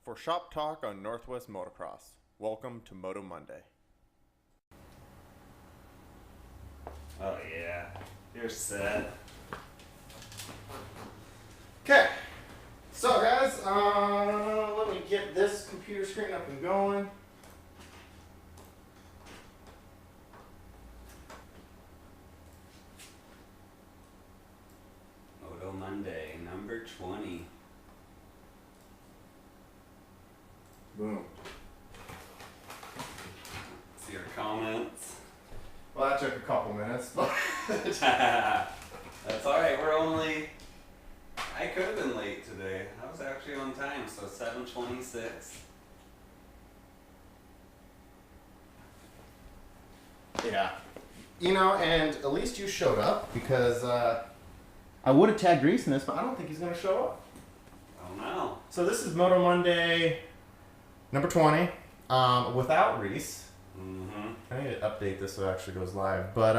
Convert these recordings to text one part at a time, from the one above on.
For Shop Talk on Northwest Motocross, welcome to Moto Monday. Oh yeah, you're set. Okay, so guys, let me get this computer screen up and going. Moto Monday, number 20. Boom. See our comments. Well, that took a couple minutes, but That's alright, I could have been late today. I was actually on time, so 7:26. yeah. You know, and at least you showed up because I would have tagged Reese in this, but I don't think he's going to show up. Oh no. So this is Moto Monday number 20 without Reese. Mm-hmm. I need to update this so it actually goes live. But,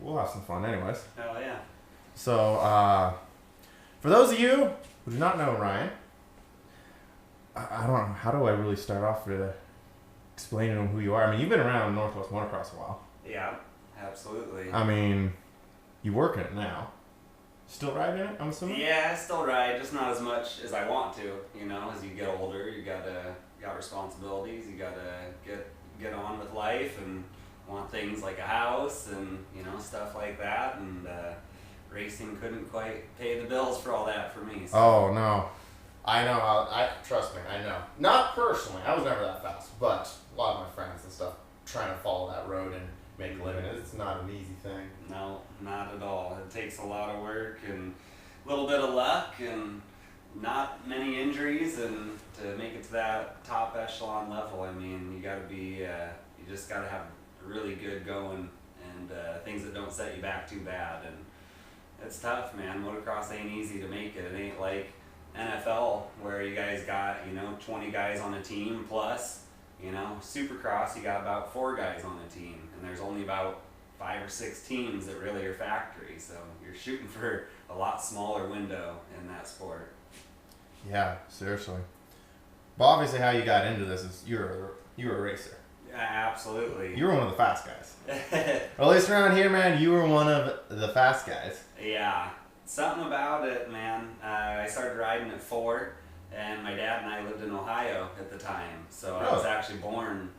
we'll have some fun anyways. Hell yeah. So, for those of you who do not know Ryan, I don't know, how do I really start off with explaining to him who you are? I mean, you've been around Northwest Motocross a while. Yeah, absolutely. I mean, you work in it now. Still riding it, I'm assuming? Yeah, I still ride, just not as much as I want to. You know, as you get older, you got responsibilities. You gotta get on with life and want things like a house and stuff like that. And racing couldn't quite pay the bills for all that for me. So. Oh no, I know. I trust me, I know. Not personally, I was never that fast, but a lot of my friends and stuff trying to follow that road and make a living. It's not an easy thing. No, not at all. It takes a lot of work and a little bit of luck and not many injuries, and to make it to that top echelon level, I mean, you gotta be, you just gotta have really good going and things that don't set you back too bad. And it's tough, man. Motocross ain't easy to make it. It ain't like NFL where you guys got 20 guys on a team plus. Supercross, you got about 4 guys on a team, and there's only about 5 or 6 teams that really are factory, so you're shooting for a lot smaller window in that sport. Yeah, seriously. But obviously how you got into this is you were a racer. Yeah, absolutely. You were one of the fast guys. Or at least around here, man, you were one of the fast guys. Yeah, something about it, man. I started riding at 4. And my dad and I lived in Ohio at the time, so I was actually born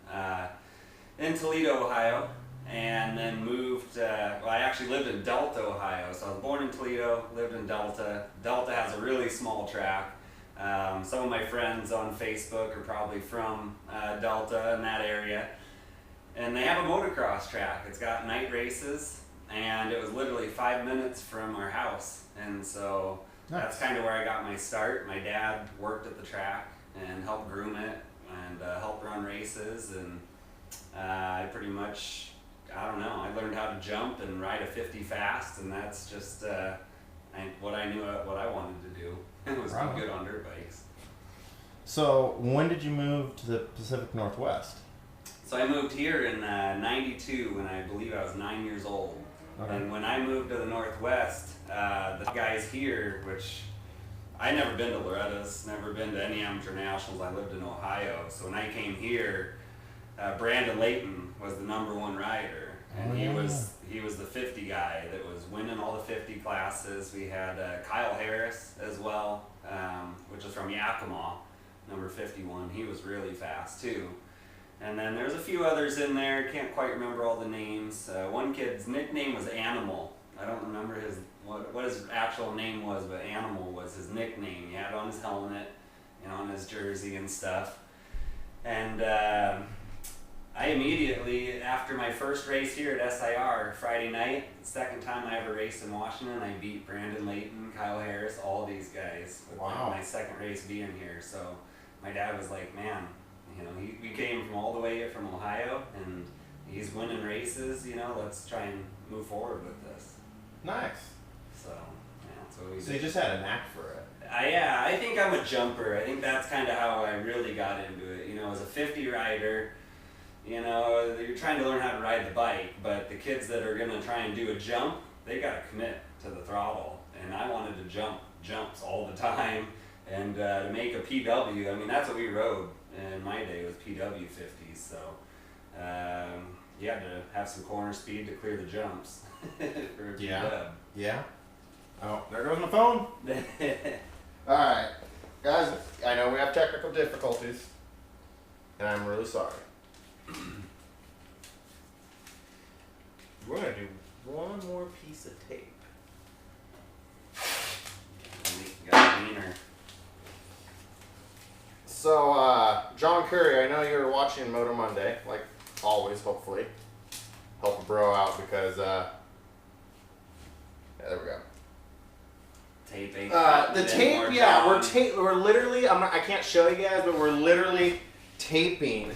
in Toledo, Ohio, and then moved, I actually lived in Delta, Ohio, so I was born in Toledo, lived in Delta. Delta has a really small track. Some of my friends on Facebook are probably from Delta in that area, and they have a motocross track. It's got night races, and it was literally 5 minutes from our house, and so... Nice. That's kind of where I got my start. My dad worked at the track and helped groom it and helped run races, and I pretty much, I learned how to jump and ride a 50 fast, and that's just what I knew what I wanted to do. It was good on dirt bikes. So when did you move to the Pacific Northwest? So I moved here in 92 when I believe I was 9 years old. Okay. And when I moved to the Northwest, the guys here, which I never been to Loretta's, never been to any amateur nationals. I lived in Ohio, so when I came here, Brandon Layton was the #1 rider, and he was the 50 guy that was winning all the 50 classes. We had Kyle Harris as well, which is from Yakima, number 51. He was really fast too. And then there's a few others in there, can't quite remember all the names. One kid's nickname was Animal. I don't remember what his actual name was, but Animal was his nickname. He had it on his helmet, on his jersey and stuff. And I immediately, after my first race here at SIR, Friday night, second time I ever raced in Washington, I beat Brandon Layton, Kyle Harris, all these guys with my second race being here. So my dad was like, man, we came from all the way from Ohio, and he's winning races, let's try and move forward with this. Nice. So, yeah. So you just had a knack for it. Yeah, I think I'm a jumper. I think that's kind of how I really got into it. As a 50 rider, you're trying to learn how to ride the bike, but the kids that are going to try and do a jump, they got to commit to the throttle. And I wanted to jump jumps all the time And to make a PW, I mean, that's what we rode in my day, was PW 50s. So you had to have some corner speed to clear the jumps for a PW. Yeah. Oh, there goes my phone. All right, guys, I know we have technical difficulties, and I'm really sorry. We're going to do one more piece of tape. Got a wiener. So, John Curry, I know you're watching Moto Monday, like always, hopefully. Help a bro out because, yeah, there we go. Tape ain't the tape, yeah, we're literally, I can't show you guys, but we're literally taping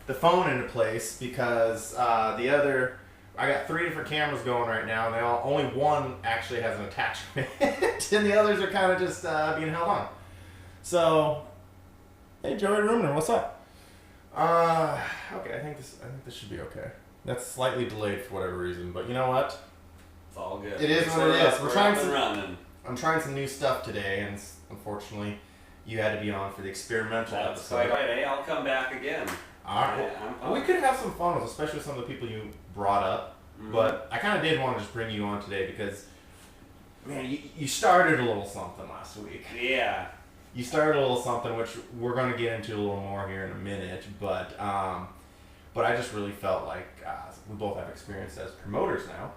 the phone into place because I got 3 different cameras going right now, and only one actually has an attachment, and the others are kind of just being held on. So, hey, Joey Rumner, what's up? Okay, I think this should be okay. That's slightly delayed for whatever reason, but you know what? It's all good. It is what it is. I'm trying some new stuff today, and unfortunately, you had to be on for the experimental episode. That's quite right. Hey, I'll come back again. All right. Well, we could have some fun with, especially with some of the people you brought up. Mm-hmm. But I kind of did want to just bring you on today because, man, you started a little something last week. Yeah. You started a little something, which we're going to get into a little more here in a minute. But I just really felt like we both have experience as promoters now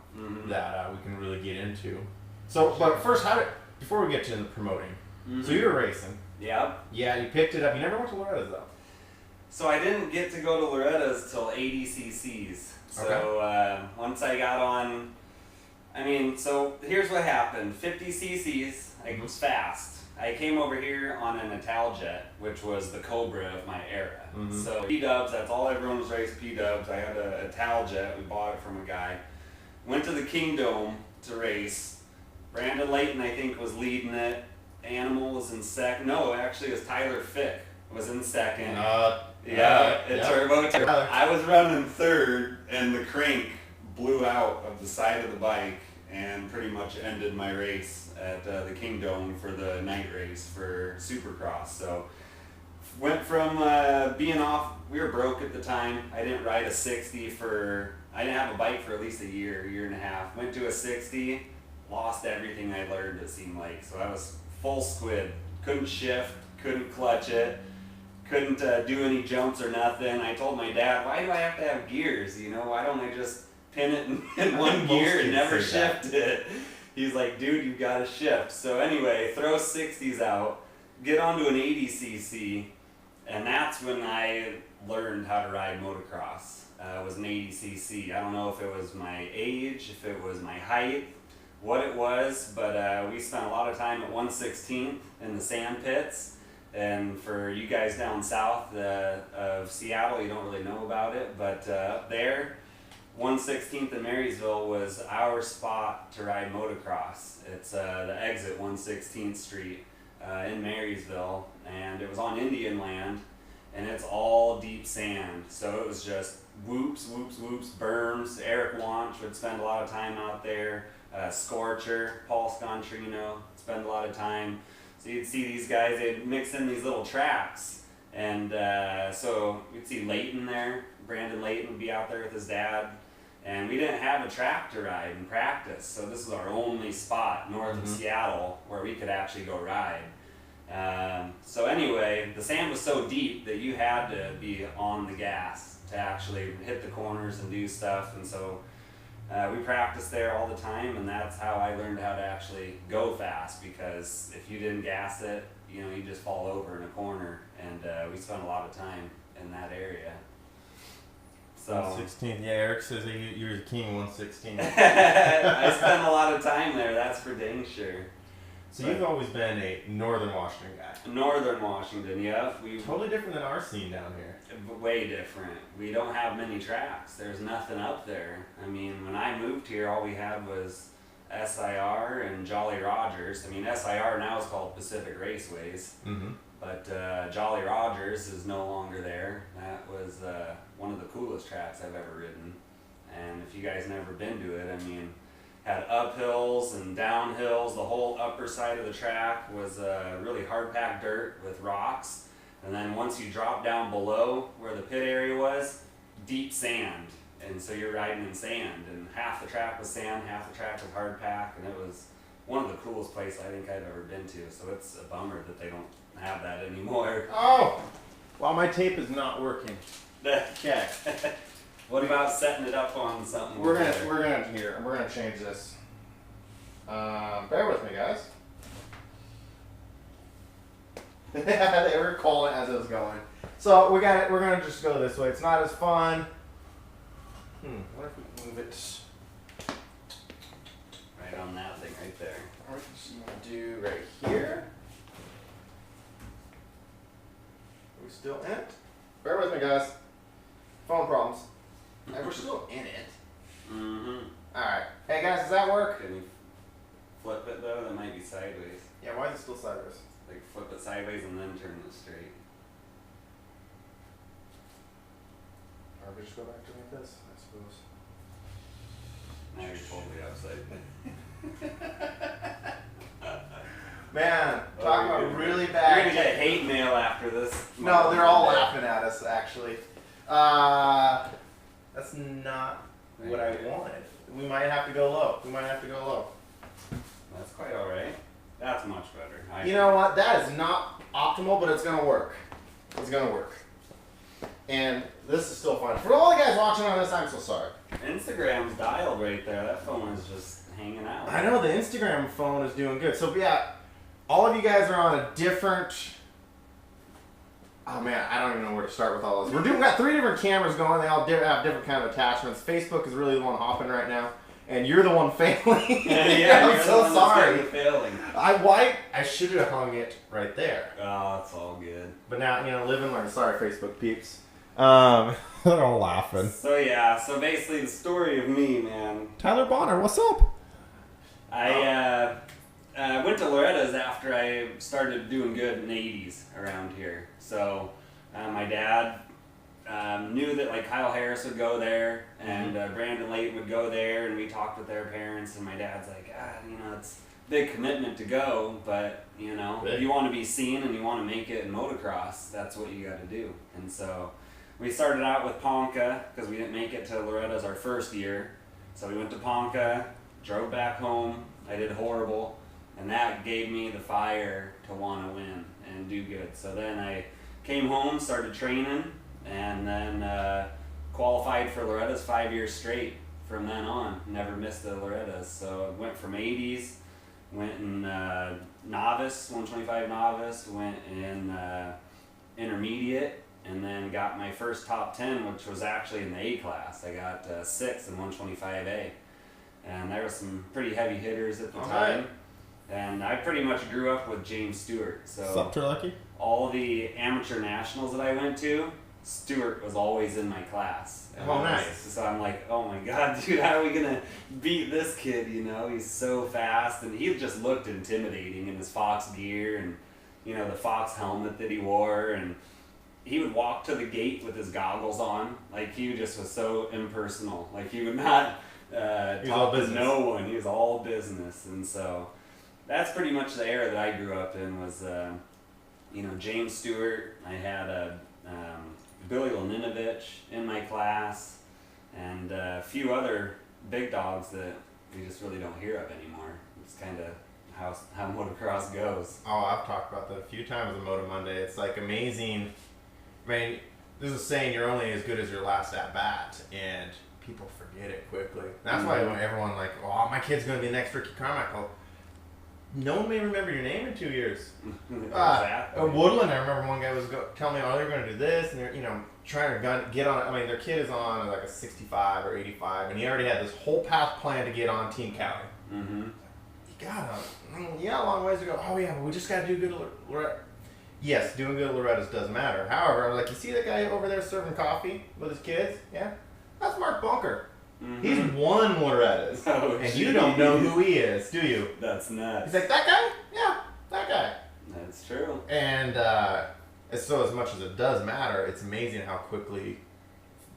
that we can really get into. So, but first, before we get to the promoting, so you were racing. Yep. Yeah, you picked it up. You never went to Loretta's, though. So I didn't get to go to Loretta's till 80 cc's. So once I got on, so here's what happened. 50 cc's, I was fast. I came over here on an Italjet, which was the Cobra of my era. So P-dubs, that's all everyone was racing, P-dubs. I had a Italjet, we bought it from a guy. Went to the Kingdome to race. Brandon Layton, I think, was leading it. Animal was in second. No, actually it was Tyler Fick was in second. Turbo. I was running third, and the crank blew out of the side of the bike and pretty much ended my race at the Kingdome for the night race for Supercross. So went from being off, we were broke at the time. I didn't ride a 60 I didn't have a bike for at least a year and a half. Went to a 60, lost everything I learned, it seemed like. So I was full squid, couldn't shift, couldn't clutch it. Couldn't do any jumps or nothing. I told my dad, why do I have to have gears? Why don't I just pin it in one gear and never shift it? He's like, dude, you gotta shift. So anyway, throw 60s out, get onto an 80 cc, and that's when I learned how to ride motocross. It was an 80 cc. I don't know if it was my age, if it was my height, what it was, but we spent a lot of time at 116th in the sand pits. And for you guys down south of Seattle, you don't really know about it, but up there, 116th in Marysville was our spot to ride motocross. It's the exit 116th Street in Marysville, and it was on Indian land, and it's all deep sand. So it was just whoops, whoops, whoops, berms. Eric Launch would spend a lot of time out there. Scorcher, Paul Scontrino, spend a lot of time. So you'd see these guys, they'd mix in these little tracks. And so you'd see Layton there. Brandon Layton would be out there with his dad. And we didn't have a track to ride in practice. So this was our only spot north of Seattle where we could actually go ride. So anyway, the sand was so deep that you had to be on the gas to actually hit the corners and do stuff. And so we practiced there all the time, and that's how I learned how to actually go fast, because if you didn't gas it, you just fall over in a corner, and we spent a lot of time in that area. So 116, yeah, Eric says that you're the king 116. I spent a lot of time there, that's for dang sure. So you've always been a Northern Washington guy. Northern Washington, yeah. Totally different than our scene down here. Way different. We don't have many tracks. There's nothing up there. I mean, when I moved here, all we had was SIR and Jolly Rogers. I mean, SIR now is called Pacific Raceways, but Jolly Rogers is no longer there. That was one of the coolest tracks I've ever ridden. And if you guys never been to it, I mean, had uphills and downhills. The whole upper side of the track was really hard packed dirt with rocks. And then once you drop down below where the pit area was, deep sand. And so you're riding in sand, and half the track was sand, half the track was hard pack, and it was one of the coolest places I think I've ever been to. So it's a bummer that they don't have that anymore. Oh, well, my tape is not working. Okay. What about setting it up on something? We're gonna change this. Bear with me, guys. They were calling as it was going. So we're gonna just go this way. It's not as fun. What if we move it right on that thing right there? What you want to do right here? Are we still in it? Bear with me, guys. Phone problems. Hey, we're still in it. Mm-hmm. Alright. Hey, guys, does that work? Can you flip it, though? That might be sideways. Yeah, why is it still sideways? Like, flip it sideways and then turn it straight. Or we just go back to like this, I suppose. Now you're totally upside. Man, talking about really bad. You're gonna get hate mail after this. No, they're all laughing at us, actually. That's not what I wanted. We might have to go low. That's quite alright. That's much better. You know what? That is not optimal, but it's gonna work. It's gonna work. And this is still fun. For all the guys watching on this, I'm so sorry. Instagram's dialed right there. That phone is just hanging out. I know the Instagram phone is doing good. So yeah, all of you guys are on a different. Oh man, I don't even know where to start with all this. We got 3 different cameras going. They all have different kind of attachments. Facebook is really the one hopping right now, and you're the one failing. Yeah, I'm so sorry. Failing. I should have hung it right there. Oh, it's all good. But now, live and learn. Sorry, Facebook peeps. They're all laughing. So basically the story of me, man. Tyler Bonner, what's up? I went to Loretta's after I started doing good in the 80s around here. So my dad knew that like Kyle Harris would go there and Brandon Layton would go there, and we talked with their parents, and my dad's like, it's a big commitment to go, but if you want to be seen and you want to make it in motocross, that's what you got to do. And so we started out with Ponca because we didn't make it to Loretta's our first year. So we went to Ponca, drove back home. I did horrible, and that gave me the fire to want to win and do good. So then I came home, started training, and then qualified for Loretta's 5 years straight from then on. Never missed the Loretta's. So I went from 80s, went in novice, 125 novice, went in intermediate, and then got my first top 10, which was actually in the A class. I got 6th in 125A. And there were some pretty heavy hitters at the time. Right. And I pretty much grew up with James Stewart. So Sup, Turlucky? all the amateur nationals that I went to, Stewart was always in my class. And nice. So I'm like, oh my God, dude, how are we going to beat this kid? He's so fast. And he just looked intimidating in his Fox gear and, the Fox helmet that he wore. And he would walk to the gate with his goggles on. Like, he just was so impersonal. Like, he would not talk to no one. He was all business. And so that's pretty much the era that I grew up in was, James Stewart. I had Billy Laninovich in my class, and a few other big dogs that we just really don't hear of anymore. It's kind of how motocross goes. Oh, I've talked about that a few times on Moto Monday. It's like amazing. I mean, there's a saying, you're only as good as your last at bat, and people forget it quickly. That's why everyone like, oh, my kid's going to be the next Ricky Carmichael. No one may remember your name in 2 years. Woodland, I remember one guy was telling me, oh, they're going to do this, and they're, trying to get on. I mean, their kid is on like a 65 or 85, and he already had this whole path planned to get on Team Cali. Mm-hmm. You got a long ways to go. Oh yeah, but we just got to do good at Loretta. Yes, doing good at Loretta's does matter. However, like, you see that guy over there serving coffee with his kids? Yeah, that's Mark Bunker. Mm-hmm. He's won Loretta's, and you don't know who he is, do you? That's nuts. He's like, that guy? Yeah, that guy. That's true. And so as much as it does matter, it's amazing how quickly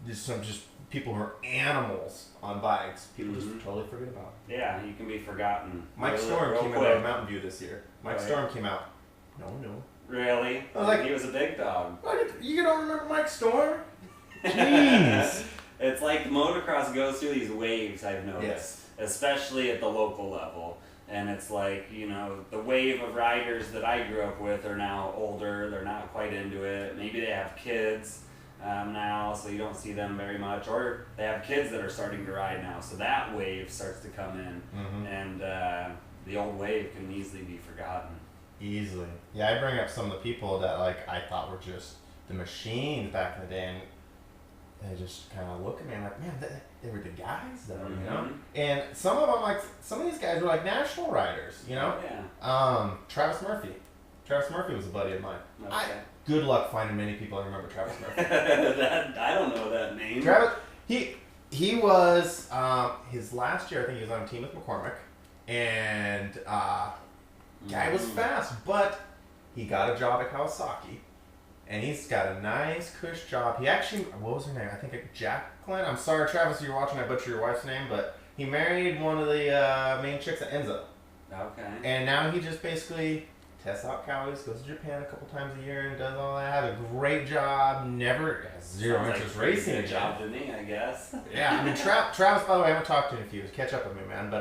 just people who are animals on bikes. People just totally forget about. Yeah, you can be forgotten. Mike Storm came out of Mountain View this year. Mike Storm came out. No. Really? I was like, he was a big dog. You don't remember Mike Storm? Jeez. It's like the motocross goes through these waves, I've noticed. Yes. Especially at the local level. And it's like, the wave of riders that I grew up with are now older. They're not quite into it. Maybe they have kids now, so you don't see them very much. Or they have kids that are starting to ride now, so that wave starts to come in. Mm-hmm. And the old wave can easily be forgotten. Easily. Yeah, I bring up some of the people that I thought were just the machines back in the day, and they just kind of look at me and man, they were the guys though, And some of these guys were national riders, Yeah. Travis Murphy. Travis Murphy was a buddy of mine. Okay. Good luck finding many people that remember Travis Murphy. I don't know that name. Travis, he was his last year. I think he was on a team with McCormick, and guy was fast, but he got a job at Kawasaki. And he's got a nice, cush job. He actually, what was her name? I think Jacqueline. I'm sorry, Travis, if you're watching, I butchered your wife's name, but he married one of the main chicks at Enzo. Okay. And now he just basically tests out cows, goes to Japan a couple times a year, and does all that. Has a great job. Never has zero interest racing a job to me, I guess. Yeah, I mean, Travis, by the way, I haven't talked to him in a few years. Catch up with me, man. But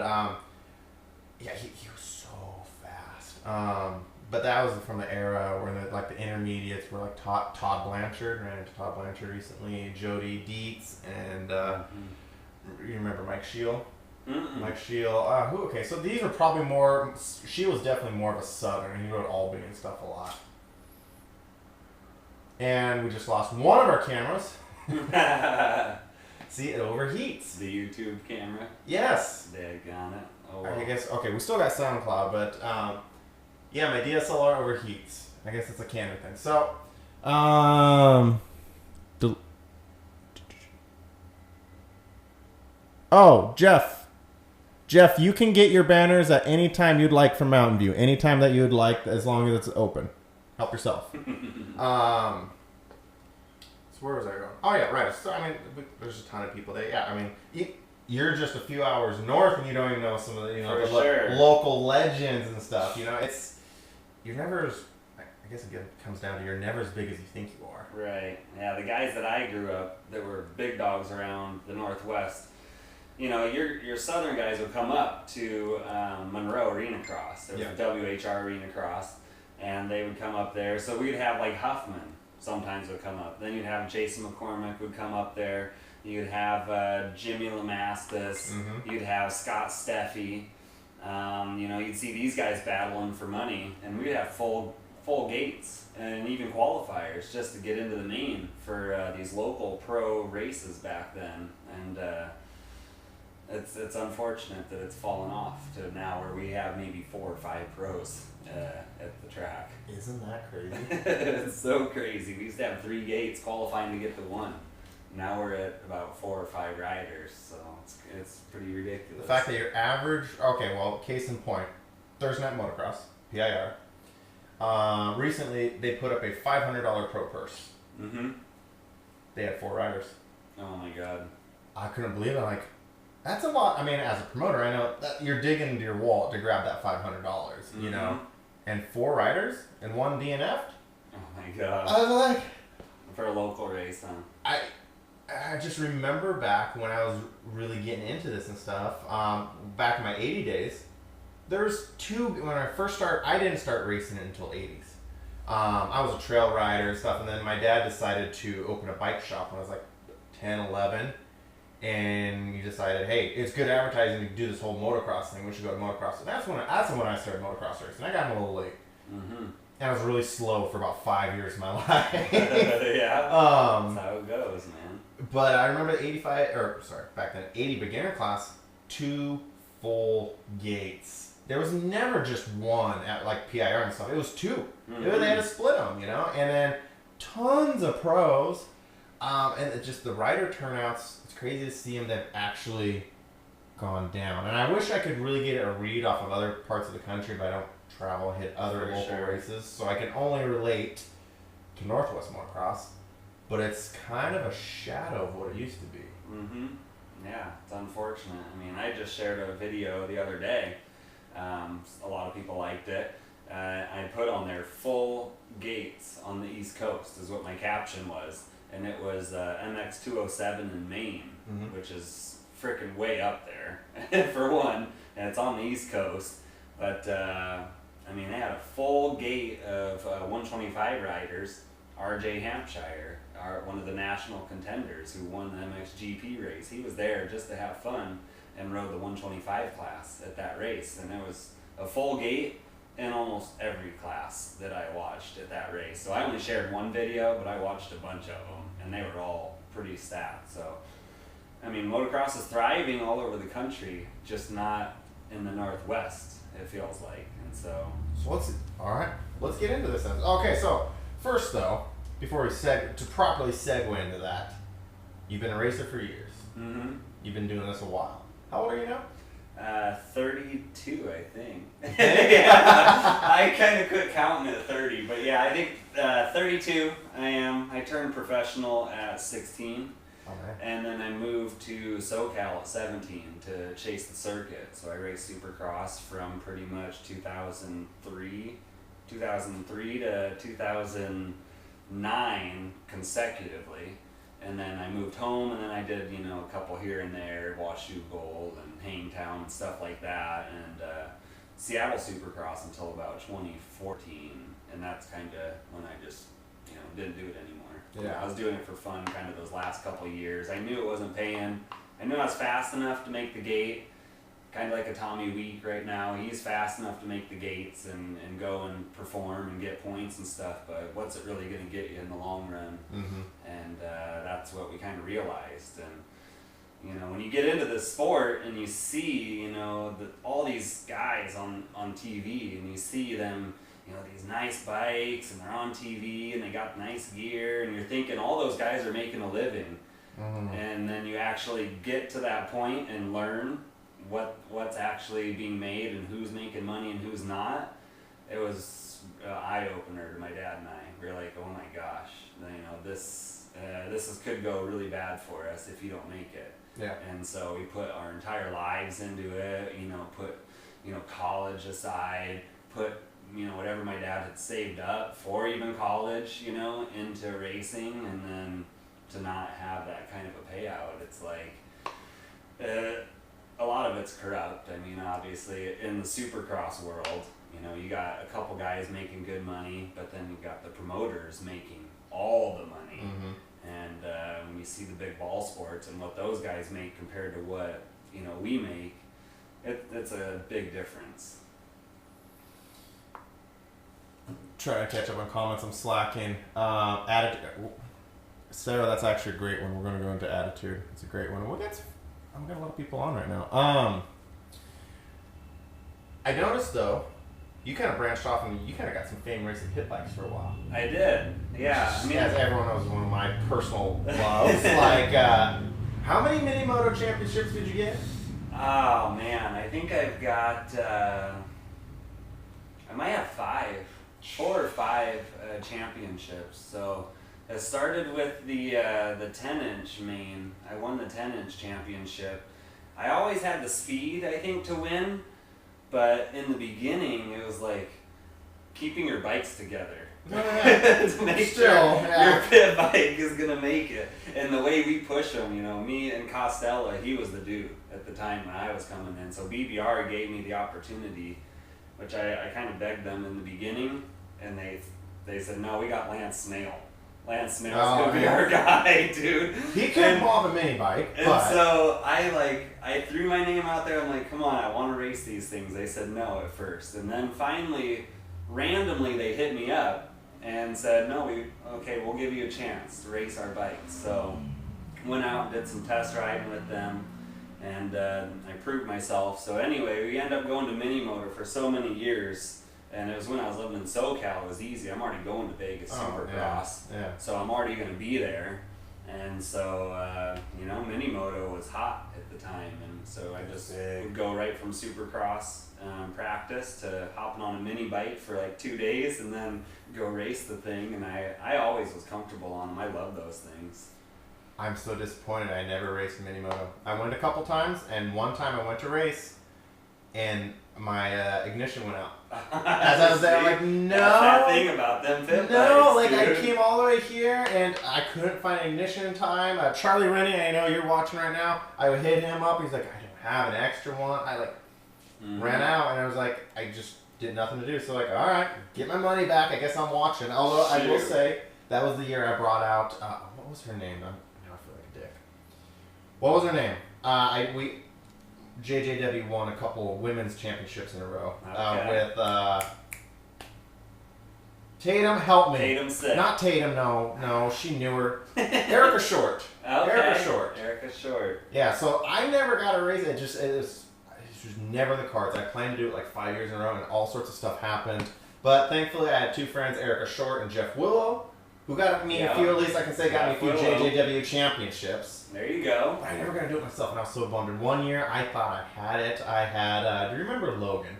yeah, he was so fast. But that was from the era where the intermediates were Todd Blanchard. Ran into Todd Blanchard recently, Jody Dietz, and you remember Mike Scheel? Mm-mm. Mike Scheel. Okay, so these are probably more. Scheel was definitely more of a Southern. He rode Albany and stuff a lot. And we just lost one of our cameras. See, it overheats. The YouTube camera. Yes. Daggone it. Oh, well. I guess. Okay, we still got SoundCloud, but. Yeah, my DSLR overheats. I guess it's a Canon thing. So, Jeff, you can get your banners at any time you'd like from Mountain View. Anytime that you would like, as long as it's open. Help yourself. So where was I going? Oh yeah, right. So I mean, there's a ton of people there. Yeah, I mean, you're just a few hours north, and you don't even know some of the local legends and stuff. You're never as, I guess again, it comes down to you're never as big as you think you are. Right. Yeah, the guys that I grew up that were big dogs around the Northwest, your southern guys would come up to Monroe Arena Cross. There was a WHR Arena Cross, and they would come up there. So we'd have Huffman sometimes would come up. Then you'd have Jason McCormick would come up there. You'd have Jimmy Lamastus. Mm-hmm. You'd have Scott Steffi. You'd see these guys battling for money, and we'd have full gates and even qualifiers just to get into the main for these local pro races back then. And it's unfortunate that it's fallen off to now where we have maybe 4 or 5 pros at the track. Isn't that crazy? It's so crazy. We used to have 3 gates qualifying to get to 1. Now we're at about 4 or 5 riders, so it's pretty ridiculous. The fact that your average, case in point, Thursday Night Motocross, PIR, recently they put up a $500 pro purse. Mm-hmm. They had 4 riders. Oh my God. I couldn't believe it. That's a lot. I mean, as a promoter, I know that you're digging into your wallet to grab that $500, mm-hmm. And 4 riders and 1 DNF'd? Oh my God. I was like... For a local race, huh? I just remember back when I was really getting into this and stuff, back in my 80 days, there's 2, when I first started, I didn't start racing until 80s. I was a trail rider and stuff, and then my dad decided to open a bike shop when I was 10, 11, and he decided, hey, it's good advertising to do this whole motocross thing, we should go to motocross. So that's when I started motocross racing. I got in a little late. Mm-hmm. And I was really slow for about 5 years of my life. Yeah, that's how it goes, man. But I remember back then, 80 beginner class, 2 full gates. There was never just 1 at PIR and stuff. It was 2. Mm-hmm. They had to split them, And then tons of pros. And just the rider turnouts, it's crazy to see them that have actually gone down. And I wish I could really get a read off of other parts of the country, but I don't hit other local races. So I can only relate to Northwest Motocross. but it's kind of a shadow of what it used to be. Mm-hmm. Yeah, it's unfortunate. I mean, I just shared a video the other day. A lot of people liked it. I put on there full gates on the East Coast is what my caption was. And it was MX 207 in Maine, which is freaking way up there, for one. And it's on the East Coast. But, I mean, they had a full gate of 125 riders. RJ Hampshire, one of the national contenders who won the MXGP race. He was there just to have fun and rode the 125 class at that race. And there was a full gate in almost every class that I watched at that race. So I only shared one video, but I watched a bunch of them, and they were all pretty stacked. So, I mean, motocross is thriving all over the country, just not in the Northwest, it feels like. And so let's get into this then. Okay, so first though, before we to properly segue into that, you've been a racer for years. Mm-hmm. You've been doing this a while. How old are you now? 32, I think. Yeah, I kind of quit counting at 30, but yeah, I think 32 I am. I turned professional at 16, and then I moved to SoCal at 17 to chase the circuit. So I raced Supercross from pretty much 2003 to 2009 consecutively. And then I moved home, and then I did, a couple here and there, WashU Gold and Hangtown and stuff like that, and Seattle Supercross until about 2014, and that's kind of when I just, didn't do it anymore. Yeah. I was doing it for fun kind of those last couple of years. I knew it wasn't paying. I knew I was fast enough to make the gate, kind of like a Tommy Week right now. He's fast enough to make the gates and go and perform and get points and stuff, but what's it really going to get you in the long run? Mm-hmm. And that's what we kind of realized. And when you get into this sport and you see all these guys on TV, and you see them, these nice bikes, and they're on TV and they got nice gear, and you're thinking all those guys are making a living. Mm-hmm. And then you actually get to that point and learn what's actually being made and who's making money and who's not. It was an eye-opener to my dad and I. We were like, oh my gosh, this could go really bad for us if you don't make it. Yeah. And so we put our entire lives into it, put college aside, put whatever my dad had saved up for even college, into racing, and then to not have that kind of a payout, it's like a lot of it's corrupt. I mean, obviously, in the Supercross world, you got a couple guys making good money, but then you got the promoters making all the money. Mm-hmm. And when you see the big ball sports and what those guys make compared to what we make, it's a big difference. Trying to catch up on comments. I'm slacking. Attitude. Sarah, that's actually a great one. We're going to go into attitude. It's a great one. I'm got a lot of people on right now. I noticed though, you kind of branched off and you kind of got some fame racing pit bikes for a while. I did, yeah. I mean, as everyone knows, one of my personal loves. How many mini moto championships did you get? Oh man, I think I've got. I might have 4 or 5 championships. So it started with the 10-inch main. I won the 10-inch championship. I always had the speed, I think, to win, but in the beginning, it was like keeping your bikes together. To make sure your pit bike is gonna make it. And the way we push them, me and Costello, he was the dude at the time when I was coming in. So BBR gave me the opportunity, which I kind of begged them in the beginning, and they said, no, we got Lance Snail. Lance Snail's gonna be our guy, dude. He couldn't pull off a mini bike. And so I threw my name out there. I'm like, come on, I want to race these things. They said no at first, and then finally, randomly, they hit me up and said, no, we'll give you a chance to race our bikes. So went out and did some test riding with them, and I proved myself. So anyway, we ended up going to mini motor for so many years. And it was when I was living in SoCal, it was easy. I'm already going to Vegas Supercross. Yeah. So I'm already going to be there. And so, mini moto was hot at the time, and so I just would go right from supercross practice to hopping on a mini bike for like 2 days and then go race the thing, and I always was comfortable on them. I love those things. I'm so disappointed I never raced mini moto. I went a couple times, and one time I went to race, and my ignition went out. As I was there, I'm like, no. That's that thing about them pitbikes. No, like dude. I came all the way here, and I couldn't find ignition in time. Charlie Rennie, I know you're watching right now. I would hit him up. He's like, I don't have an extra one. I ran out, and I was like, I just did nothing to do. So like, all right, get my money back. I guess I'm watching. Although I will say that was the year I brought out. What was her name? Now I feel like a dick. What was her name? JJW won a couple women's championships in a row with Tatum. Help me. Tatum said. Not Tatum. No, she knew her. Erica Short. Okay. Erica Short. Yeah. So I never got a race. It was never the cards. I planned to do it like 5 years in a row, and all sorts of stuff happened. But thankfully, I had two friends, Erica Short and Jeff Willow, who got me a few. At least I can say got me a few JJW championships. There you go. But I never got to do it myself, and I was so bummed. And one year, I thought I had it. I had, do you remember Logan?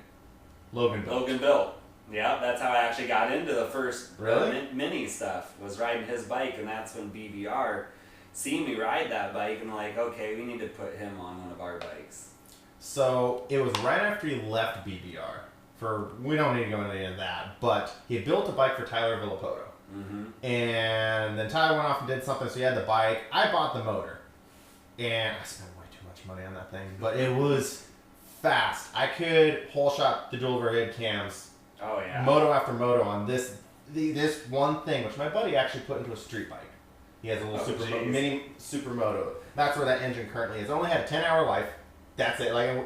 Logan Built. Yeah, that's how I actually got into the first mini stuff, was riding his bike, and that's when BBR seen me ride that bike, and like, okay, we need to put him on one of our bikes. So, it was right after he left BBR. We don't need to go into any of that, but he had built a bike for Tyler Villapoto. Mm-hmm. And then Tyler went off and did something, so he had the bike. I bought the motor. And I spent way too much money on that thing, but it was fast. I could hole shot the dual overhead cams. Oh yeah. Moto after moto on this one thing, which my buddy actually put into a street bike. He has a little mini supermoto. That's where that engine currently is. It only had a 10-hour life. That's it. Like it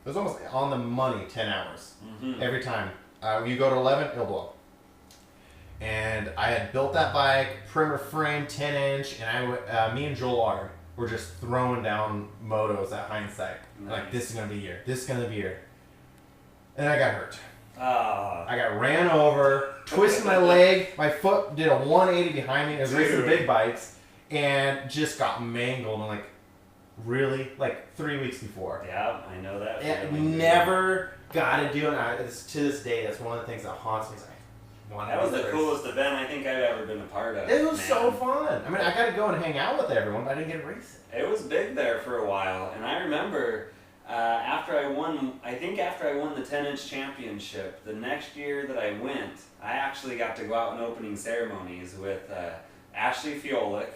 was almost on the money. 10 hours every time. You go to 11, it'll blow. And I had built that bike, primer frame, 10-inch, and me and Joel Ard were just throwing down motos at hindsight. Nice. Like, this is going to be here. This is going to be here. And I got hurt. I got ran over, twisted my leg, my foot did a 180 behind me. It was racing the big bikes, and just got mangled. And like, really? Like 3 weeks before. Yeah, I know that. And we never got to do it. To this day, that's one of the things that haunts me. That was the coolest event I think I've ever been a part of. It was so fun. I mean, I got to go and hang out with everyone, but I didn't get to race it. It was big there for a while, and I remember after I won the 10-inch championship, the next year that I went, I actually got to go out in opening ceremonies with Ashley Fiolik.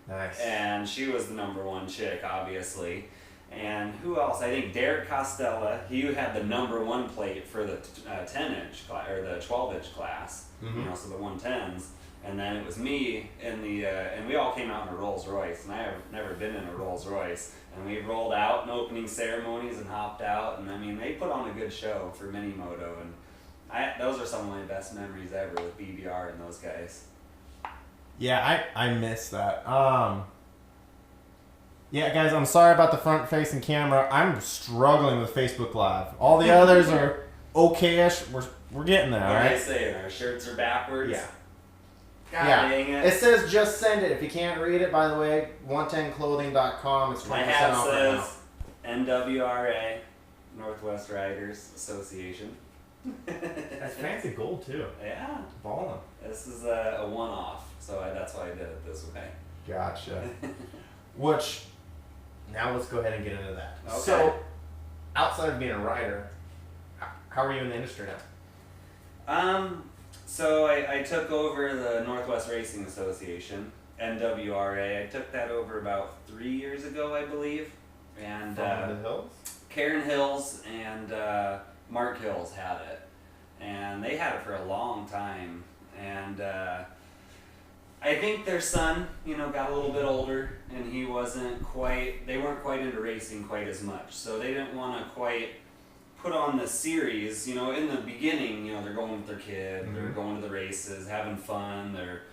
Nice. And she was the #1 chick, obviously. And who else? I think Derek Costella. He had the #1 plate for the 10-inch class, or the 12-inch class. Mm-hmm. So the 110s. And then it was me and and we all came out in a Rolls Royce, and I have never been in a Rolls Royce. And we rolled out in opening ceremonies and hopped out, and I mean they put on a good show for mini moto, and those are some of my best memories ever with BBR and those guys. Yeah, I miss that. Yeah, guys, I'm sorry about the front-facing camera. I'm struggling with Facebook Live. All the others are okay-ish. We're getting there, all right? What are they saying? Our shirts are backwards? Yeah. God dang it. It says just send it. If you can't read it, by the way, 110clothing.com. It's 20% My hat off says NWRA, Northwest Riders Association. That's fancy gold, too. Yeah. Ballin'. This is a one-off, so that's why I did it this way. Gotcha. Which, now let's go ahead and get into that. Okay. So, outside of being a rider, how are you in the industry now? So I took over the Northwest Racing Association, NWRA. I took that over about 3 years ago, I believe. And From the Hills? Karen Hills and Mark Hills had it. And they had it for a long time. And I think their son, got a little bit older, and they weren't quite into racing quite as much. So they didn't want to quite put on the series, in the beginning, they're going with their kid, they're going to the races, having fun, they're,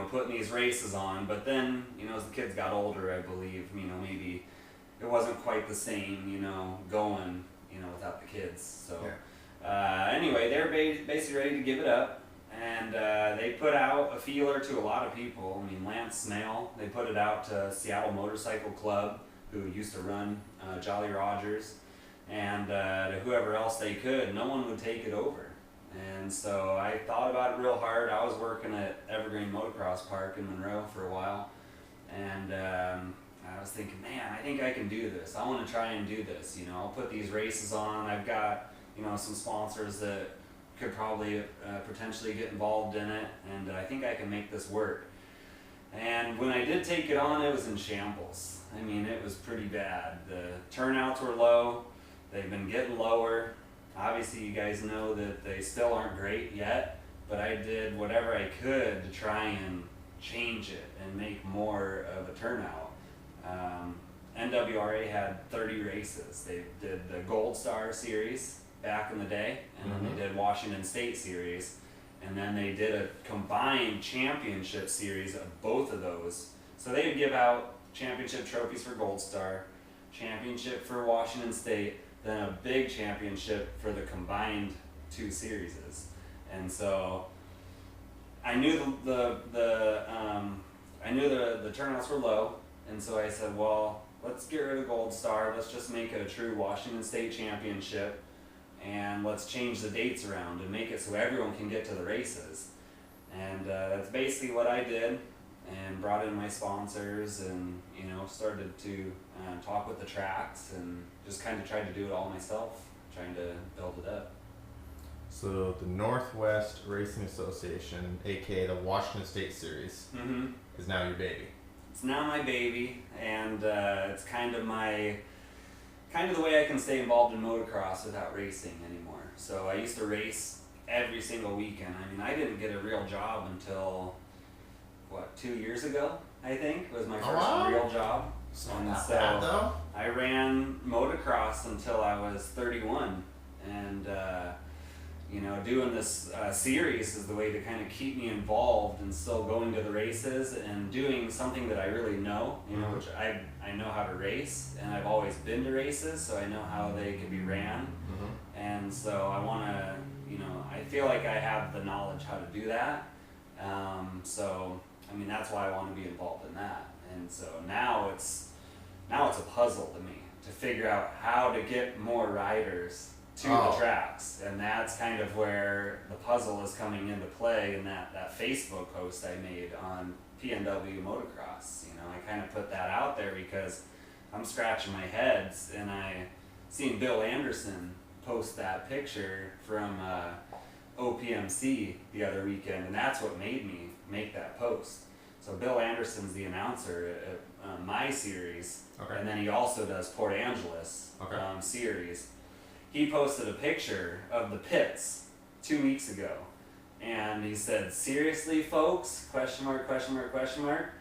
putting these races on. But then, as the kids got older, I believe, maybe it wasn't quite the same, going, without the kids. So anyway, they're basically ready to give it up. And they put out a feeler to a lot of people. I mean, Lance Snail, they put it out to Seattle Motorcycle Club, who used to run Jolly Rogers, and to whoever else they could. No one would take it over. And so I thought about it real hard. I was working at Evergreen Motocross Park in Monroe for a while, and I was thinking, man, I think I can do this. I want to try and do this. You know, I'll put these races on. I've got, you know, some sponsors that could probably potentially get involved in it, and I think I can make this work. And when I did take it on, it was in shambles. I mean, it was pretty bad. The turnouts were low. They've been getting lower. Obviously, you guys know that they still aren't great yet, but I did whatever I could to try and change it and make more of a turnout. NWRA had 30 races. They did the Gold Star Series back in the day, and then they did Washington State Series, and then they did a combined championship series of both of those. So they would give out championship trophies for Gold Star, championship for Washington State, then a big championship for the combined two series. And so I knew the turnouts were low, and so I said, well, let's get rid of Gold Star. Let's just make it a true Washington State Championship, and let's change the dates around and make it so everyone can get to the races. And that's basically what I did, and brought in my sponsors, and you know, started to talk with the tracks, and just kind of tried to do it all myself, trying to build it up. So the Northwest Racing Association, aka the Washington State Series, is now your baby. It's now my baby, and it's kind of the way I can stay involved in motocross without racing anymore. So I used to race every single weekend. I mean, I didn't get a real job until, 2 years ago, I think, was my first real job. It's not that bad, though. I ran motocross until I was 31, and you know, doing this series is the way to kind of keep me involved and still going to the races and doing something that I really know, you know, which I know how to race, and I've always been to races, so I know how they can be ran. And so I want to, you know, I feel like I have the knowledge how to do that. So, I mean, that's why I want to be involved in that. And so now it's a puzzle to me to figure out how to get more riders to the tracks, and that's kind of where the puzzle is coming into play in that Facebook post I made on PNW Motocross. You know, I kind of put that out there because I'm scratching my head, and I seen Bill Anderson post that picture from OPMC the other weekend, and that's what made me make that post. So Bill Anderson's the announcer at my series, and then he also does Port Angeles series. He posted a picture of the pits 2 weeks ago, and he said, "Seriously, folks? Question mark, question mark, question mark."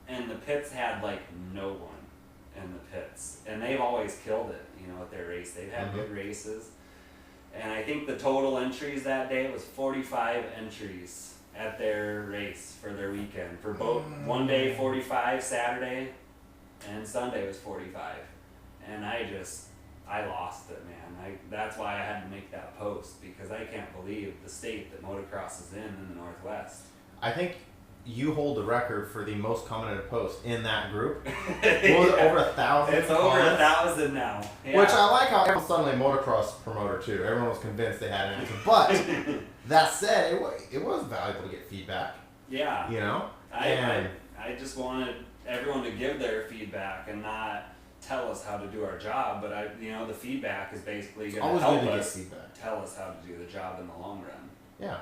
And the pits had like no one in the pits, and they've always killed it, you know, at their race. They've had good races, and I think the total entries that day was 45 entries at their race for their weekend. For both one day 45, Saturday and Sunday was 45, and I lost it, man. That's why I had to make that post, because I can't believe the state that motocross is in the Northwest. I think you hold the record for the most commented post in that group. Over 1,000. It's over 1,000 now. Yeah. Which I like how everyone's suddenly a motocross promoter too. Everyone was convinced they had an answer. But that said, it was valuable to get feedback. Yeah. You know? I just wanted everyone to give their feedback and not tell us how to do our job, but the feedback is basically going to help us tell us how to do the job in the long run. Yeah.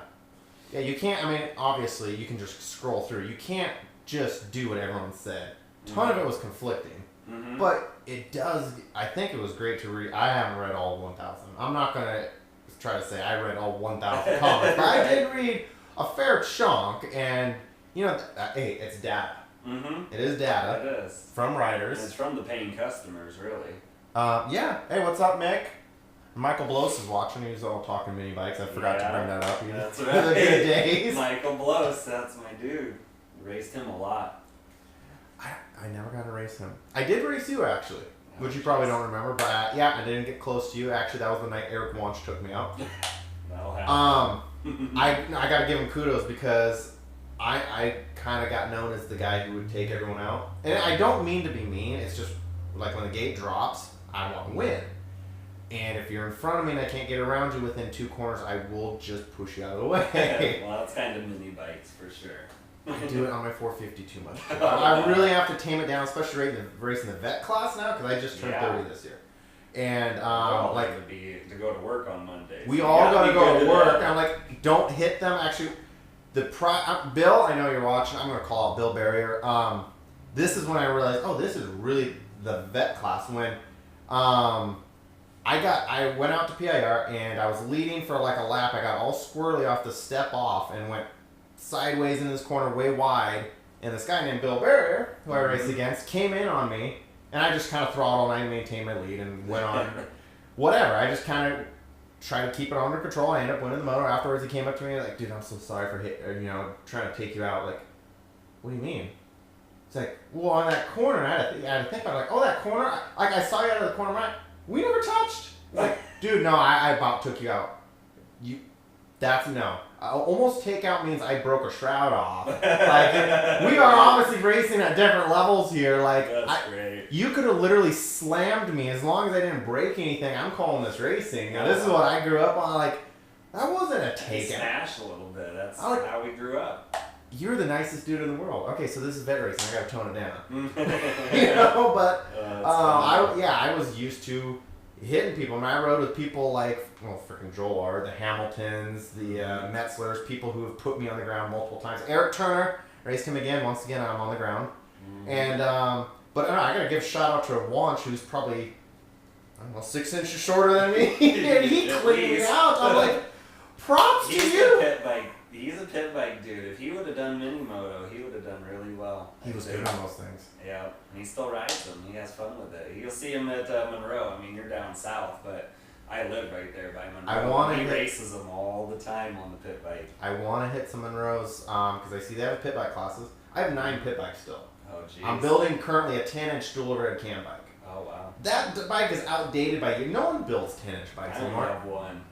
Yeah, you can't, obviously you can just scroll through. You can't just do what everyone said. A ton of it was conflicting. But I think it was great to read. I haven't read all 1,000. I'm not going to try to say I read all 1,000 comments, but I did read a fair chunk, and, hey, it's data. It is data. It is. From riders. And it's from the paying customers, really. Yeah. Hey, what's up, Mick? Michael Bloss is watching. He's all talking mini bikes. I forgot to bring that up. That's right. The good days. Michael Bloss, that's my dude. Raced him a lot. I never got to race him. I did race you, actually. Which you probably don't remember. But, I didn't get close to you. Actually, that was the night Eric Wanch took me out. That'll happen. I got to give him kudos because I kind of got known as the guy who would take everyone out. And I don't mean to be mean. It's just like when the gate drops, I want to win. And if you're in front of me and I can't get around you within 2 corners, I will just push you out of the way. Well, that's kind of mini bikes for sure. I do it on my 450 too much. I really have to tame it down, especially racing the vet class now because I just turned 30 this year. And like would be to go to work on Monday. We all gotta go to work. I'm like, don't hit them. Actually, Bill, I know you're watching. I'm gonna call out Bill Barrier. This is when I realized, oh, this is really the vet class. When I went out to PIR and I was leading for like a lap. I got all squirrely off the step off and went sideways in this corner way wide. And this guy named Bill Barrier, who I raced against, came in on me. And I just kind of throttled and I maintained my lead and went on. Whatever. I just kind of tried to keep it under control. I ended up winning the moto. Afterwards, he came up to me like, dude, I'm so sorry for trying to take you out. Like, what do you mean? It's like, well, on that corner, I had to think about it. Like, oh, that corner? I saw you out of the corner. We never touched. Like, dude, no, I about took you out. No. Almost takeout means I broke a shroud off. Like, we are obviously racing at different levels here. Like, that's great. You could have literally slammed me as long as I didn't break anything. I'm calling this racing. Now, this is what I grew up on. Like, that wasn't a takeout. Smash a little bit. That's how we grew up. You're the nicest dude in the world. Okay, so this is vet racing. I gotta tone it down. But I was used to hitting people. And I rode with people like, freaking Joel R, the Hamiltons, the Metzlers, people who have put me on the ground multiple times. Eric Turner, raced him again. Once again, I'm on the ground. And, but I gotta give a shout out to Wanch, who's probably, 6 inches shorter than me. And he cleaned me out. I'm like, props to you. He's a pit bike dude. If he would have done mini moto, he would have done really well. He was good on those things. Yeah, and he still rides them. He has fun with it. You'll see him at Monroe. I mean, you're down south, but I live right there by Monroe. He races them all the time on the pit bike. I want to hit some Monroes because I see they have pit bike classes. I have 9 pit bikes still. Oh, geez. I'm building currently a 10-inch dual overhead cam bike. Oh, wow. That bike is outdated by you. No one builds 10-inch bikes anymore. I have one.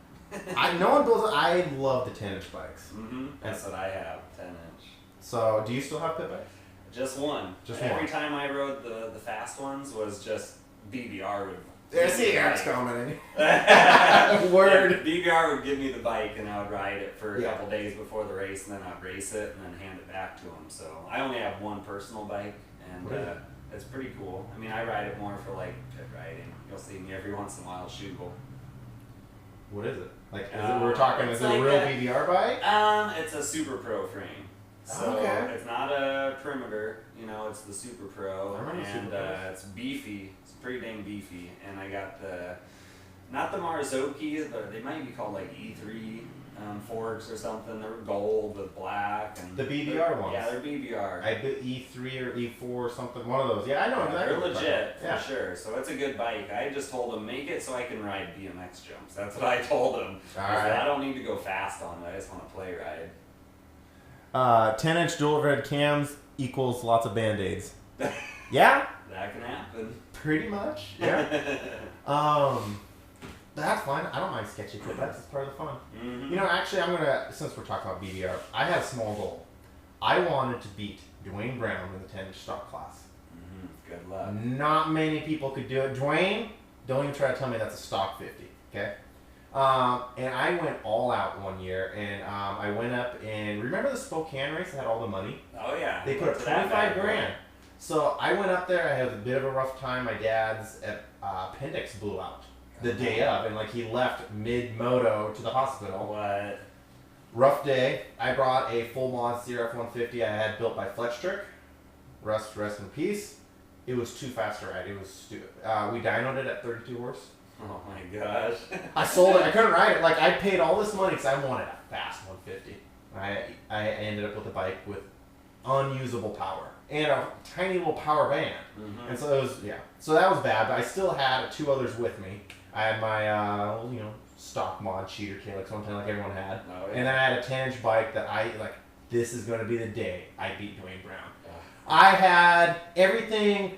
No one builds it. I love the 10-inch bikes. Mm-hmm. That's what I have, 10-inch. So, do you still have pit bikes? Just one. Every time I rode the fast ones was just BBR would. There's the Eric's commenting. Word. BBR would give me the bike and I would ride it for a couple days before the race and then I'd race it and then hand it back to him. So I only have one personal bike and it's pretty cool. I mean, I ride it more for like pit riding. You'll see me every once in a while shoogle. What is it? Like, we're talking, is it a real BBR bike? It's a Super Pro frame. So it's not a perimeter, it's the Super Pro. And it's beefy. It's pretty dang beefy. And I got not the Marzocchis, but they might be called like E3 forks or something. They're gold with black. And the BBR ones? Yeah, they're BBR. I bet E3 or E4 or something, one of those. Yeah, I know exactly. They're legit, for sure. So it's a good bike. I just told them, make it so I can ride BMX jumps. That's what I told them. I don't need to go fast on it. I just want to play ride. 10-inch dual overhead cams equals lots of Band-Aids. Yeah? That can happen. Pretty much, yeah. That's fine. I don't mind sketchy pit bikes. It's part of the fun. Mm-hmm. Actually, since we're talking about BBR, I had a small goal. I wanted to beat Dwayne Brown in the 10-inch stock class. Mm-hmm. Good luck. Not many people could do it. Dwayne, don't even try to tell me that's a stock 50, okay? And I went all out one year, and I went up and remember the Spokane race that had all the money? Oh yeah. They put up 25 grand. So I went up there. I had a bit of a rough time. My dad's appendix blew out the day of, and he left mid-moto to the hospital. What? Rough day. I brought a full mod CRF 150 I had built by Fletchtrick. Rest in peace. It was too fast to ride. It was stupid. We dynoed it at 32 horse. Oh my gosh. I sold it. I couldn't ride it. I paid all this money because I wanted a fast 150. I ended up with a bike with unusable power and a tiny little power band. Mm-hmm. And so it was, so that was bad, but I still had 2 others with me. I had my, stock mod cheater Calyx, something like everyone had. Oh, yeah. And then I had a 10-inch bike that this is going to be the day I beat Dwayne Brown. I had everything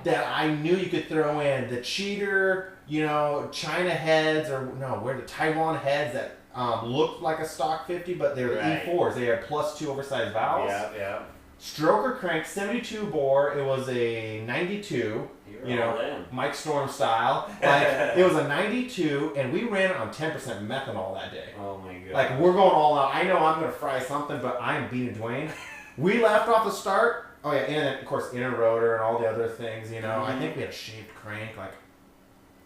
that I knew you could throw in. The cheater, China heads, the Taiwan heads that looked like a stock 50, but they were E4s. They had +2 oversized valves. Yeah. Stroker crank, 72 bore. It was a 92. Mike Storm style. Like, it was a 92, and we ran it on 10% methanol that day. Oh my god. Like, we're going all out. I know I'm going to fry something, but I'm beating Dwayne. We left off the start. Oh, yeah, and then, of course, inner rotor and all the other things, I think we had a shaped crank. Like,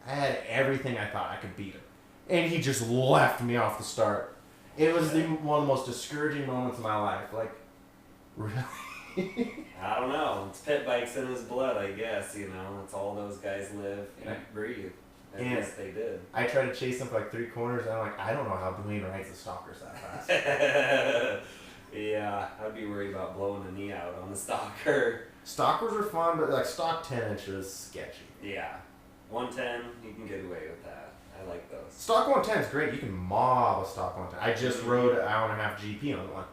I had everything I thought I could beat him. And he just left me off the start. It was one of the most discouraging moments of my life. Like, really? I don't know. It's pit bikes in his blood, I guess. It's all those guys live and breathe. At least they did. I tried to chase him for like 3 corners, and I'm like, I don't know how Dwayne rides the stalkers that fast. Yeah, I'd be worried about blowing a knee out on the stalker. Stalkers are fun, but like stock 10 inches, sketchy. Yeah. 110, you can get away with that. I like those. Stock 110 is great. You can mob a stock 110. I just rode an hour and a half GP on one.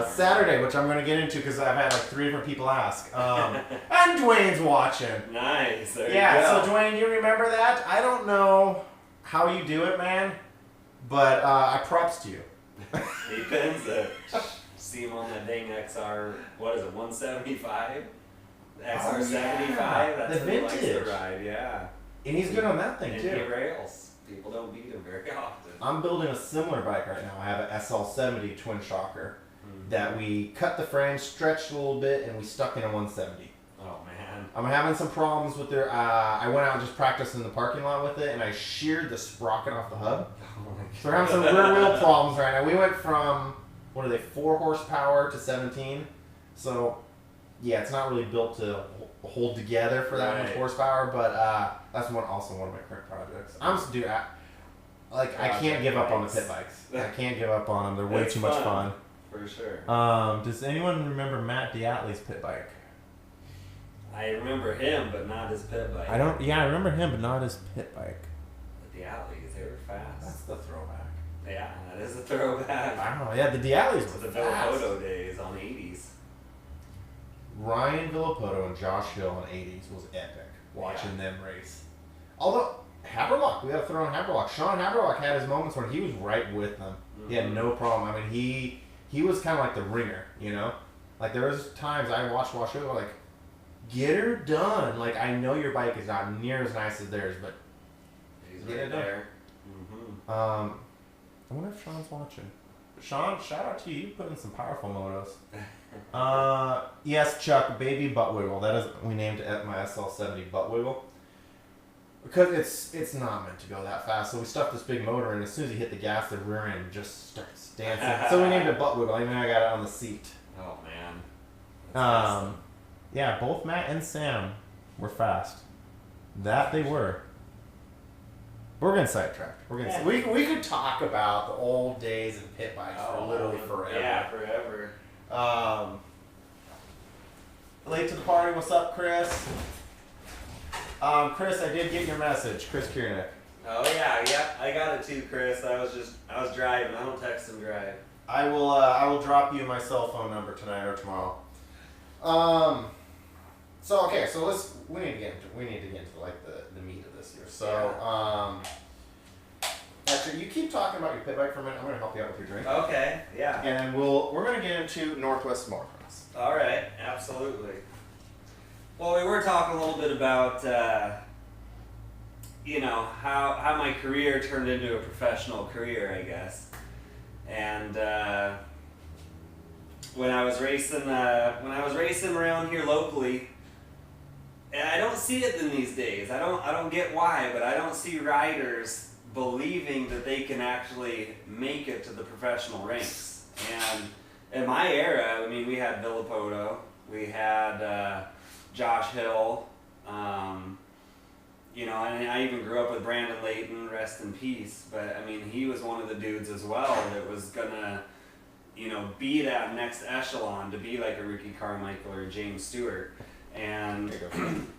Saturday, which I'm going to get into because I've had like 3 different people ask. And Dwayne's watching. Nice. There you go. So Dwayne, you remember that? I don't know how you do it, man, but I props to you. He pins it. See him on that dang XR, what is it, 175? The XR 75? That's the what he likes vintage. to ride, yeah. And he's good on that thing, too. And he rails. People don't beat him very often. I'm building a similar bike right now. I have an SL70 twin shocker that we cut the frame, stretched a little bit, and we stuck in a 170. Oh, man. I'm having some problems with their... I went out and just practiced in the parking lot with it, and I sheared the sprocket off the hub. So we're having some rear wheel problems right now. We went from, 4 horsepower to 17. So, yeah, it's not really built to hold together for that much horsepower, but that's also one of my current projects. I can't give up on the pit bikes. I can't give up on them. They're way too much fun. For sure. Does anyone remember Matt Diatley's pit bike? I remember him, but not his pit bike. I remember him, but not his pit bike. The Diatleys, they were fast. That's the throwback. Yeah, that is a throwback. Wow, yeah, the Diatleys to were the fast. Villapoto days on 80s. Ryan Villapoto and Josh Hill on 80s was epic, watching them race. Although, Haberlock, we got to throw in Haberlock. Sean Haberlock had his moments when he was right with them. He had no problem. I mean, he was kind of like the ringer, Like, there was times I watched Josh Hill, like, get her done. Like, I know your bike is not near as nice as theirs, but he's right there. I wonder if Sean's watching. Sean, shout out to you. You put in some powerful motos. Yes, Chuck, baby butt wiggle. That is, we named it my SL70 butt wiggle. Because it's not meant to go that fast. So we stuffed this big motor in. As soon as you hit the gas, the rear end just starts dancing. So we named it butt wiggle. I mean, I got it on the seat. Oh, man. Yeah, both Matt and Sam were fast. That they were. We're getting sidetracked. We could talk about the old days of pit bikes for literally forever. Yeah, forever. Late to the party. What's up, Chris? Chris, I did get your message. Chris Kiernick. Oh yeah, I got it too, Chris. I was driving. I don't text and drive. I will drop you my cell phone number tonight or tomorrow. So we need to get into like the meat of this here. So actually, you keep talking about your pit bike for a minute. I'm gonna help you out with your drink. Okay, yeah. And we're gonna get into Northwest Motocross. All right, absolutely. Well, we were talking a little bit about how my career turned into a professional career, I guess. And when I was racing around here locally, and I don't see it in these days. I don't get why, but I don't see riders believing that they can actually make it to the professional ranks. And in my era, I mean, we had Villapoto, we had Josh Hill, and I even grew up with Brandon Layton, rest in peace. But I mean, he was one of the dudes as well that was gonna, be that next echelon to be like a Ricky Carmichael or a James Stewart. And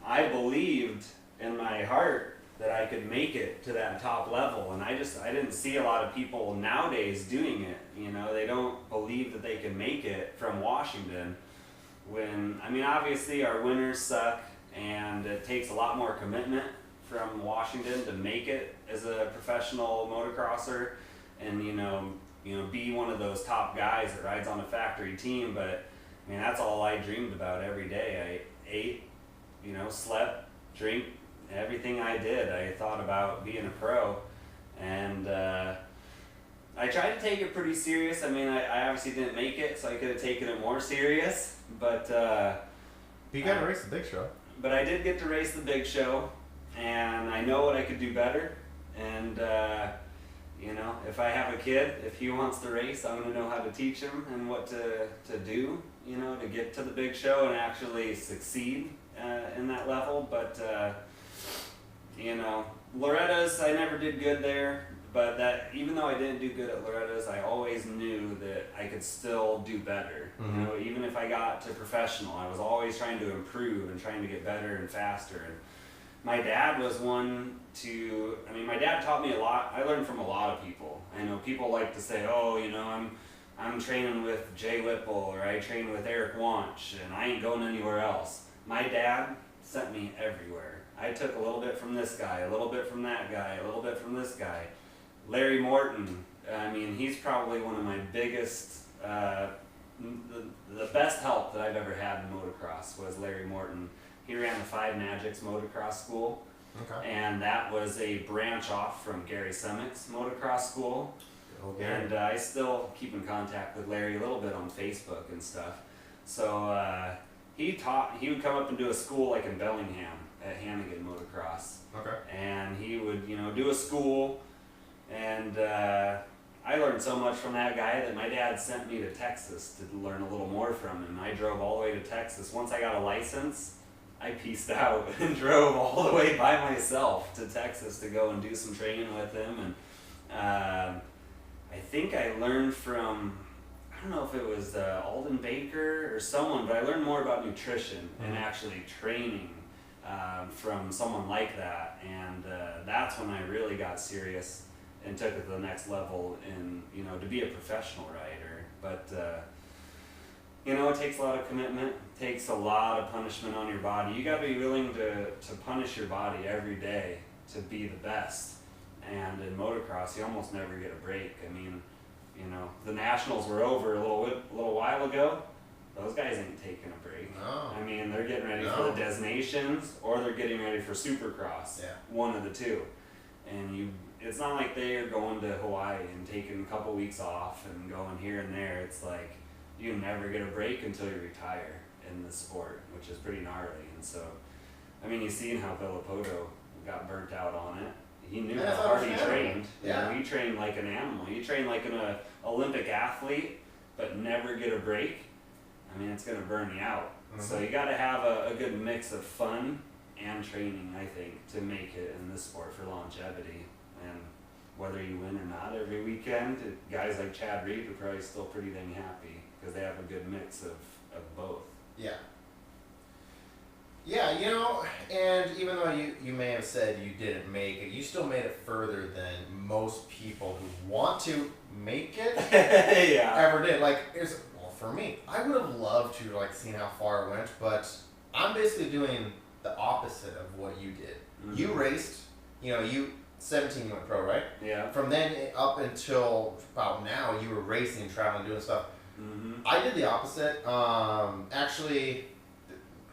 I believed in my heart that I could make it to that top level, and I didn't see a lot of people nowadays doing it. They don't believe that they can make it from Washington. When, I mean, obviously our winters suck, and it takes a lot more commitment from Washington to make it as a professional motocrosser, and be one of those top guys that rides on a factory team. But I mean, that's all I dreamed about every day. I ate, slept, drank, everything I did. I thought about being a pro, and I tried to take it pretty serious. I mean, I obviously didn't make it, so I could have taken it more serious. But you got to race the big show. But I did get to race the big show, and I know what I could do better. And if I have a kid, if he wants to race, I'm going to know how to teach him and what to do, to get to the big show and actually succeed in that level. But Loretta's, I never did good there. But that, even though I didn't do good at Loretta's, I always knew that I could still do better. Mm-hmm. Even if I got to professional, I was always trying to improve and trying to get better and faster. And my dad was one to, my dad taught me a lot. I learned from a lot of people. I know people like to say, I'm training with Jay Whipple, or I train with Eric Wanch, and I ain't going anywhere else. My dad sent me everywhere. I took a little bit from this guy, a little bit from that guy, a little bit from this guy. Larry Morton, he's probably one of my biggest, the best help that I've ever had in motocross was Larry Morton. He ran the Five Magics Motocross School, okay. And that was a branch off from Gary Semick's motocross school. Okay. And I still keep in contact with Larry a little bit on Facebook and stuff. So he would come up and do a school like in Bellingham at Hannigan Motocross. Okay. And he would, do a school. And I learned so much from that guy that my dad sent me to Texas to learn a little more from him. I drove all the way to Texas. Once I got a license, I pieced out and drove all the way by myself to Texas to go and do some training with him. And I think I learned from, I don't know if it was Alden Baker or someone, but I learned more about nutrition and actually training from someone like that. And that's when I really got serious and took it to the next level in, to be a professional rider. But, it takes a lot of commitment, takes a lot of punishment on your body. You gotta be willing to punish your body every day to be the best. And in motocross, you almost never get a break. The nationals were over a little while ago. Those guys ain't taking a break. No. They're getting ready for the Des Nations, or they're getting ready for Supercross. Yeah. One of the two. And it's not like they are going to Hawaii and taking a couple weeks off and going here and there. It's like you never get a break until you retire in the sport, which is pretty gnarly. And so, you've seen how Villapoto got burnt out on it. He knew how hard he trained. Yeah. He trained like an animal. He trained like an Olympic athlete, but never get a break. It's going to burn you out. Mm-hmm. So you got to have a good mix of fun and training, I think, to make it in this sport for longevity. And whether you win or not every weekend, guys like Chad Reed are probably still pretty dang happy because they have a good mix of both. Yeah. Yeah, and even though you may have said you didn't make it, you still made it further than most people who want to make it ever did. For me, I would have loved to seen how far it went, but I'm basically doing the opposite of what you did. Mm-hmm. You raced, 17 you went pro, right? Yeah. From then up until about now, you were racing, traveling, doing stuff. Mm-hmm. I did the opposite. Actually,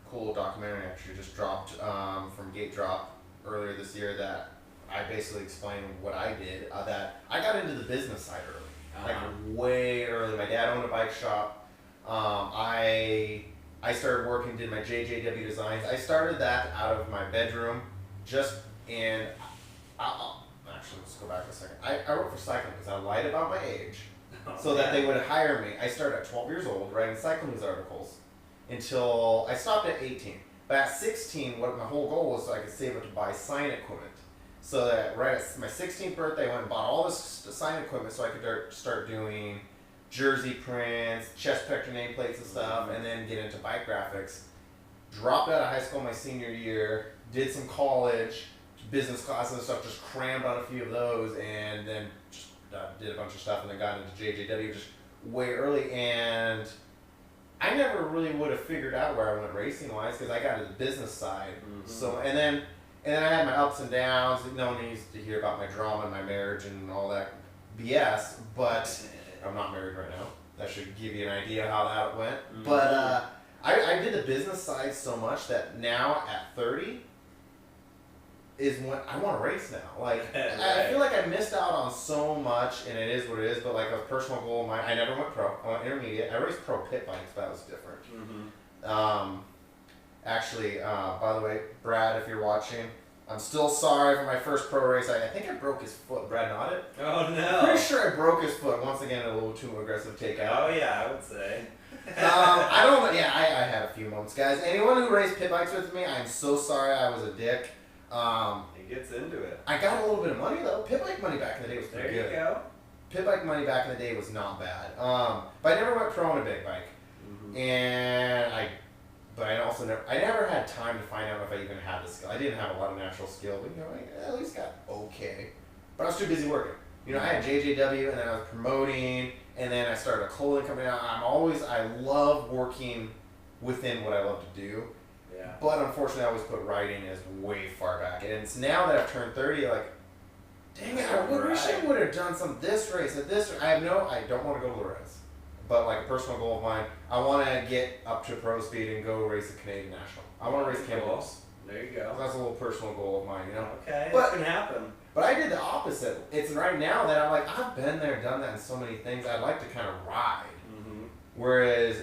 cool documentary actually just dropped from Gate Drop earlier this year that I basically explained what I did. That I got into the business side early, way early. My dad owned a bike shop. I started working, did my JJW designs. I started that out of my bedroom, actually, let's go back a second. I worked for cycling because I lied about my age so that they would hire me. I started at 12 years old writing cycling news articles until I stopped at 18. But at 16, what my whole goal was so I could save up to buy sign equipment. So that right at my 16th birthday, I went and bought all this sign equipment so I could start doing jersey prints, chest protector nameplates and stuff, and then get into bike graphics. Dropped out of high school my senior year, did some college, business classes and stuff, just crammed on a few of those, and then just did a bunch of stuff, and then got into JJW just way early. And I never really would have figured out where I went racing wise because I got into the business side. Mm-hmm. So, and then And then I had my ups and downs. No one needs to hear about my drama and my marriage and all that BS, but I'm not married right now. That should give you an idea how that went. Mm-hmm. But I did the business side so much that now at 30 is when I want to race now. Like, right. I feel like I missed out on so much, and it is what it is, but like a personal goal of mine, I never went pro. I went intermediate. I raced pro pit bikes, but that was different. Mm-hmm. Actually, by the way, Brad, if you're watching, I'm still sorry for my first pro race. I think I broke his foot. Brad nodded. Oh, no. I'm pretty sure I broke his foot. Once again, a little too aggressive takeout. Oh, yeah, I would say. I don't know. Yeah, I had a few moments, guys. Anyone who raced pit bikes with me, I'm so sorry I was a dick. He gets into it. I got a little bit of money, though. Pit bike money back in the day was pretty good. There you go. Pit bike money back in the day was not bad. But I never went pro on a big bike. Mm-hmm. But I never had time to find out if I even had the skill. I didn't have a lot of natural skill, but I at least got okay. But I was too busy working. I had JJW, and then I was promoting, and then I started a clothing company. I love working within what I love to do. Yeah. But unfortunately, I always put riding as way far back. And it's now that I've turned 30, like, dang it, I wish I would have done this race at this. I don't want to go to Lorez. But like a personal goal of mine, I want to get up to pro speed and go race a Canadian National. I want to race Kamloops. There you go. That's a little personal goal of mine, Okay, but it can happen. But I did the opposite. It's right now that I'm like, I've been there, done that in so many things. I'd like to kind of ride. Mm-hmm. Whereas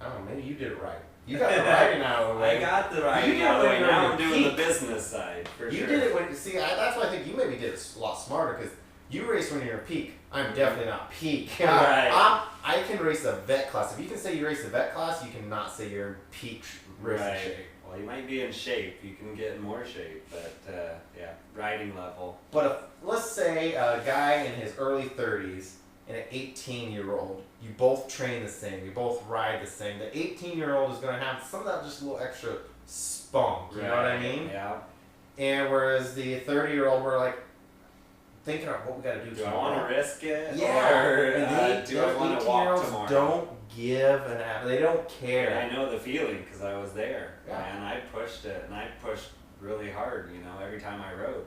I don't know, maybe you did it right. You got the riding out of the way. I got the riding out of the way. Now I'm doing the business side, for sure. You did it when, that's why I think you maybe did it a lot smarter, because you race when you're peak. I'm definitely not peak. Right. I can race a vet class. If you can say you race a vet class, you cannot say you're in peak racing shape. Well, you might be in shape. You can get in more shape, but riding level. But let's say a guy in his early 30s and an 18-year-old, you both train the same, you both ride the same. The 18-year-old is going to have some of that just a little extra spunk, you know what I mean? Yeah. And whereas the 30-year-old, we're like, thinking of what we got to do tomorrow. Do I want to risk it? Yeah. Or do I want to walk tomorrow? Don't give an app. They don't care. And I know the feeling because I was there. Yeah. And I pushed it, and I pushed really hard, every time I rode.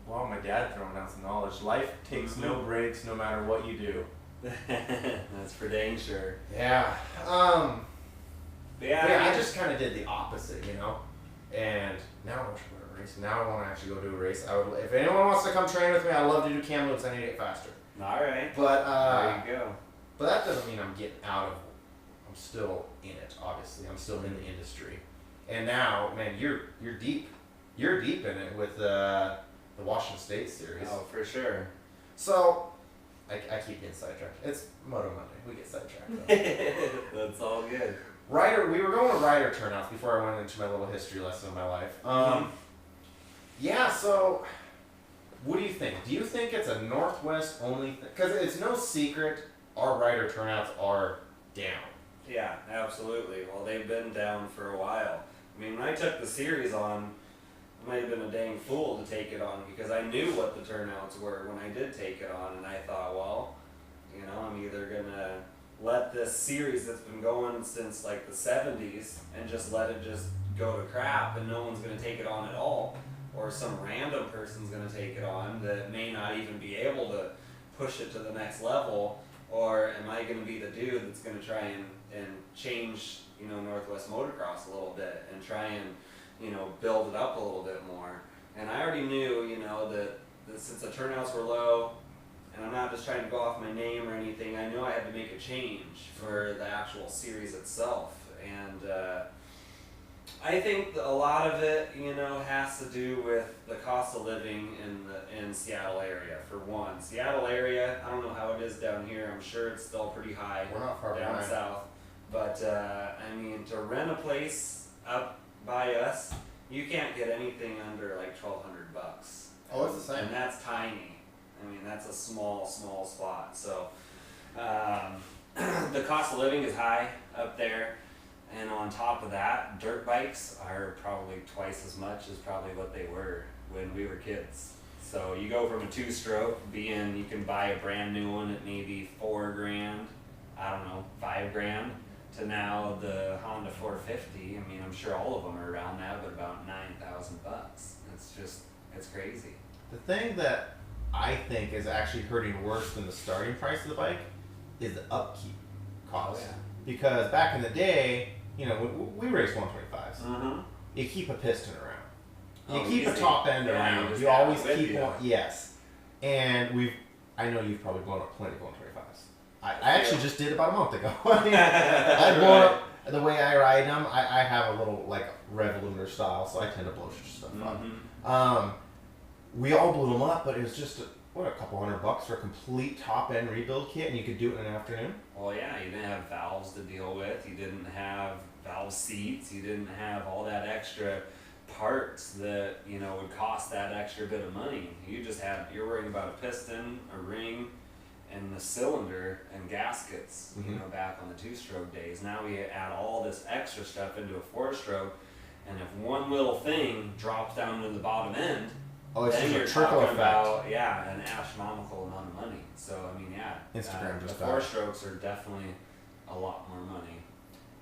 Well, my dad throwing out some knowledge. Life takes no breaks no matter what you do. That's for dang sure. Yeah. Yeah, I just kind of did the opposite, And now I wish I would have raced. Now I want to actually go do a race. If anyone wants to come train with me, I'd love to do Kamloops. I need to get faster. All right. But there you go. But that doesn't mean I'm getting out of. I'm still in it. Obviously, I'm still in the industry. And now, man, you're deep. You're deep in it with the Washington State series. Oh, for sure. So, I keep getting sidetracked. It's Moto Monday. We get sidetracked. That's all good. We were going to rider turnouts before I went into my little history lesson of my life. Yeah, so what do you think? Do you think it's a Northwest only thing? Because it's no secret our rider turnouts are down. Yeah, absolutely. Well, they've been down for a while. I mean, when I took the series on, I might have been a dang fool to take it on because I knew what the turnouts were when I did take it on, and I thought, well, I'm either going to let this series that's been going since like the 70s and just let it just go to crap and no one's going to take it on at all, or some random person's going to take it on that may not even be able to push it to the next level, or am I going to be the dude that's going to try and change Northwest motocross a little bit and try and build it up a little bit more. And I already knew that since the turnouts were low, and I'm not just trying to go off my name or anything, I knew I had to make a change for the actual series itself. And I think a lot of it, has to do with the cost of living in Seattle area, for one. Seattle area, I don't know how it is down here. I'm sure it's still pretty high. We're not far down behind. south. But, to rent a place up by us, you can't get anything under like $1,200. Oh, it's the same. And that's tiny. That's a small spot. So, the cost of living is high up there. And on top of that, dirt bikes are probably twice as much as probably what they were when we were kids. So you go from a 2-stroke you can buy a brand new one at maybe $4,000, I don't know, $5,000, to now the Honda 450. I mean, I'm sure all of them are around that, but about $9,000. It's crazy. The thing that I think is actually hurting worse than the starting price of the bike is the upkeep cost. Oh, yeah. Because back in the day, you know, we raced 125s. Mm-hmm. You keep a piston around. You Oh, keep a easy. top end Yeah, around. just You have always it with keep you. one. Yes. And I know you've probably blown up plenty of 125s. I actually just did about a month ago. I blown up the way I ride them. I have a little like Revolutioner style, so I tend to blow stuff up. We all blew them up, but it was just a couple $100 for a complete top end rebuild kit, and you could do it in an afternoon. Well, yeah, you didn't have valves to deal with. You didn't have valve seats. You didn't have all that extra parts that, you know, would cost that extra bit of money. You're worrying about a piston, a ring, and the cylinder and gaskets, you know, back on the 2-stroke days. Now we add all this extra stuff into a 4-stroke, and if one little thing drops down to the bottom end, it's then just you're a trickle talking effect. about an astronomical amount of money. So I mean, Instagram the just 4-strokes are definitely a lot more money.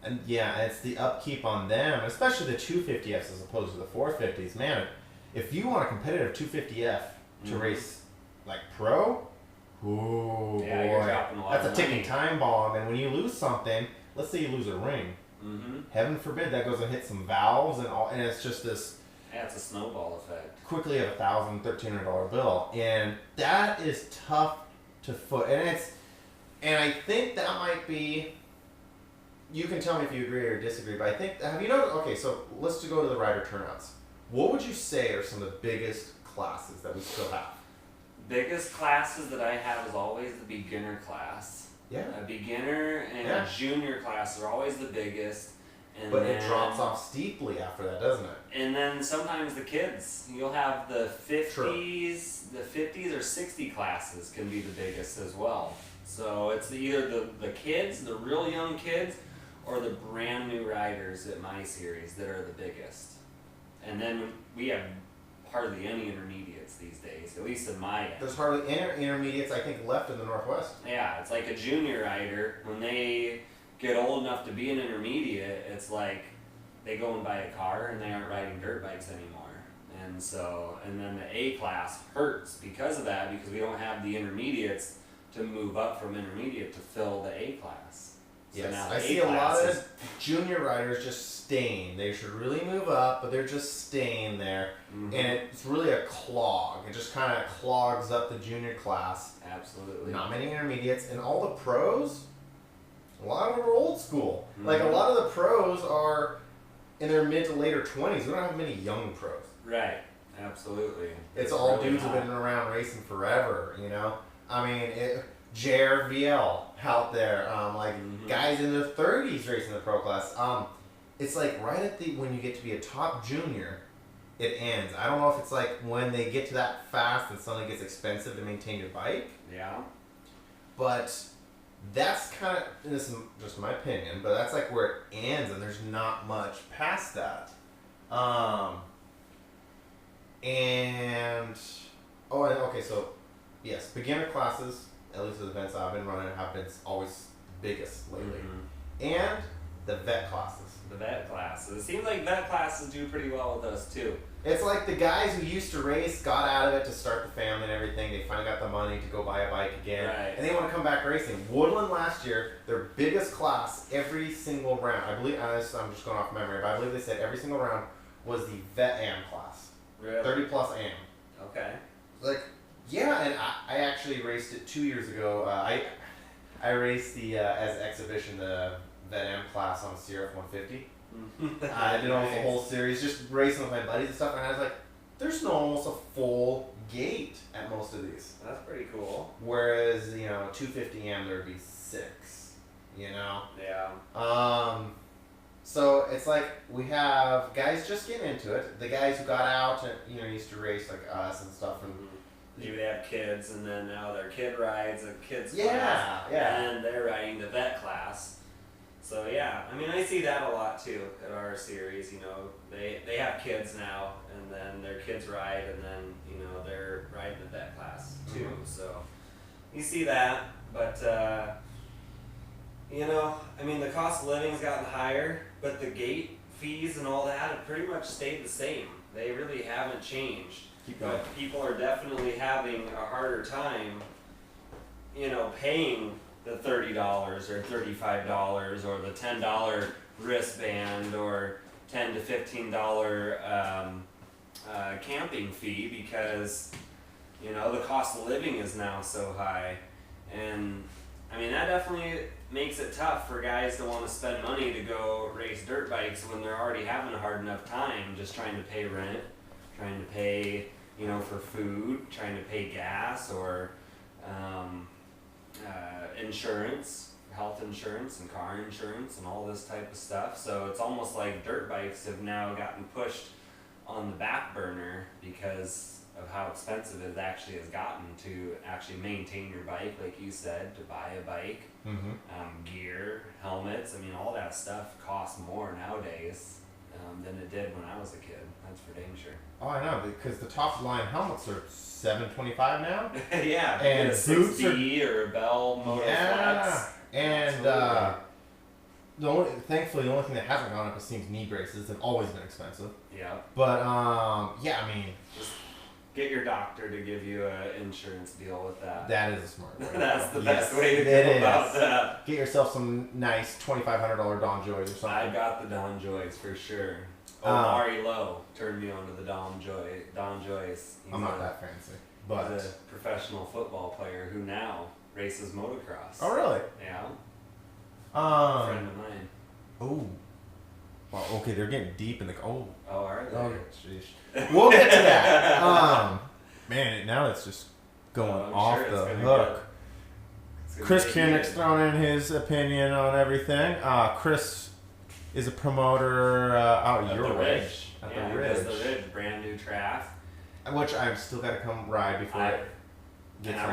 And yeah, it's the upkeep on them, especially the 250Fs as opposed to the 450s. Man, if you want a competitive 250F to race like pro, ooh, Yeah, boy, you're dropping a lot that's of a ticking money. time bomb. And when you lose something, let's say you lose a ring, heaven forbid that goes and hits some valves and it's just this. Yeah, it's a snowball effect. Quickly a $1,000, $1,300 bill, and that is tough to foot. And I think that might be. You can tell me if you agree or disagree, but I think have you noticed? Okay, so let's go to the rider turnouts. What would you say are some of the biggest classes that we still have? Biggest classes that I have is always the beginner class. Yeah. A beginner and a junior class are always the biggest. And but it drops off steeply after that, doesn't it? And then sometimes the kids. You'll have the 50s, the 50s or 60 classes can be the biggest as well. So it's either the kids, the real young kids, or the brand new riders at my series that are the biggest. And then we have hardly any intermediates these days, at least in my end. There's hardly any intermediates, I think, left in the Northwest. Yeah, it's like a junior rider. When they get old enough to be an intermediate, it's like they go and buy a car and they aren't riding dirt bikes anymore. And then the A class hurts because of that, because we don't have the intermediates to move up from intermediate to fill the A class. So Yes, now I see a lot of junior riders just staying. They should really move up, but they're just staying there. And it's really a clog. It just kind of clogs up the junior class. Absolutely. Not many intermediates. And all the pros, a lot of them are old school. Like a lot of the pros are in their mid to later 20s. We don't have many young pros. Right. Absolutely. It's all dudes who've been around racing forever, you know? I mean, JRVL out there, guys in their 30s racing the pro class. It's like right at when you get to be a top junior, it ends. I don't know if it's like when they get to that fast and suddenly it gets expensive to maintain your bike. Yeah. But that's kind of, this is just my opinion, but that's like where it ends and there's not much past that. So yes, beginner classes, at least the events I've been running, have been always the biggest lately. And the vet classes. The vet classes. It seems like vet classes do pretty well with us too. It's like the guys who used to race got out of it to start the family and everything. They finally got the money to go buy a bike again. Right. And they want to come back racing. Woodland last year, their biggest class every single round, I believe, I'm just going off memory, but I believe they said every single round was the vet AM class. Really? 30 plus AM. Okay. Like, yeah, and I actually raced it 2 years ago. I raced the, as exhibition, the vet AM class on a CRF 150. I did almost the whole series, just racing with my buddies and stuff, and I was like, there's almost a full gate at most of these. That's pretty cool. Whereas, 250 AM there would be 6, Yeah. So it's like we have guys just getting into it. The guys who got out and, used to race like us and stuff. And maybe they have kids, and then now their kid rides a kid's class. Yeah. And they're riding the vet class. So yeah, I mean, I see that a lot too at our series. They have kids now, and then their kids ride, and then they're riding the vet class too. So you see that, but I mean, the cost of living has gotten higher, but the gate fees and all that have pretty much stayed the same. They really haven't changed. Keep going. But people are definitely having a harder time, paying the $30 or $35 or the $10 wristband or $10 to $15 camping fee because, the cost of living is now so high. And I mean, that definitely makes it tough for guys to want to spend money to go race dirt bikes when they're already having a hard enough time just trying to pay rent, trying to pay, for food, trying to pay gas or insurance, health insurance and car insurance and all this type of stuff. So it's almost like dirt bikes have now gotten pushed on the back burner because of how expensive it actually has gotten to actually maintain your bike, like you said, to buy a bike, gear, helmets. I mean, all that stuff costs more nowadays than it did when I was a kid. That's for dang sure. Oh, I know, because the top line helmets are $725 now. Yeah, and a 6B or a Bell Moto Flex. And thankfully, the only thing that hasn't gone up is seems knee braces. They've always been expensive. Yeah. But yeah, I mean, just get your doctor to give you an insurance deal with that. That is a smart way. That's the best way to go about that. Get yourself some nice $2,500 Don Joys or something. I got the Don Joys for sure. Mari Lowe turned me on to the Don Joys. I'm not that fancy, but he's a professional football player who now races motocross. Oh, really? Yeah. A friend of mine. Oh. Well, okay, they're getting deep in the. Oh, are they? Oh, jeez. We'll get to that. Man, now it's just going off the hook. Chris Koenig's thrown in his opinion on everything. Chris is a promoter out your way. At the Ridge. The Ridge, brand new track. Which I've still got to come ride before I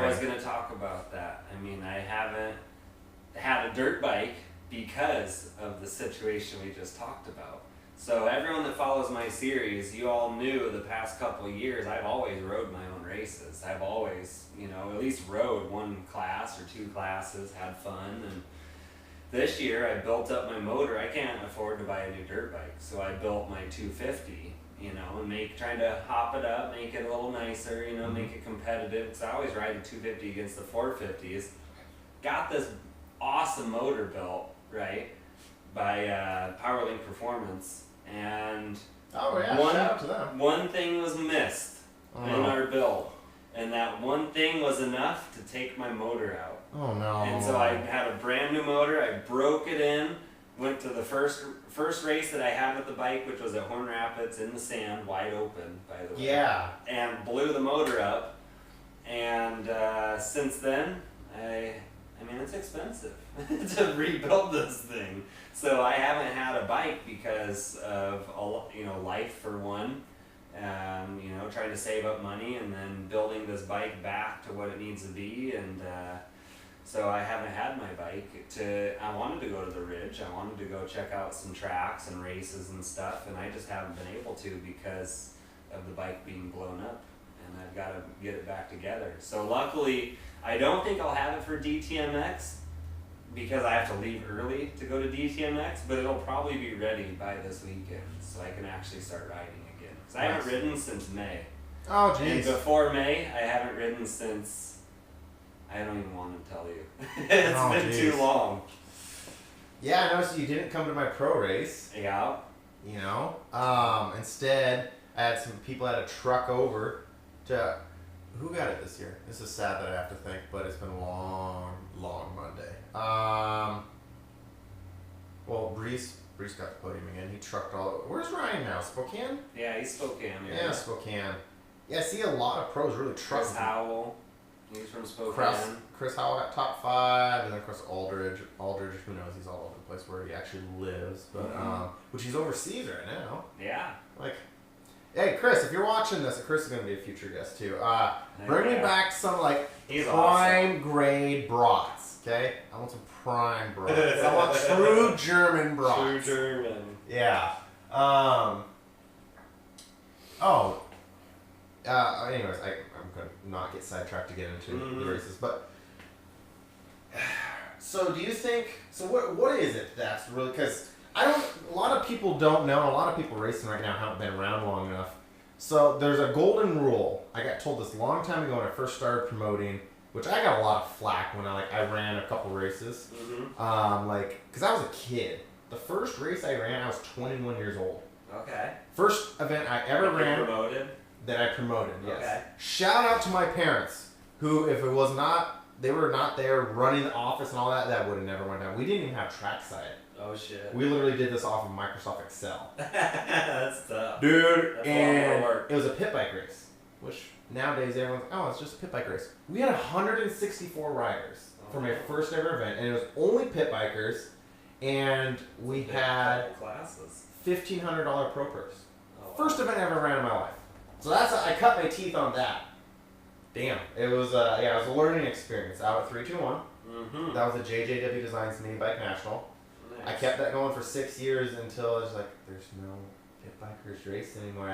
was going to talk about that. I mean, I haven't had a dirt bike because of the situation we just talked about. So everyone that follows my series, you all knew the past couple of years, I've always rode my own races. I've always, at least rode one class or two classes, had fun. And this year I built up my motor. I can't afford to buy a new dirt bike. So I built my 250, and trying to hop it up, make it a little nicer, make it competitive. Because I always ride the 250 against the 450s. Got this awesome motor built, right, by PowerLink Performance, and shout out to them. One thing was missed in our build, and that one thing was enough to take my motor out. Oh no! And so I had a brand new motor. I broke it in. Went to the first race that I had with the bike, which was at Horn Rapids in the sand, wide open, by the way. Yeah. And blew the motor up, and since then I mean, it's expensive to rebuild this thing. So I haven't had a bike because of, life for one, trying to save up money and then building this bike back to what it needs to be. And so I haven't had my bike. I wanted to go to the Ridge. I wanted to go check out some tracks and races and stuff. And I just haven't been able to because of the bike being blown up. And I've got to get it back together. So luckily, I don't think I'll have it for DTMX because I have to leave early to go to DTMX, but it'll probably be ready by this weekend so I can actually start riding again. Because I haven't ridden since May. Oh, jeez. And before May, I haven't ridden since, I don't even want to tell you. It's been too long. Yeah, I noticed you didn't come to my pro race. Yeah. Instead, I had some people had a truck over to... Who got it this year? This is sad that I have to think, but it's been a long Monday. Well, Brees got the podium again. He trucked all... Where's Ryan now? Spokane? Yeah, he's Spokane. Yeah, Spokane. Yeah, I see a lot of pros really trucking. Chris Howell. He's from Spokane. Chris Howell got top 5, and then of course Aldridge, who knows, he's all over the place where he actually lives, but which he's overseas right now. Yeah. Hey Chris, if you're watching this, Chris is going to be a future guest too. Bring me back some he's prime awesome. Grade brats, okay? I want some prime brats. I want true German brats. True German. Yeah. Anyways, I'm going to not get sidetracked to get into the races, but So do you think? So what is it that's really? Because I don't. A lot of people don't know. A lot of people racing right now haven't been around long enough. So there's a golden rule. I got told this a long time ago when I first started promoting, which I got a lot of flack when I ran a couple races. Mm-hmm. Because I was a kid. The first race I ran, I was 21 years old. Okay. First event I ever ran. Promoted? That I promoted, yes. Okay. Shout out to my parents, who, if it was not, they were not there running the office and all that, that would have never went down. We didn't even have trackside. Oh, shit. We literally did this off of Microsoft Excel. That's tough. Dude, That's and a lot more work. it was a pit bike race, which nowadays everyone's like, oh, it's just a pit bike race. We had 164 riders for my first ever event, and it was only pit bikers, and we had classes. $1,500 pro purse. Oh, wow. First event I ever ran in my life. So I cut my teeth on that. Damn. It was it was a learning experience out at 321. Mm-hmm. That was a JJW Designs Mini Bike National. Nice. I kept that going for 6 years until I was like, there's no pit bikers race anymore.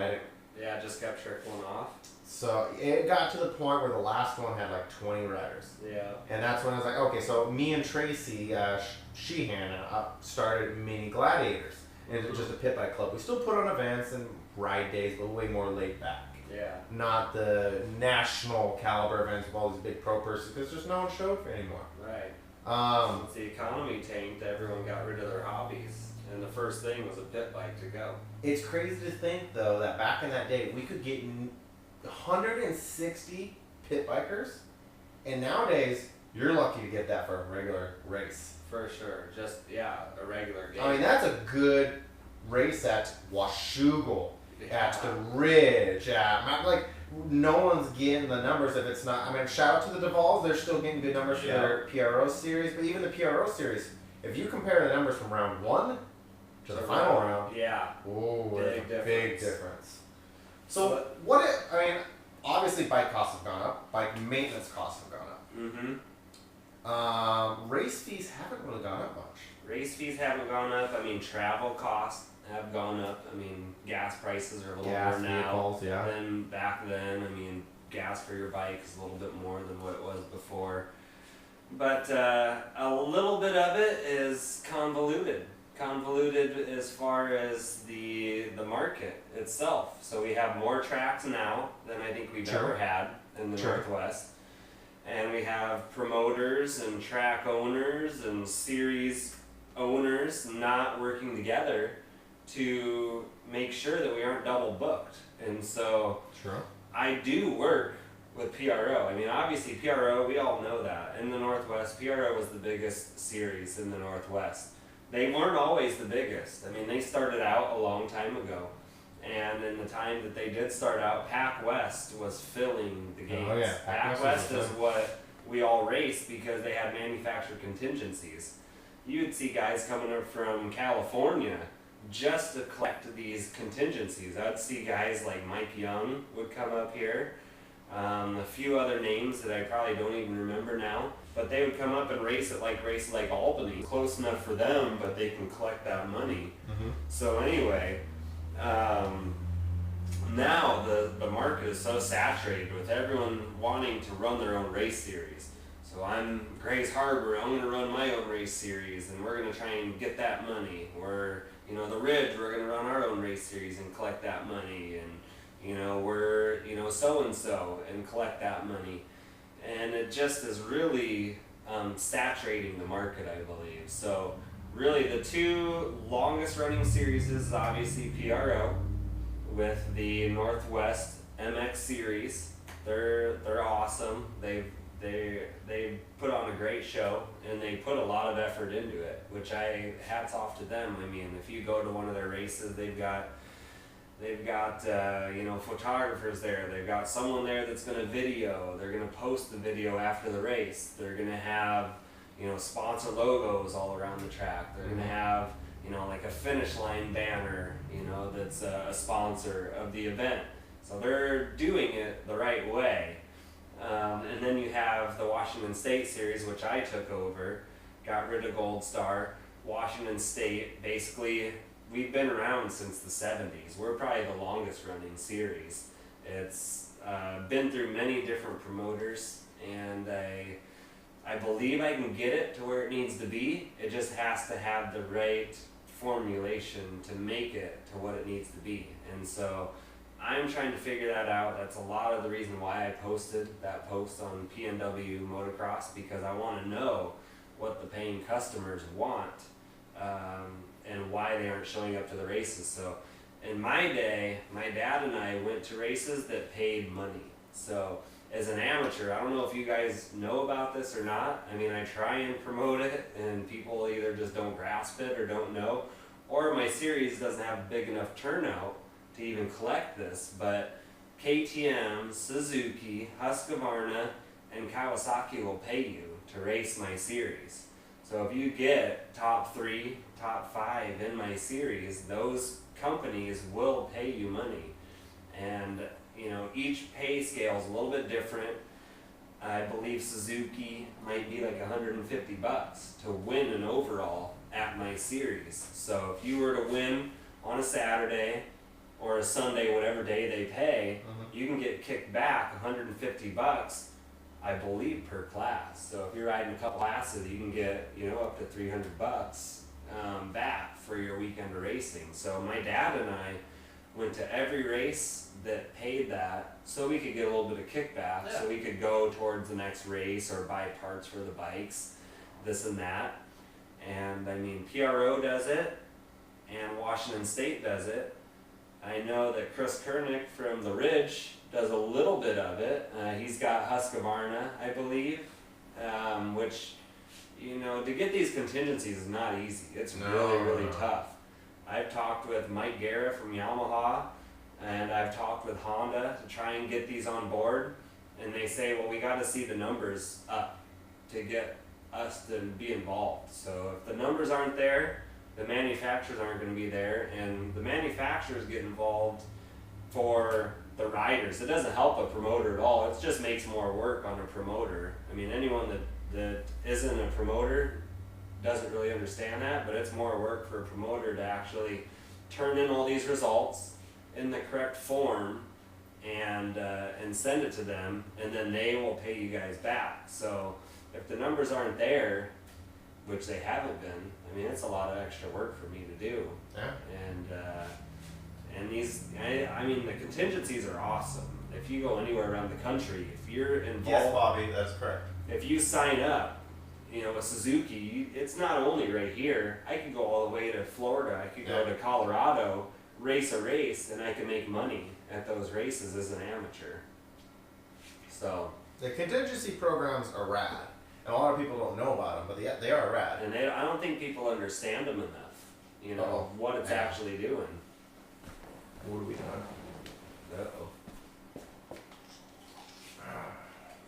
Yeah, it just kept trickling off. So it got to the point where the last one had like 20 riders. Yeah. And that's when I was like, okay, so me and Tracy Sheehan started Mini Gladiators. And it was just a pit bike club. We still put on events and ride days, but way more laid back. Yeah. Not the national caliber events with all these big pro purses, because there's no one showed for anymore. Right. Since the economy tanked, everyone got rid of their hobbies. And the first thing was a pit bike to go. It's crazy to think, though, that back in that day, we could get 160 pit bikers, and nowadays, you're lucky to get that for a regular race. For sure. Just, a regular game. I mean, that's a good race at Washougal, at the Ridge, no one's getting the numbers if it's not. I mean, shout out to the Duvals, they're still getting good numbers for their PRO series, but even the PRO series, if you compare the numbers from round 1 to the final round, big difference. So, obviously bike costs have gone up, bike maintenance costs have gone up. Mm-hmm. Race fees haven't really gone up much. Race fees haven't gone up. I mean, travel costs have gone up. I mean, gas prices are a little more now than back then. I mean, gas for your bike is a little bit more than what it was before. But a little bit of it is convoluted. Convoluted as far as the market itself. So we have more tracks now than I think we've ever had in the Northwest. And we have promoters and track owners and series owners not working together to make sure that we aren't double booked. And so I do work with PRO. I mean, obviously PRO, we all know that. In the Northwest, PRO was the biggest series in the Northwest. They weren't always the biggest. I mean, they started out a long time ago. And in the time that they did start out, Pac West was filling the games. Oh, yeah. Pac West is what we all raced because they had manufactured contingencies. You'd see guys coming up from California just to collect these contingencies. I'd see guys like Mike Young would come up here. A few other names that I probably don't even remember now. But they would come up and race at like Albany. Close enough for them, but they can collect that money. Mm-hmm. So anyway, now the market is so saturated with everyone wanting to run their own race series. So I'm Grays Harbor, I'm going to run my own race series, and we're going to try and get that money. Or, the Ridge, we're going to run our own race series and collect that money. And, we're, so-and-so and collect that money. And it just is really saturating the market, I believe. So really the two longest running series is obviously PRO with the Northwest MX series. They're awesome. They put on a great show, and they put a lot of effort into it, which hats off to them. I mean, if you go to one of their races, they've got photographers there. They've got someone there that's going to video. They're going to post the video after the race. They're going to have, sponsor logos all around the track. They're going to have, like a finish line banner, that's a sponsor of the event. So they're doing it the right way. And then you have the Washington State series, which I took over, got rid of Gold Star. Washington State, basically, we've been around since the 70s. We're probably the longest running series. It's been through many different promoters, and I I believe I can get it to where it needs to be. It just has to have the right formulation to make it to what it needs to be. And so I'm trying to figure that out. That's a lot of the reason why I posted that post on PNW Motocross, because I want to know what the paying customers want, and why they aren't showing up to the races. So in my day, my dad and I went to races that paid money. So as an amateur, I don't know if you guys know about this or not. I mean, I try and promote it, and people either just don't grasp it or don't know, or my series doesn't have a big enough turnout to even collect this. But KTM, Suzuki, Husqvarna, and Kawasaki will pay you to race my series. So if you get top 3, top 5 in my series, those companies will pay you money. And you know, each pay scale is a little bit different. I believe Suzuki might be like $150 to win an overall at my series. So if you were to win on a Saturday or a Sunday, whatever day they pay, you can get kicked back $150, I believe, per class. So if you're riding a couple classes, you can get, you know, up to $300 back for your weekend of racing. So my dad and I went to every race that paid that, so we could get a little bit of kickback, so we could go towards the next race or buy parts for the bikes, this and that. And I mean, PRO does it, and Washington State does it. I know that Chris Kernick from the Ridge does a little bit of it. He's got Husqvarna, I believe, which, you know, to get these contingencies is not easy. It's really tough. I've talked with Mike Guerra from Yamaha, and I've talked with Honda to try and get these on board, and they say, well, we got to see the numbers up to get us to be involved. So if the numbers aren't there, the manufacturers aren't going to be there, and the manufacturers get involved for the riders. It doesn't help a promoter at all. It just makes more work on a promoter. I mean, anyone that isn't a promoter doesn't really understand that, but it's more work for a promoter to actually turn in all these results in the correct form and send it to them, and then they will pay you guys back. So if the numbers aren't there, which they haven't been, I mean, it's a lot of extra work for me to do. Yeah. And these, I mean, the contingencies are awesome. If you go anywhere around the country, if you're involved, Yes, Bobby, that's correct. if you sign up, you know, a Suzuki, it's not only right here. I could go all the way to Florida. I could go to Colorado, race a race, and I can make money at those races as an amateur. So the contingency programs are rad, and a lot of people don't know about them, but they are rad. And I don't think people understand them enough. You know what it's actually doing. What are we doing?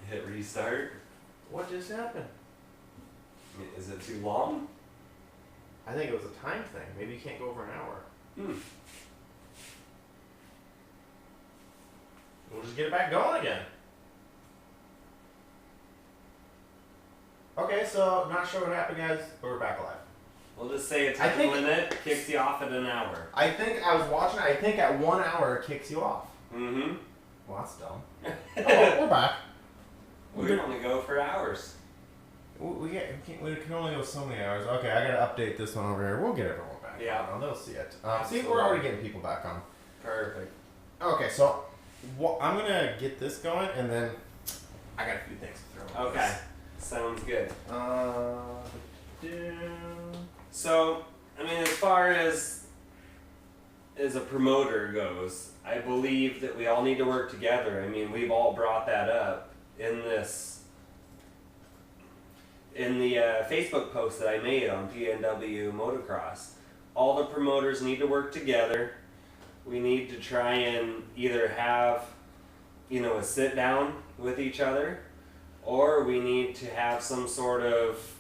Hit restart. What just happened? Is it too long? I think it was a time thing. Maybe you can't go over an hour. We'll just get it back going again. Okay, so not sure what happened, guys, but we're back alive. We'll just say it took a minute, kicks you off at an hour. I think I was watching. I think at 1 hour it kicks you off. Mm-hmm. Well, that's dumb. Oh, we're back. We can only go for hours. We can only go so many hours. Okay, I gotta update this one over here. We'll get everyone back. Yeah. On. They'll see it. See, we're already getting people back on. Perfect. Okay, so I'm gonna get this going, and then I got a few things to throw. Okay, sounds good. So, I mean, as far as a promoter goes, I believe that we all need to work together. I mean, we've all brought that up in the Facebook post that I made on PNW Motocross. All the promoters need to work together. We need to try and either have, you know, a sit down with each other, or we need to have some sort of,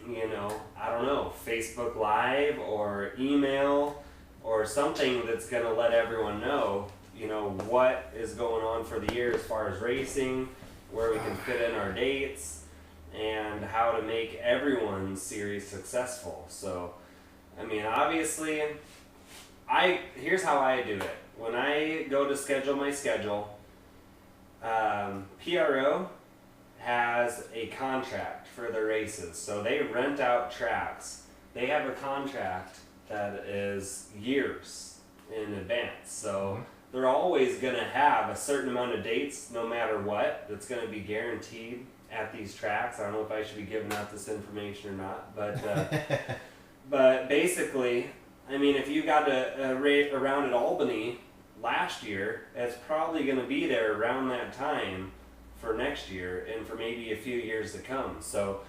you know, I don't know, Facebook Live or email or something that's going to let everyone know, you know, what is going on for the year as far as racing, where we can fit in our dates, and how to make everyone's series successful. So, I mean, obviously, here's how I do it. When I go to schedule my schedule, PRO has a contract for their races. So they rent out tracks. They have a contract that is years in advance. So they're always going to have a certain amount of dates, no matter what, that's going to be guaranteed at these tracks. I don't know if I should be giving out this information or not, but but basically, I mean, if you got a race around at Albany last year, it's probably going to be there around that time for next year and for maybe a few years to come. So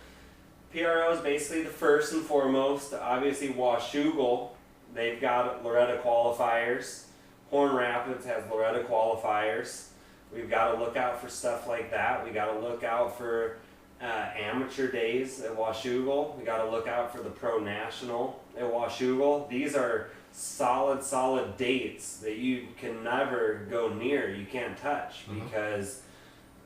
PRO is basically the first and foremost. Obviously, Washougal, they've got Loretta qualifiers. Horn Rapids has Loretta qualifiers. We've got to look out for stuff like that. We got to look out for amateur days at Washougal. We got to look out for the Pro National at Washougal. These are solid dates that you can never go near. You can't touch because,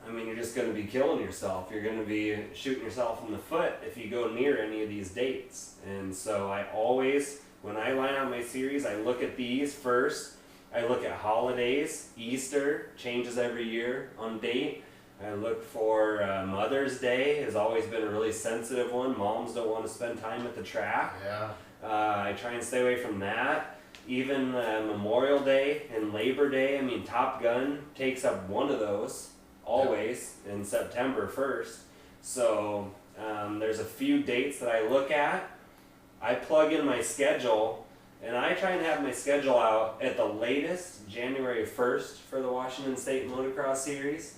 I mean, you're just going to be killing yourself. You're going to be shooting yourself in the foot if you go near any of these dates. And so I always, when I line out my series, I look at these first. I look at holidays. Easter changes every year on date. I look for Mother's Day has always been a really sensitive one. Moms don't want to spend time at the track. Yeah. I try and stay away from that. Even Memorial Day and Labor Day. I mean, Top Gun takes up one of those always in September 1st. So there's a few dates that I look at. I plug in my schedule. And I try and have my schedule out at the latest January 1st for the Washington State Motocross Series.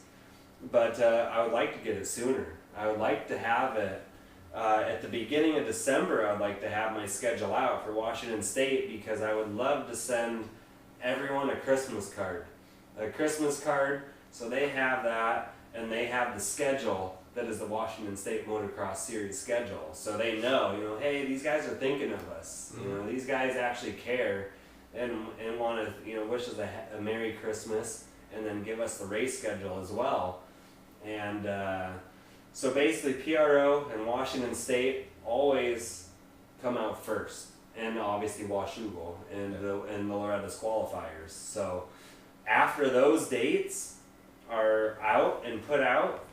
But I would like to get it sooner. I would like to have it at the beginning of December. I would like to have my schedule out for Washington State because I would love to send everyone a Christmas card. A Christmas card, so they have that and they have the schedule that is the Washington State Motocross Series schedule. So they know, hey, these guys are thinking of us. These guys actually care and want to, wish us a Merry Christmas and then give us the race schedule as well. And so basically PRO and Washington State always come out first. And obviously Washougal and the Loretta's qualifiers. So after those dates are out and put out,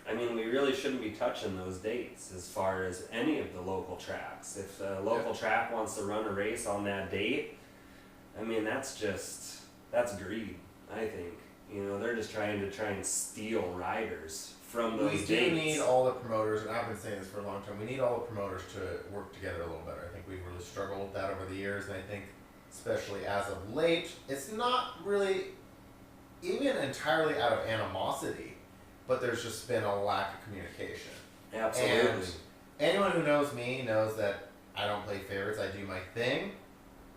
I mean, we really shouldn't be touching those dates as far as any of the local tracks. If a local track wants to run a race on that date, I mean, that's greed, I think. They're just trying to steal riders from those dates. We do need all the promoters, and I've been saying this for a long time, we need all the promoters to work together a little better. I think we've really struggled with that over the years, and I think, especially as of late, it's not really even entirely out of animosity, but there's just been a lack of communication. Absolutely. And anyone who knows me knows that I don't play favorites. I do my thing,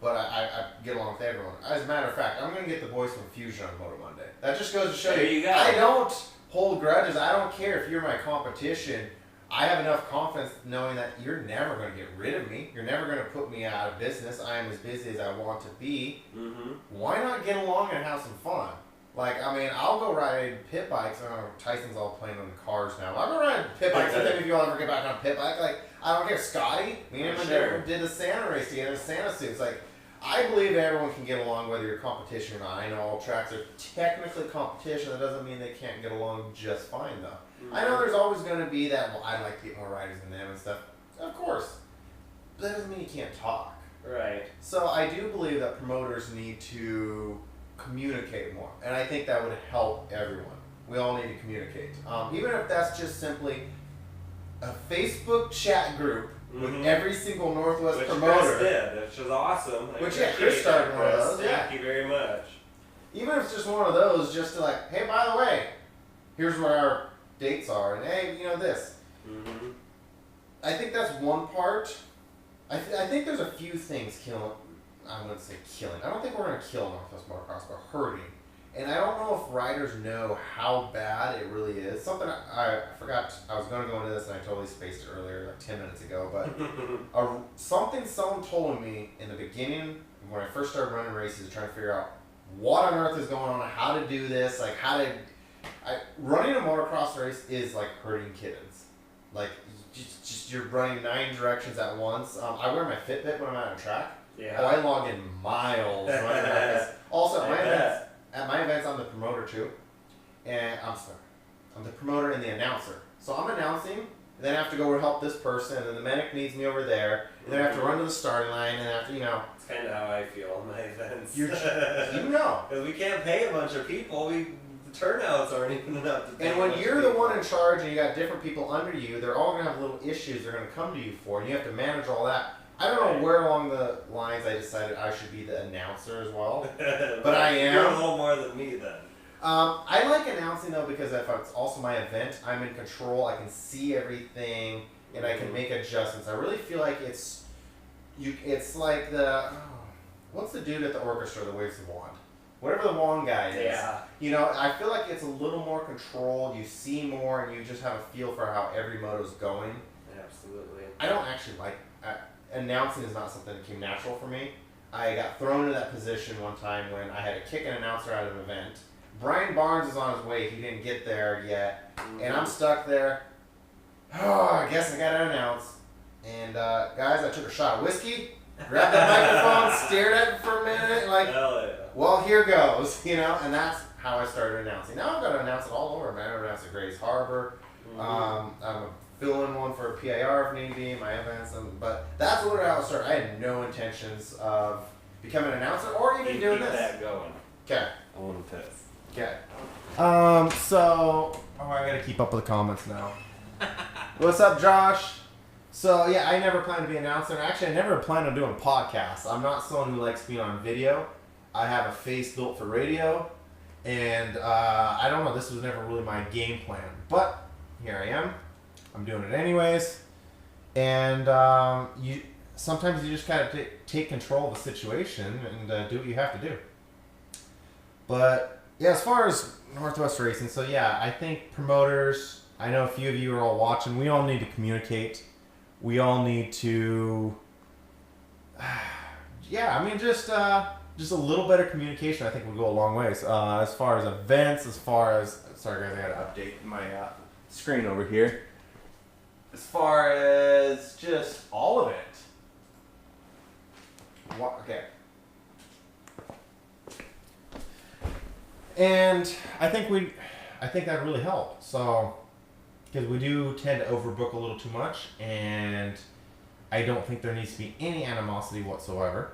but I get along with everyone. As a matter of fact, I'm going to get the boys from Fusion on Moto Monday. That just goes to show you, I don't hold grudges. I don't care if you're my competition. I have enough confidence knowing that you're never going to get rid of me. You're never going to put me out of business. I am as busy as I want to be. Why not get along and have some fun? Like, I mean, I'll go ride pit bikes. I don't know, Tyson's all playing on the cars now. I'll go ride pit bikes. I think if you'll ever get back on a pit bike, like, I don't care. Scotty, me and him did the Santa race together, Santa suits. Like, I believe everyone can get along whether you're competition or not. I know all tracks are technically competition. That doesn't mean they can't get along just fine, though. I know there's always going to be that, well, I'd like to get more riders than them and stuff. Of course. But that doesn't mean you can't talk. Right. So I do believe that promoters need to communicate more, and I think that would help everyone. We all need to communicate, even if that's just simply a Facebook chat group with every single Northwest promoter. Chris did, which was awesome. Chris started one of those. Thank you very much. Even if it's just one of those, just to like, hey, by the way, here's where our dates are, and hey, this. I think that's one part. I think there's a few things killing. I wouldn't say killing. I don't think we're going to kill Northwest Motocross, but hurting. And I don't know if riders know how bad it really is. Something I forgot, I was going to go into this and I totally spaced it earlier, like 10 minutes ago, but something someone told me in the beginning, when I first started running races, trying to figure out what on earth is going on, how to do this, like running a motocross race is like herding kittens. Like, just you're running 9 directions at once. I wear my Fitbit when I'm out on track. Yeah. Oh, I log in miles running that. Also, at my events, I'm the promoter too. And I'm sorry. I'm the promoter and the announcer. So I'm announcing, and then I have to go help this person, and then the medic needs me over there, and then I have to run to the starting line, and after, It's kind of how I feel in my events. you know. Because we can't pay a bunch of people. The turnouts aren't even enough to pay. And when you're the one in charge and you got different people under you, they're all going to have little issues they're going to come to you for, and you have to manage all that. I don't know where along the lines I decided I should be the announcer as well, but I am. You're a little more than me then. I like announcing though because if it's also my event, I'm in control. I can see everything and I can make adjustments. I really feel like it's like what's the dude at the orchestra that waves the wand? Whatever the wand guy is. Yeah. You know, I feel like it's a little more controlled. You see more and you just have a feel for how every moto's going. Absolutely. I don't actually like announcing is not something that came natural for me. I got thrown into that position one time when I had to kick an announcer out of an event. Brian Barnes is on his way. He didn't get there yet. And I'm stuck there. Oh, I guess I got to announce. And guys, I took a shot of whiskey, grabbed the microphone, stared at it for a minute, like, well, here goes, you know? And that's how I started announcing. Now I've got to announce it all over, man. I've announced at Grays Harbor. I'm a fill-in one for a PIR if need be, my events. But that's literally how it started. I had no intentions of becoming an announcer or even doing this. Keep that going. Okay. I want to piss. Okay. I gotta keep up with the comments now. What's up, Josh? So, yeah, I never planned to be an announcer. Actually, I never planned on doing podcasts. I'm not someone who likes being on video. I have a face built for radio. And, I don't know, this was never really my game plan. But, here I am. I'm doing it anyways. And, sometimes you just gotta take control of the situation and do what you have to do. But, yeah, as far as Northwest Racing, so yeah, I think promoters, I know a few of you are all watching, we all need to communicate. We all need to, just a little better communication I think would go a long ways. As far as events, sorry guys, I gotta update my screen over here. As far as just all of it. Okay. And I think that really helped. So, because we do tend to overbook a little too much, and I don't think there needs to be any animosity whatsoever.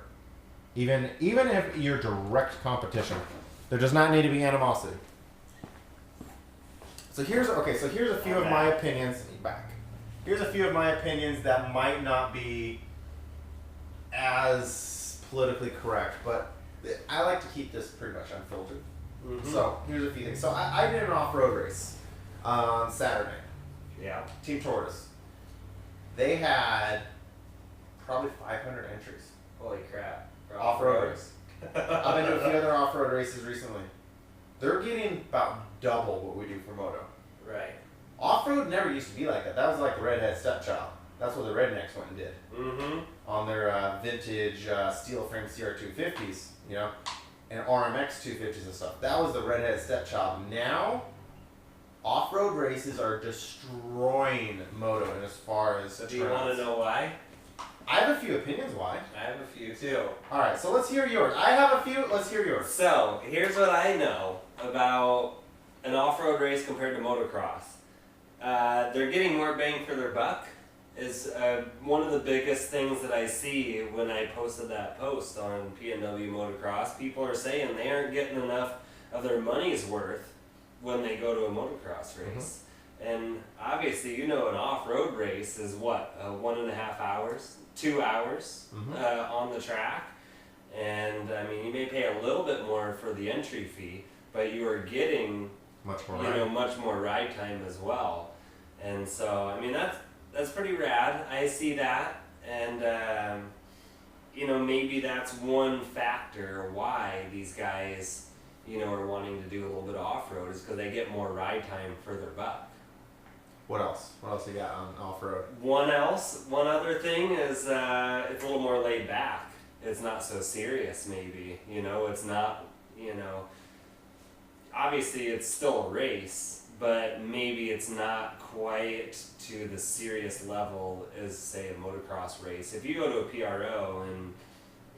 Even if you're direct competition, there does not need to be animosity. So here's a few of my opinions. Here's a few of my opinions that might not be as politically correct, but I like to keep this pretty much unfiltered. Mm-hmm. So here's a few things. So I did an off-road race on Saturday. Yeah. Team Tortoise. They had probably 500 entries. Holy crap. Off-road race. I've been to a few other off-road races recently. They're getting about double what we do for moto. Right. Off-road never used to be like that. That was like the redhead stepchild. That's what the rednecks went and did. Mm-hmm. On their vintage steel frame CR250s, you know, and RMX 250s and stuff. That was the redhead stepchild. Now, off-road races are destroying moto in as far as. So do you want to know why? I have a few opinions why. I have a few too. Alright, so let's hear yours. I have a few, let's hear yours. So, here's what I know about an off-road race compared to motocross. They're getting more bang for their buck is one of the biggest things that I see when I posted that post on PNW Motocross. People are saying they aren't getting enough of their money's worth when they go to a motocross race. Mm-hmm. And obviously, an off-road race is what, 1.5 hours, 2 hours mm-hmm. On the track. And I mean, you may pay a little bit more for the entry fee, but you are getting much more ride time as well. And so, I mean, that's pretty rad. I see that, and maybe that's one factor why these guys, are wanting to do a little bit of off-road is because they get more ride time for their buck. What else? What else you got on off-road? One other thing is it's a little more laid back. It's not so serious, maybe. It's not, obviously it's still a race, but maybe it's not quite to the serious level as, say, a motocross race. If you go to a PRO and,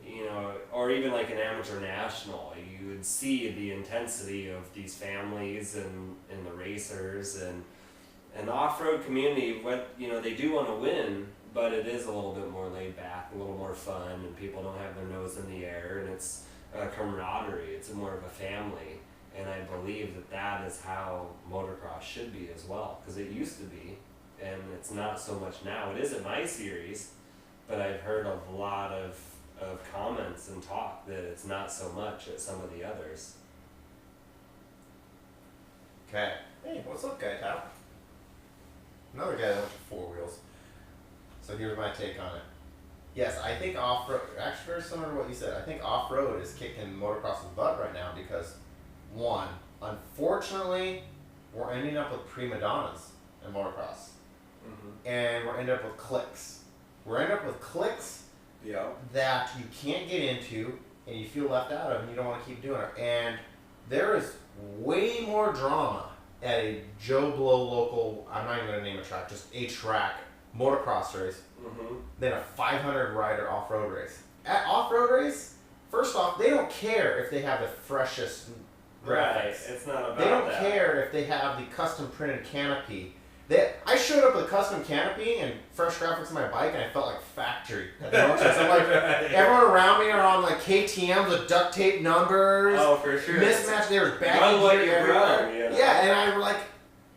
you know, or even like an amateur national, you would see the intensity of these families and the racers and the off-road community. What, you know, they do want to win, but it is a little bit more laid back, a little more fun, and people don't have their nose in the air, and it's a camaraderie. It's more of a family, and I believe that is how motocross should be as well, because it used to be, and it's not so much now. It is at my series, but I've heard a lot of comments and talk that it's not so much at some of the others. Okay. Hey, what's up, guy Tal? Another guy that went to four wheels. So here's my take on it. Yes, I think off-road, actually very similar to what you said, I think off-road is kicking motocross's butt right now because, one, unfortunately, we're ending up with prima donnas in motocross. Mm-hmm. And we're ending up with cliques. We're ending up with cliques that you can't get into and you feel left out of and you don't want to keep doing it. And there is way more drama at a Joe Blow local, I'm not even going to name a track, just a track motocross race than a 500 rider off-road race. At off-road race, first off, they don't care if they have the freshest graphics. Right, it's not about that. They don't care if they have the custom printed canopy. I showed up with a custom canopy and fresh graphics on my bike, and I felt like factory. I'm like, everyone around me are on like KTM's with duct tape numbers. Oh, for sure. Mismatched. There was baggy gear everywhere. You know? Yeah, and I was like,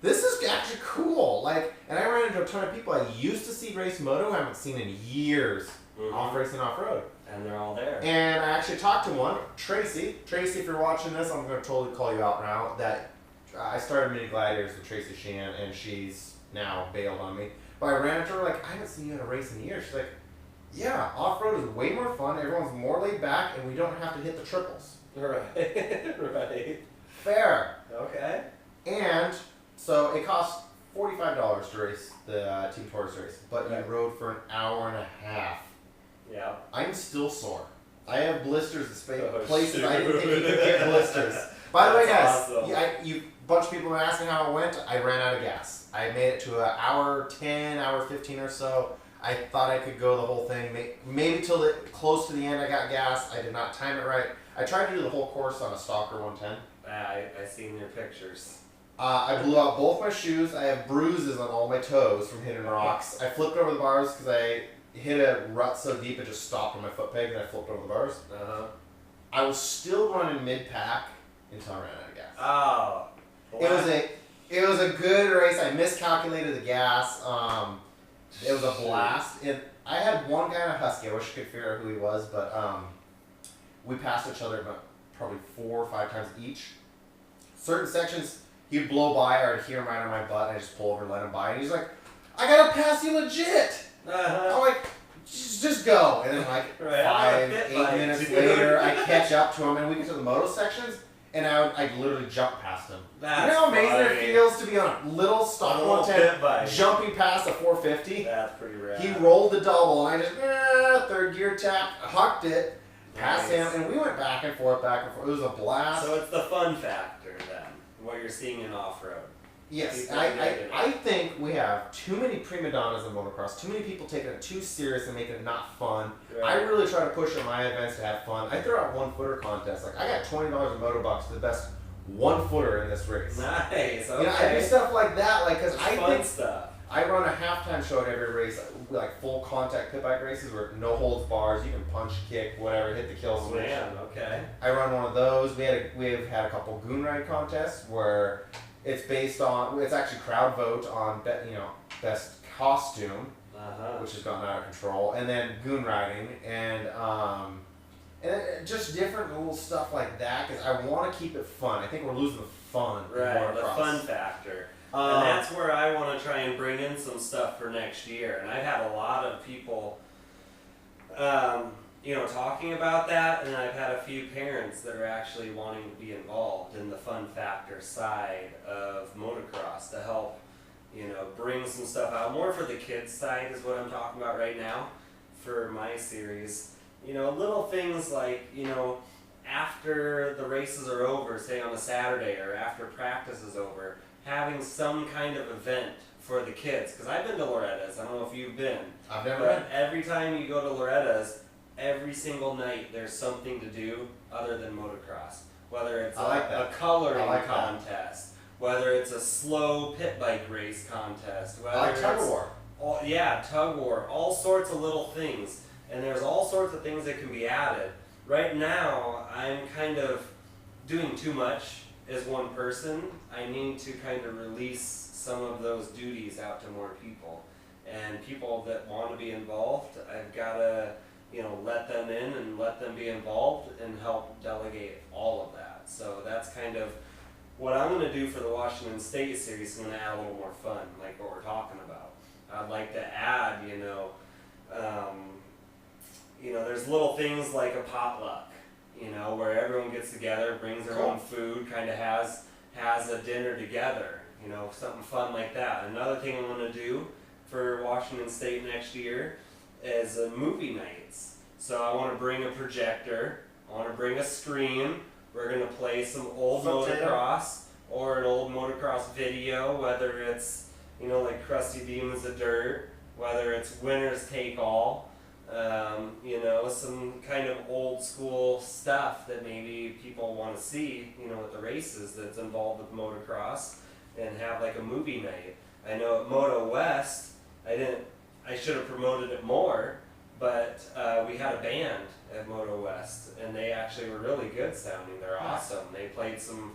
this is actually cool. Like, and I ran into a ton of people I used to see race moto, I haven't seen in years, off racing off road. And they're all there. And I actually talked to one, Tracy. Tracy, if you're watching this, I'm going to totally call you out now. That I started Mini Gladiators with Tracy Sheehan, and she's now bailed on me. But I ran into her like, I haven't seen you in a race in years. She's like, yeah, off-road is way more fun. Everyone's more laid back, and we don't have to hit the triples. Right. Right. Fair. Okay. And so it cost $45 to race the Team Torres race, but you rode for an hour and a half. Yeah. I'm still sore. I have blisters at places shoot. I didn't think you could get blisters. By the way, guys, Awesome. you bunch of people were asking how it went. I ran out of gas. I made it to an hour 10, hour 15 or so. I thought I could go the whole thing. Maybe till close to the end I got gas. I did not time it right. I tried to do the whole course on a Stalker 110. I seen your pictures. I blew out both my shoes. I have bruises on all my toes from hitting rocks. I flipped over the bars because I hit a rut so deep it just stopped on my foot peg and I flipped over the bars. I was still running mid-pack until I ran out of gas. Oh. It was a good race. I miscalculated the gas. It was a blast. I had one guy in a Husky. I wish I could figure out who he was, but we passed each other about probably 4 or 5 times each. Certain sections, he'd blow by or I'd hear him right on my butt, and I just pull over and let him by. And he's like, I gotta pass you legit. I'm like, just go. And then like 5, 8 minutes later, I catch up to him, and we get to the moto sections, and I literally jump past him. That's you know how amazing funny. it feels to be on a little stock 110, jumping past a 450? That's pretty rad. He rolled the double, and I just, third gear tap, hucked it, past him, and we went back and forth. It was a blast. So it's the fun factor then, what you're seeing in off-road. Yes, I think we have too many prima donnas in motocross, too many people taking it too serious and making it not fun. Right. I really try to push at my events to have fun. I throw out 1-footer contests. Like, I got $20 in Motobucks to the best 1-footer in this race. Nice, okay. You know, I do stuff like that, like, because I fun think stuff. I run a halftime show at every race, like full contact pit bike races where no holds bars, you can punch, kick, whatever, hit the kill switch. Man, okay. I run one of those. We've had a couple goon ride contests where it's based on, it's actually crowd vote on best costume, which has gotten out of control, and then goon riding and just different little stuff like that because I want to keep it fun. I think we're losing the fun. Right, the fun factor. And that's where I want to try and bring in some stuff for next year. And I've had a lot of people, talking about that, and I've had a few parents that are actually wanting to be involved in the fun factor side of motocross to help, bring some stuff out. More for the kids side is what I'm talking about right now for my series. Little things like, after the races are over, say on a Saturday or after practice is over, having some kind of event for the kids. Because I've been to Loretta's. I don't know if you've been. I've never been. Every time you go to Loretta's, every single night there's something to do other than motocross. Whether it's I like a that. coloring I like that. contest, whether it's a slow pit bike race contest, whether I like tug of it's war. tug war, all sorts of little things, and there's all sorts of things that can be added. Right now, I'm kind of doing too much as one person. I need to kind of release some of those duties out to more people, and people that want to be involved, I've got to, let them in and let them be involved and help delegate all of that. So that's kind of what I'm going to do for the Washington State series. I'm going to add a little more fun, like what we're talking about. I'd like to add, there's little things like a potluck, where everyone gets together, brings their own food, kind of has a dinner together, something fun like that. Another thing I'm going to do for Washington State next year is movie nights. So I want to bring a projector, I want to bring a screen. We're going to play some old motocross or an old motocross video, whether it's, like Krusty Demons of Dirt, whether it's Winners Take All, some kind of old school stuff that maybe people want to see, at the races that's involved with motocross, and have like a movie night. I know at Moto West, I should have promoted it more, but we had a band at Moto West, and they actually were really good sounding. They're awesome. They played some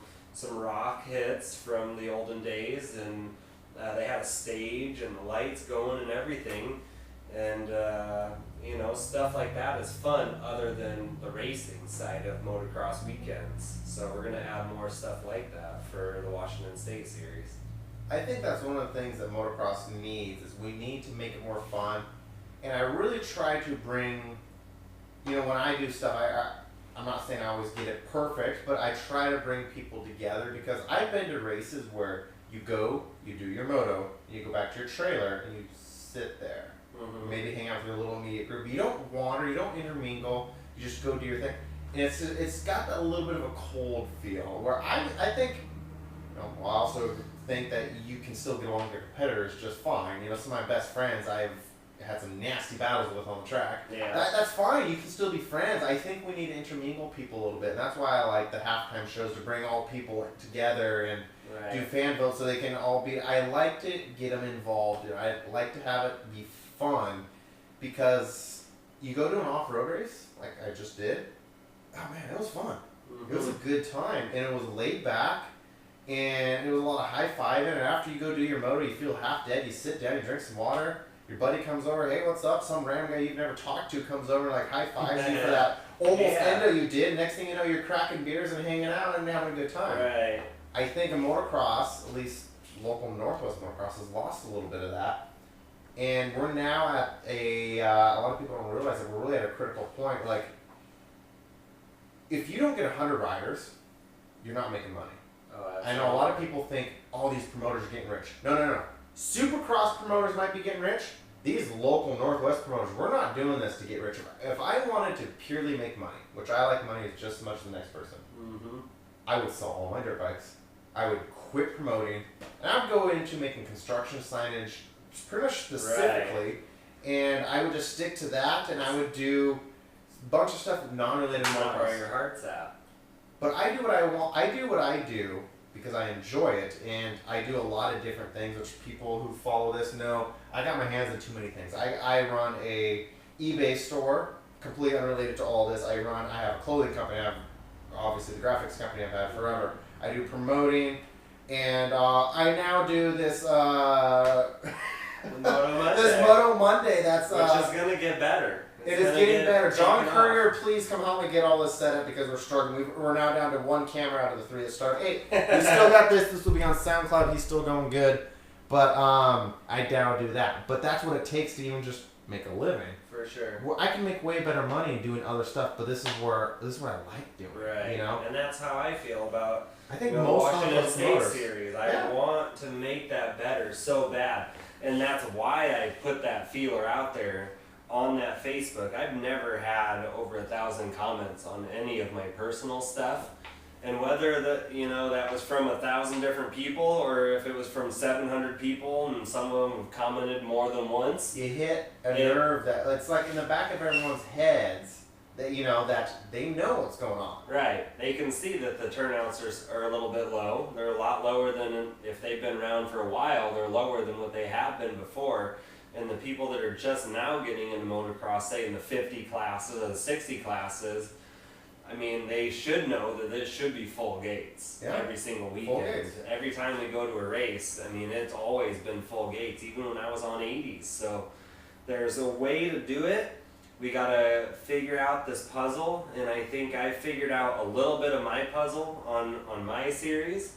rock hits from the olden days, and they had a stage and the lights going and everything, and stuff like that is fun other than the racing side of motocross weekends. So we're going to add more stuff like that for the Washington State series. I think that's one of the things that motocross needs, is we need to make it more fun. And I really try to bring, when I do stuff, I'm not saying I always get it perfect, but I try to bring people together, because I've been to races where you go, you do your moto, you go back to your trailer, and you sit there. Mm-hmm. Maybe hang out with your little immediate group. You don't wander, you don't intermingle, you just go do your thing. And it's got a little bit of a cold feel, where I think, I also think that you can still get along with your competitors just fine. Some of my best friends I've had some nasty battles with on the track. Yeah. That's fine. You can still be friends. I think we need to intermingle people a little bit. And that's why I like the halftime shows, to bring all people together and do fan votes so they can all be. I like to get them involved. I like to have it be fun, because you go to an off-road race like I just did. Oh man, it was fun. Mm-hmm. It was a good time, and it was laid back, and it was a lot of high-fiving. And after you go do your moto, you feel half dead. You sit down, you drink some water. Your buddy comes over, hey, what's up? Some random guy you've never talked to comes over and like high-fives you for that almost endo you did. Next thing you know, you're cracking beers and hanging out and having a good time. Right. I think in motocross, at least local Northwest motocross, has lost a little bit of that. And we're now at a lot of people don't realize that we're really at a critical point. Like, if you don't get 100 riders, you're not making money. Oh, I know a lot of people think all these promoters are getting rich. No. Supercross promoters might be getting rich. These local Northwest promoters, we're not doing this to get rich. If I wanted to purely make money, which I like money just as much as the next person, I would sell all my dirt bikes. I would quit promoting, and I would go into making construction signage pretty much specifically, and I would just stick to that, and I would do a bunch of stuff non-related to motocross. Where your heart's at. But I do what I want. I do what I do because I enjoy it, and I do a lot of different things, which people who follow this know. I got my hands in too many things. I run a eBay store, completely unrelated to all this. I have a clothing company. I have obviously the graphics company I've had forever. I do promoting, and I now do this this Moto Monday. That's which is gonna get better. It is getting better. John Courier, please come help me get all this set up, because we're struggling. We're now down to one camera out of the three that started. Hey, we still got this. This will be on SoundCloud. He's still going good. But I now do that. But that's what it takes to even just make a living. For sure. Well, I can make way better money doing other stuff, but this is what I like doing. Right. And that's how I feel about I think the most Washington State motors. series. I want to make that better so bad. And that's why I put that feeler out there on that Facebook. I've never had over 1,000 comments on any of my personal stuff, And whether that was from 1,000 different people, or if it was from 700 people, and some of them have commented more than once. You hit a nerve that it's like in the back of everyone's heads that that they know what's going on. Right. They can see that the turnouts are a little bit low. They're a lot lower than if they've been around for a while. They're lower than what they have been before. And the people that are just now getting into motocross, say in the 50 classes or the 60 classes, I mean, they should know that this should be full gates every single weekend. Every time we go to a race, I mean, it's always been full gates, even when I was on 80s. So there's a way to do it. We got to figure out this puzzle, and I think I figured out a little bit of my puzzle on my series.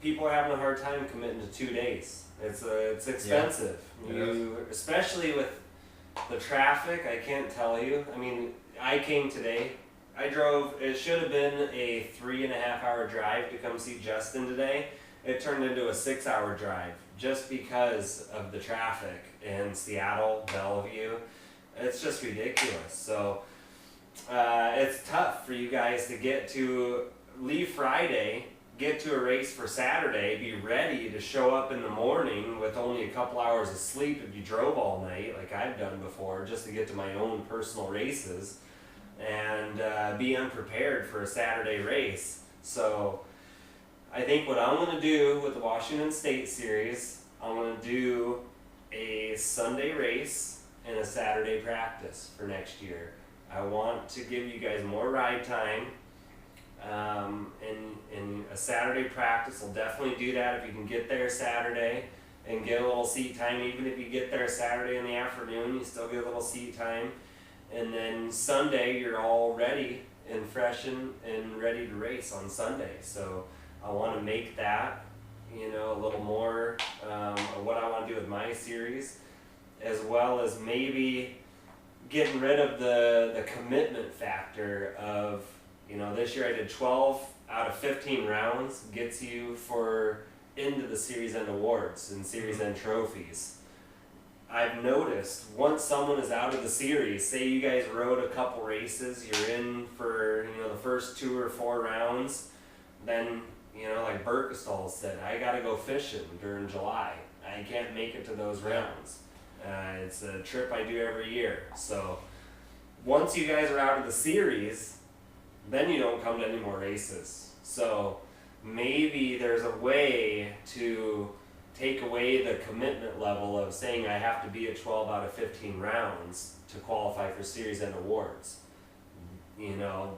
People are having a hard time committing to 2 days. It's expensive. Especially with the traffic, I can't tell you. I mean, I came today. I drove, it should have been a 3.5-hour drive to come see Justin today. It turned into a 6-hour drive just because of the traffic in Seattle, Bellevue. It's just ridiculous. So it's tough for you guys to leave Friday, get to a race for Saturday, be ready to show up in the morning with only a couple hours of sleep if you drove all night, like I've done before, just to get to my own personal races, and be unprepared for a Saturday race. So I think what I'm going to do with the Washington State Series, I'm going to do a Sunday race and a Saturday practice for next year. I want to give you guys more ride time. And a Saturday practice will definitely do that if you can get there Saturday and get a little seat time. Even if you get there Saturday in the afternoon, you still get a little seat time. And then Sunday, you're all ready and fresh and ready to race on Sunday. So I want to make that, a little more of what I want to do with my series, as well as maybe getting rid of the commitment factor of, this year I did 12 out of 15 rounds, gets you into the series end awards and series end trophies. I've noticed once someone is out of the series, say you guys rode a couple races, you're in for the first 2 or 4 rounds, then like Burkestall said, I gotta go fishing during July. I can't make it to those rounds. It's a trip I do every year. So once you guys are out of the series, then you don't come to any more races. So maybe there's a way to take away the commitment level of saying I have to be at 12 out of 15 rounds to qualify for series end awards.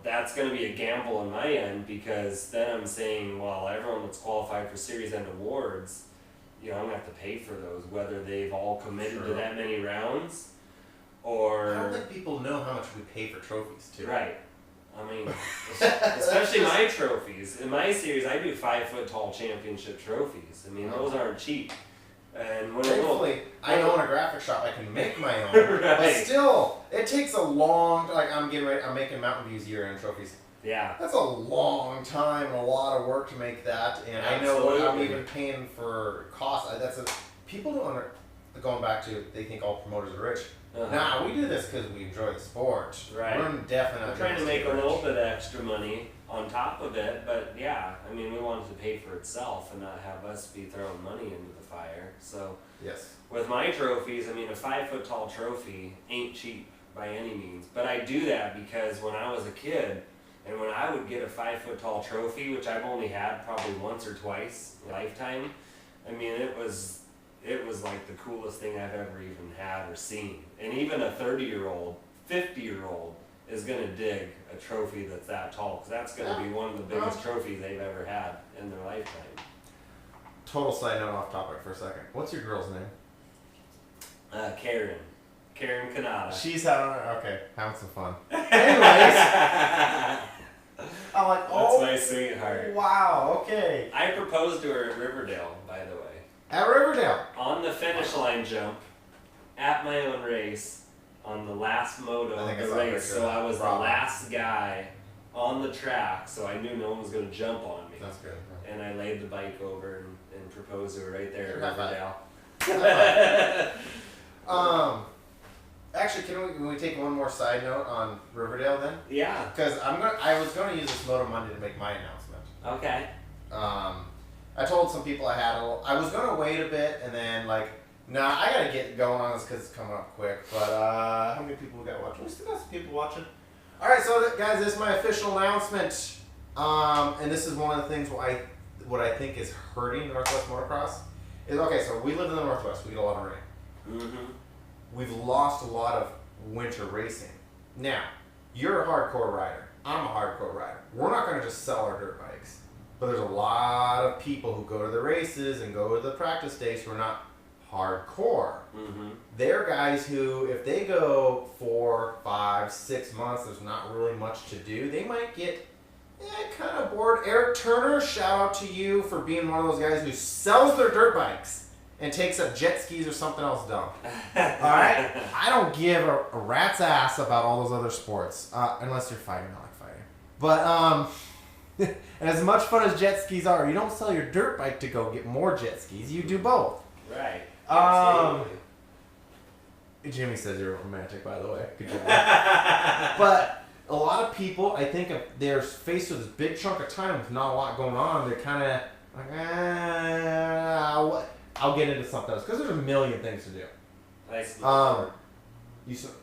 That's going to be a gamble on my end, because then I'm saying, well, everyone that's qualified for series end awards, I'm going to have to pay for those, whether they've all committed to that many rounds or... I don't think people know how much we pay for trophies, too. Right. I mean, especially my trophies. In my series, I do 5-foot-tall championship trophies. I mean, those aren't cheap. And when thankfully, I own a graphic shop. I can make my own. Right. But still, it takes a long. Like I'm making Mountain View's year-end trophies. Yeah. That's a long time and a lot of work to make that. And I know what I'm even paying for costs. People don't going back to, they think all promoters are rich. Nah, we do this because we enjoy the sport. Right. We're definitely trying to make a little bit of extra money on top of it, but yeah, I mean, we want it to pay for itself and not have us be throwing money into the fire. So yes, with my trophies, I mean, a 5-foot-tall trophy ain't cheap by any means, but I do that because when I was a kid, and when I would get a 5-foot-tall trophy, which I've only had probably once or twice in a lifetime, I mean, it was like the coolest thing I've ever even had or seen. And even a 30-year-old, 50-year-old is going to dig a trophy that's that tall, because that's going to be one of the biggest trophies they've ever had in their lifetime. Total side note off topic for a second. What's your girl's name? Karen Kanata. She's having some fun. Anyways, I'm like, that's my sweetheart. Wow, okay. I proposed to her at Riverdale, by the way. At Riverdale? On the finish line jump, at my own race, on the last moto of the race. So I was the last guy on the track, so I knew no one was going to jump on me. That's good. And I laid the bike over and proposed to her right there at Riverdale. Actually, can we take one more side note on Riverdale then? Yeah. Because I was gonna use this Moto Monday to make my announcement. Okay. I told some people I was gonna wait a bit and then nah, I gotta get going on this because it's coming up quick. But how many people we got watching? We still got some people watching. All right, so guys, this is my official announcement. And this is one of the things what I think is hurting Northwest Motocross is okay. So we live in the Northwest. We get a lot of rain. Mm-hmm. We've lost a lot of winter racing. Now, you're a hardcore rider. I'm a hardcore rider. We're not going to just sell our dirt bikes. But there's a lot of people who go to the races and go to the practice days who are not hardcore. Mm-hmm. They're guys who, if they go 4, 5, 6 months, there's not really much to do. They might get kind of bored. Eric Turner, shout out to you for being one of those guys who sells their dirt bikes and takes up jet skis or something else dumb. Alright? I don't give a rat's ass about all those other sports. Unless you're fighting, I like fighting. But, and as much fun as jet skis are, you don't sell your dirt bike to go get more jet skis. You do both. Right. Jimmy says you're romantic, by the way. Good job. But a lot of people, I think, if they're faced with this big chunk of time with not a lot going on, they're kind of like, I'll get into something else because there's a million things to do.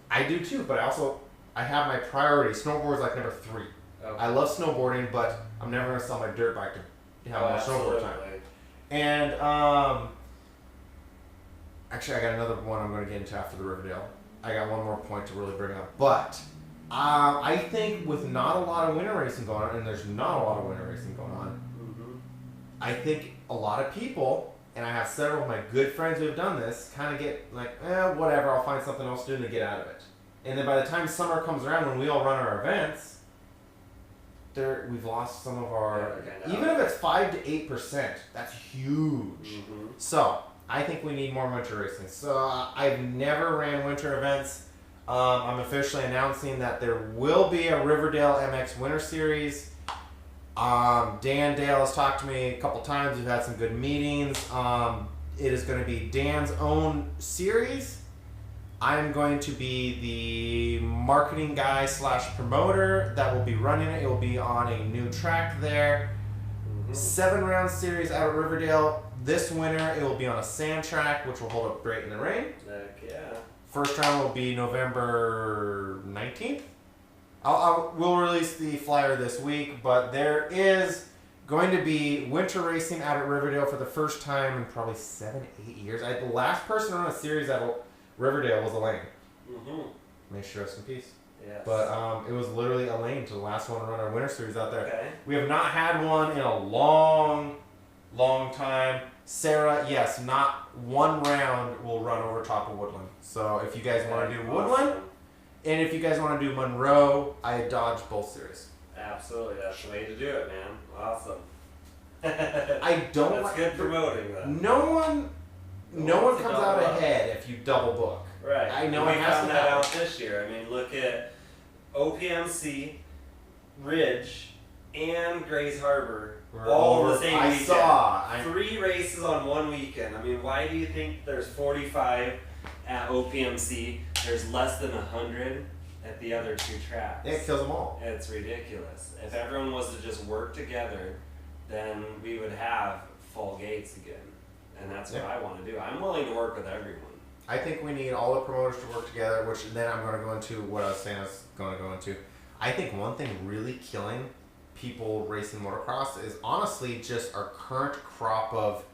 I do too, but I have my priority. Snowboard is like number 3. Okay. I love snowboarding, but I'm never gonna sell my dirt bike to have more snowboard time. And actually, I got another one I'm gonna get into after the Riverdale. I got one more point to really bring up, but I think with not a lot of winter racing going on, and there's not a lot of winter racing going on, I think a lot of people, and I have several of my good friends who have done this, kind of get like, whatever, I'll find something else to do and they get out of it. And then by the time summer comes around, when we all run our events, we've lost some of our, even if it's 5 to 8%, that's huge. So I think we need more winter racing. So I've never ran winter events. I'm officially announcing that there will be a Riverdale MX Winter Series. Dan Dale has talked to me a couple times. We've had some good meetings. It is going to be Dan's own series. I'm going to be the marketing guy / promoter that will be running it. It will be on a new track there. 7-round series out of Riverdale. This winter, it will be on a sand track, which will hold up great in the rain. Heck yeah. First round will be November 19th. We'll release the flyer this week, but there is going to be winter racing out at Riverdale for the first time in probably 7, 8 years. The last person on a series at Riverdale was Elaine. May she rest in peace. Yes. But it was literally Elaine to the last one to run our winter series out there. Okay. We have not had one in a long time. Sarah, yes, not one round will run over top of Woodland. So if you guys want to do Woodland, and if you guys want to do Monroe, I dodge both series. Absolutely, that's the way to do it, man. Awesome. I don't. That's good promoting, then. No one comes out ahead if you double book. Right. I know we it has found to that happen. out this year. I mean, look at OPMC, Ridge, and Grays Harbor. All the same weekend. 3 races on one weekend. I mean, why do you think there's 45 at OPMC? There's less than 100 at the other 2 tracks. It kills them all. It's ridiculous. If everyone was to just work together, then we would have full gates again. And that's what I want to do. I'm willing to work with everyone. I think we need all the promoters to work together, which then I'm going to go into what I was saying I was going to go into. I think one thing really killing people racing motocross is honestly just our current crop of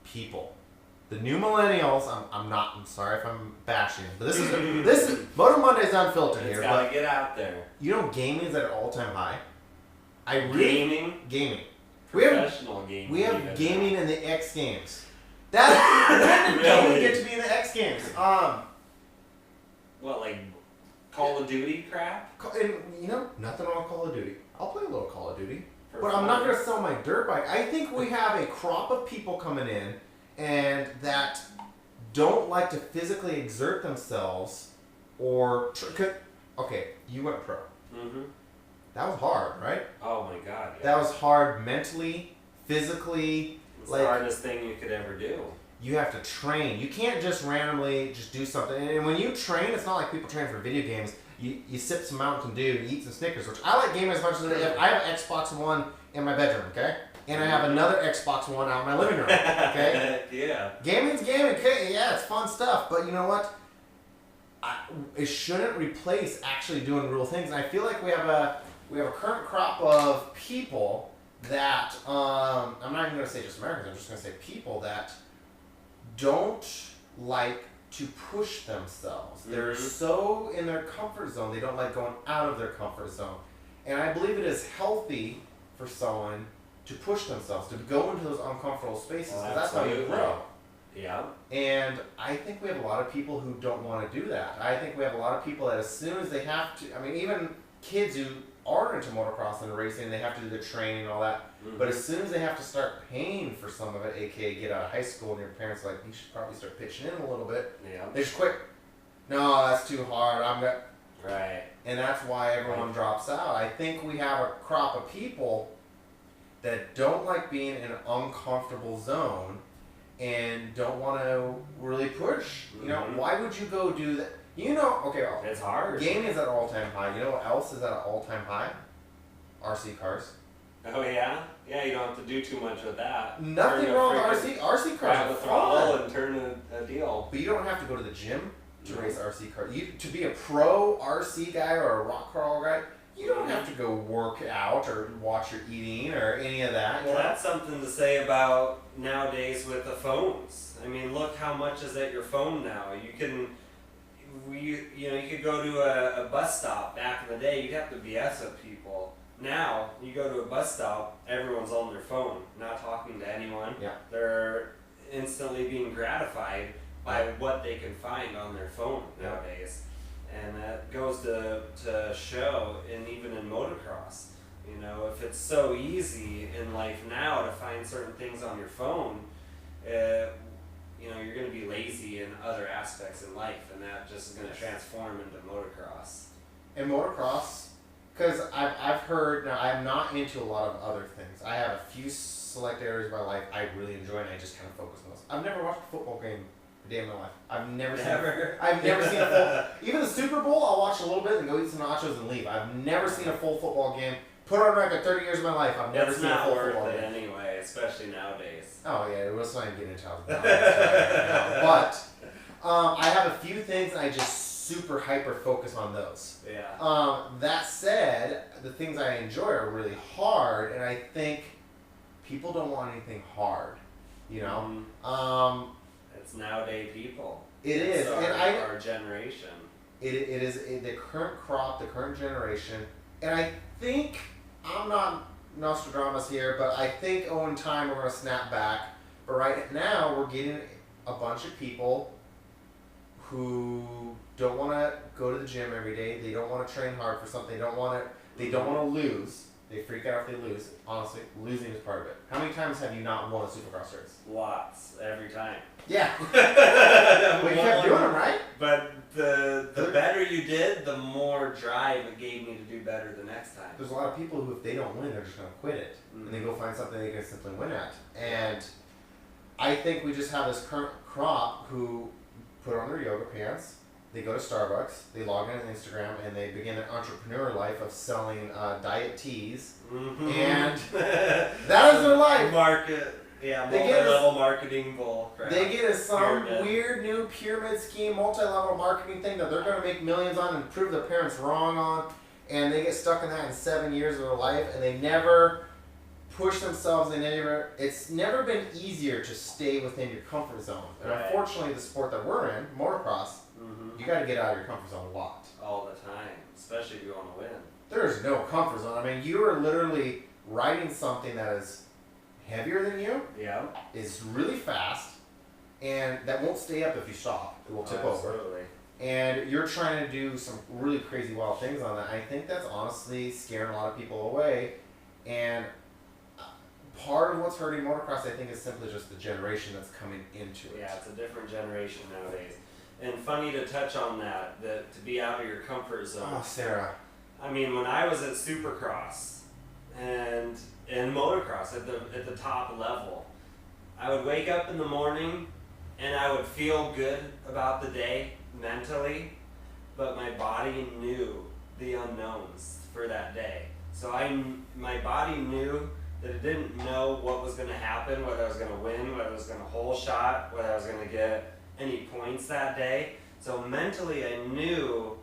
people. The new millennials, I'm sorry if I'm bashing, but this is Moto Monday's unfiltered here. It's gotta get out there. You know gaming is at an all-time high. Gaming. Professional gaming. We have gaming in the X Games. When did gaming get to be in the X Games? What, like Call of Duty crap? And you know, nothing wrong with Call of Duty. I'll play a little Call of Duty. But fun. I'm not going to sell my dirt bike. I think we have a crop of people coming in and that don't like to physically exert themselves or... Okay, you went pro. That was hard, right? Oh my god. Yeah. That was hard mentally, physically. It's the hardest thing you could ever do. you have to train. You can't just randomly just do something. And when you train, it's not like people train for video games. You sip some Mountain Dew, you eat some Snickers, which I like gaming as much as I have an Xbox One in my bedroom, okay? And I have another Xbox One out in my living room, okay? Yeah. Gaming's gaming, okay? Yeah, it's fun stuff. But you know what? It shouldn't replace actually doing real things. And I feel like we have a current crop of people that, I'm not even going to say just Americans, I'm just going to say people that don't like to push themselves. They're so in their comfort zone, they don't like going out of their comfort zone. And I believe it is healthy for someone to push themselves, to go into those uncomfortable spaces, because that's how you grow. Yeah. And I think we have a lot of people who don't want to do that. I think we have a lot of people that as soon as they have to, I mean, even kids who are into motocross and racing, they have to do the training and all that. But as soon as they have to start paying for some of it, aka get out of high school, and your parents are like, you should probably start pitching in a little bit. Yeah. They just quit. No, that's too hard. Right. And that's why everyone drops out. I think we have a crop of people that don't like being in an uncomfortable zone and don't want to really push. You know, why would you go do that? You know, okay, it's hard. Gaming is at an all-time high. You know what else is at an all-time high? RC cars. Oh yeah? Yeah, you don't have to do too much with that. Nothing wrong with RC cars. Grab a throttle and turn a deal. But you don't have to go to the gym to race RC cars. To be a pro RC guy or a rock crawl guy, you don't have to go work out or watch your eating or any of that. Well, that's something to say about nowadays with the phones. I mean, look how much is at your phone now. You could go to a bus stop. Back in the day, you'd have to BS with people. Now, you go to a bus stop, everyone's on their phone, not talking to anyone. Yeah. They're instantly being gratified by what they can find on their phone nowadays. And that goes to show, and even in motocross. You know, if it's so easy in life now to find certain things on your phone, you're going to be lazy in other aspects in life, and that just is going to transform into motocross. And motocross, because I've heard, now I'm not into a lot of other things. I have a few select areas of my life I really enjoy, and I just kind of focus on those. I've never watched a football game a day in my life. I've never seen a full, even the Super Bowl, I'll watch a little bit and go eat some nachos and leave. I've never seen a full football game. Put on record, 30 years of my life, I've never seen a full football game. Anyway, especially nowadays. Oh yeah, it was not even getting into how but I have a few things and I just super hyper focus on those. Yeah. That said, the things I enjoy are really hard, and I think people don't want anything hard. You know. It's nowadays people. It's our generation. It is the current crop, the current generation, and I think I'm not Nostradamus here, but I think in time we're going to snap back. But right now we're getting a bunch of people who don't want to go to the gym every day. They don't want to train hard for something. They don't want to lose. They freak out if they lose. Honestly, losing is part of it. How many times have you not won a Supercross race? Lots, every time. Yeah. We kept doing them, right? But the better you did, the more drive it gave me to do better the next time. There's a lot of people who, if they don't win, they're just going to quit it. And they go find something they can simply win at. And I think we just have this current crop who put on their yoga pants, they go to Starbucks, they log in on Instagram, and they begin an entrepreneur life of selling diet teas. And that is their life. Multi-level marketing bull crap. They get some weird new pyramid scheme, multi-level marketing thing that they're going to make millions on and prove their parents wrong on, and they get stuck in that in 7 years of their life, and they never push themselves. It's never been easier to stay within your comfort zone. And unfortunately, the sport that we're in, motocross, you got to get out of your comfort zone a lot. All the time, especially if you want to win. There's no comfort zone. I mean, you are literally riding something that is heavier than you, is really fast, and that won't stay up if you stop. It will tip over. And you're trying to do some really crazy wild things on that. I think that's honestly scaring a lot of people away. And part of what's hurting motocross, I think, is simply just the generation that's coming into it. Yeah, it's a different generation nowadays. And funny to touch on that to be out of your comfort zone. Oh, Sarah. I mean, when I was at Supercross and in motocross at the top level, I would wake up in the morning and I would feel good about the day mentally, but my body knew the unknowns for that day. So my body knew that it didn't know what was going to happen, whether I was going to win, whether I was going to hole shot, whether I was going to get any points that day. So mentally I knew,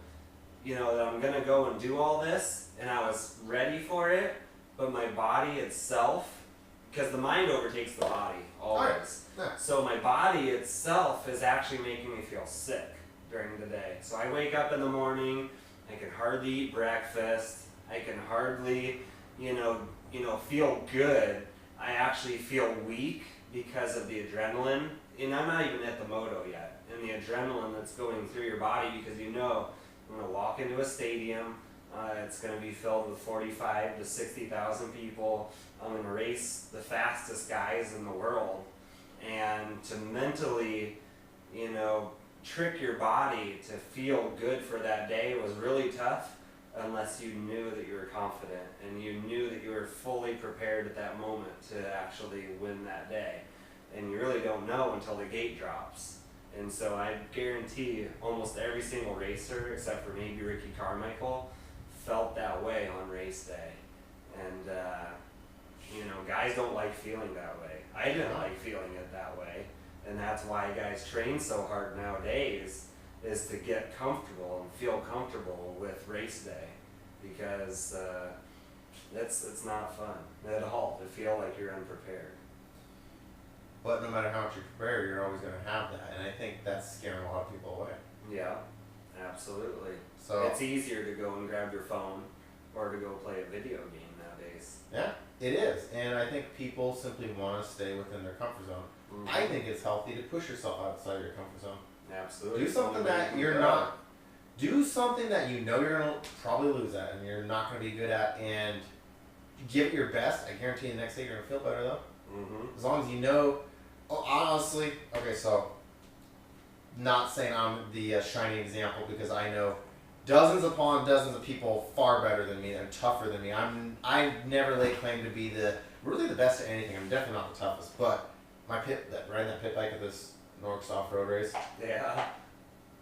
that I'm going to go and do all this, and I was ready for it, but my body itself, because the mind overtakes the body always. Yeah. So my body itself is actually making me feel sick during the day. So I wake up in the morning, I can hardly eat breakfast, I can hardly, feel good. I actually feel weak because of the adrenaline, and I'm not even at the moto yet, and the adrenaline that's going through your body, because I'm going to walk into a stadium, it's going to be filled with 45 to 60,000 people. I'm going to race the fastest guys in the world, and to mentally, trick your body to feel good for that day was really tough, unless you knew that you were confident and you knew that you were fully prepared at that moment to actually win that day. And you really don't know until the gate drops. And so I guarantee almost every single racer, except for maybe Ricky Carmichael, felt that way on race day. And guys don't like feeling that way. I didn't like feeling it that way. And that's why guys train so hard nowadays, is to get comfortable and feel comfortable with race day, because it's not fun at all to feel like you're unprepared. But no matter how much you prepare, you're always going to have that, and I think that's scaring a lot of people away. Yeah, absolutely. So it's easier to go and grab your phone or to go play a video game nowadays. Yeah, it is, and I think people simply want to stay within their comfort zone. Mm-hmm. I think it's healthy to push yourself outside your comfort zone. Absolutely. Do something that you're not. Do something that you're going to probably lose at and you're not going to be good at, and give it your best. I guarantee the next day you're going to feel better though. Mm-hmm. As long as you know. Oh, honestly, okay, so not saying I'm the shining example, because I know dozens upon dozens of people far better than me and tougher than me. I never lay claim to be really the best at anything. I'm definitely not the toughest, but riding that pit bike at this Norks off-road race. Yeah.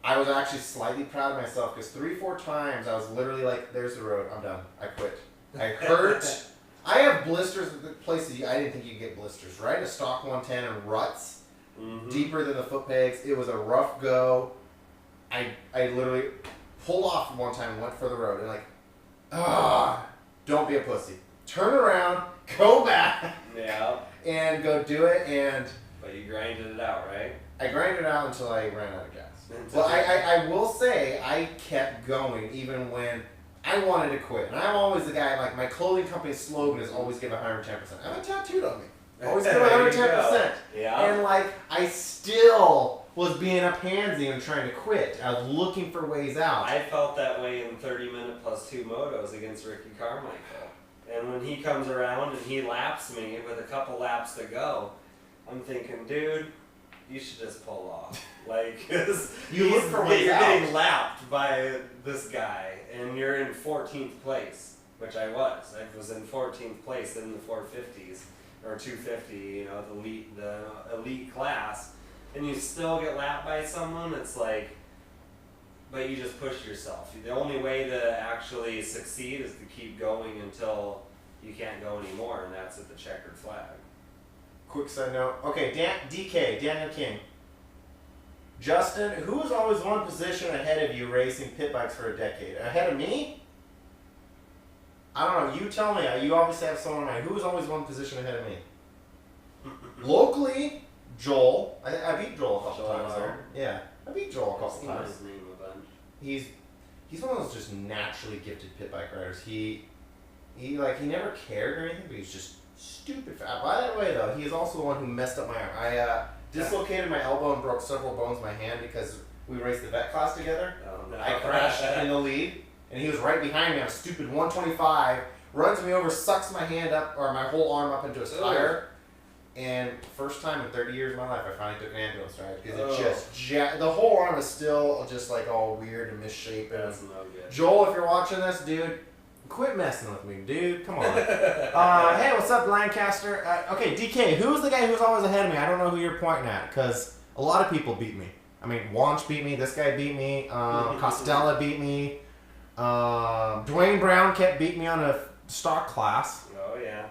I was actually slightly proud of myself, because 3-4 times I was literally like, "There's the road. I'm done. I quit. I hurt." I have blisters at the places I didn't think you'd get blisters. Right, a stock 110 and ruts, deeper than the foot pegs. It was a rough go. I literally pulled off one time and went for the road, and don't be a pussy. Turn around, go back, and go do it. But you grinded it out, right? I grinded it out until I ran out of gas. Well, I will say I kept going even when I wanted to quit. And I'm always the guy, like, my clothing company's slogan is always give 110%. I have it tattooed on me. Always give 110%. Yeah. And, I still was being a pansy and trying to quit. I was looking for ways out. I felt that way in 30-minute plus 2 motos against Ricky Carmichael. And when he comes around and he laps me with a couple laps to go, I'm thinking, dude, you should just pull off. Cause you look for ways you're out. getting lapped by this guy, and you're in 14th place, which I was. I was in 14th place in the 450s, or 250, the elite class, and you still get lapped by someone. It's but you just push yourself. The only way to actually succeed is to keep going until you can't go anymore, and that's at the checkered flag. Quick side note. Okay, Daniel King. Justin, who was always one position ahead of you racing pit bikes for a decade? Ahead of me? I don't know. You tell me. You obviously have someone in mind. Who was always one position ahead of me? Locally, Joel. I beat Joel a couple times. Yeah, I beat Joel a couple times. His name a bunch. He's one of those just naturally gifted pit bike riders. He never cared or anything, but he's just stupid fat. By the way, though, he is also the one who messed up my arm. I dislocated my elbow and broke several bones in my hand because we raced the vet class together. Oh, no. I crashed in the lead, and he was right behind me on a stupid 125, runs me over, sucks my hand up, or my whole arm up into his tire. And first time in 30 years of my life, I finally took an ambulance ride because it just the whole arm is still just all weird and misshapen. That's no good. Joel, if you're watching this, dude, quit messing with me, dude. Come on. Hey, what's up, Lancaster? Okay, DK, who's the guy who's always ahead of me? I don't know who you're pointing at, because A lot of people beat me. I mean, Wanch beat me. This guy beat me. Costella beat me. Dwayne Brown kept beating me on a stock class. Oh, yeah.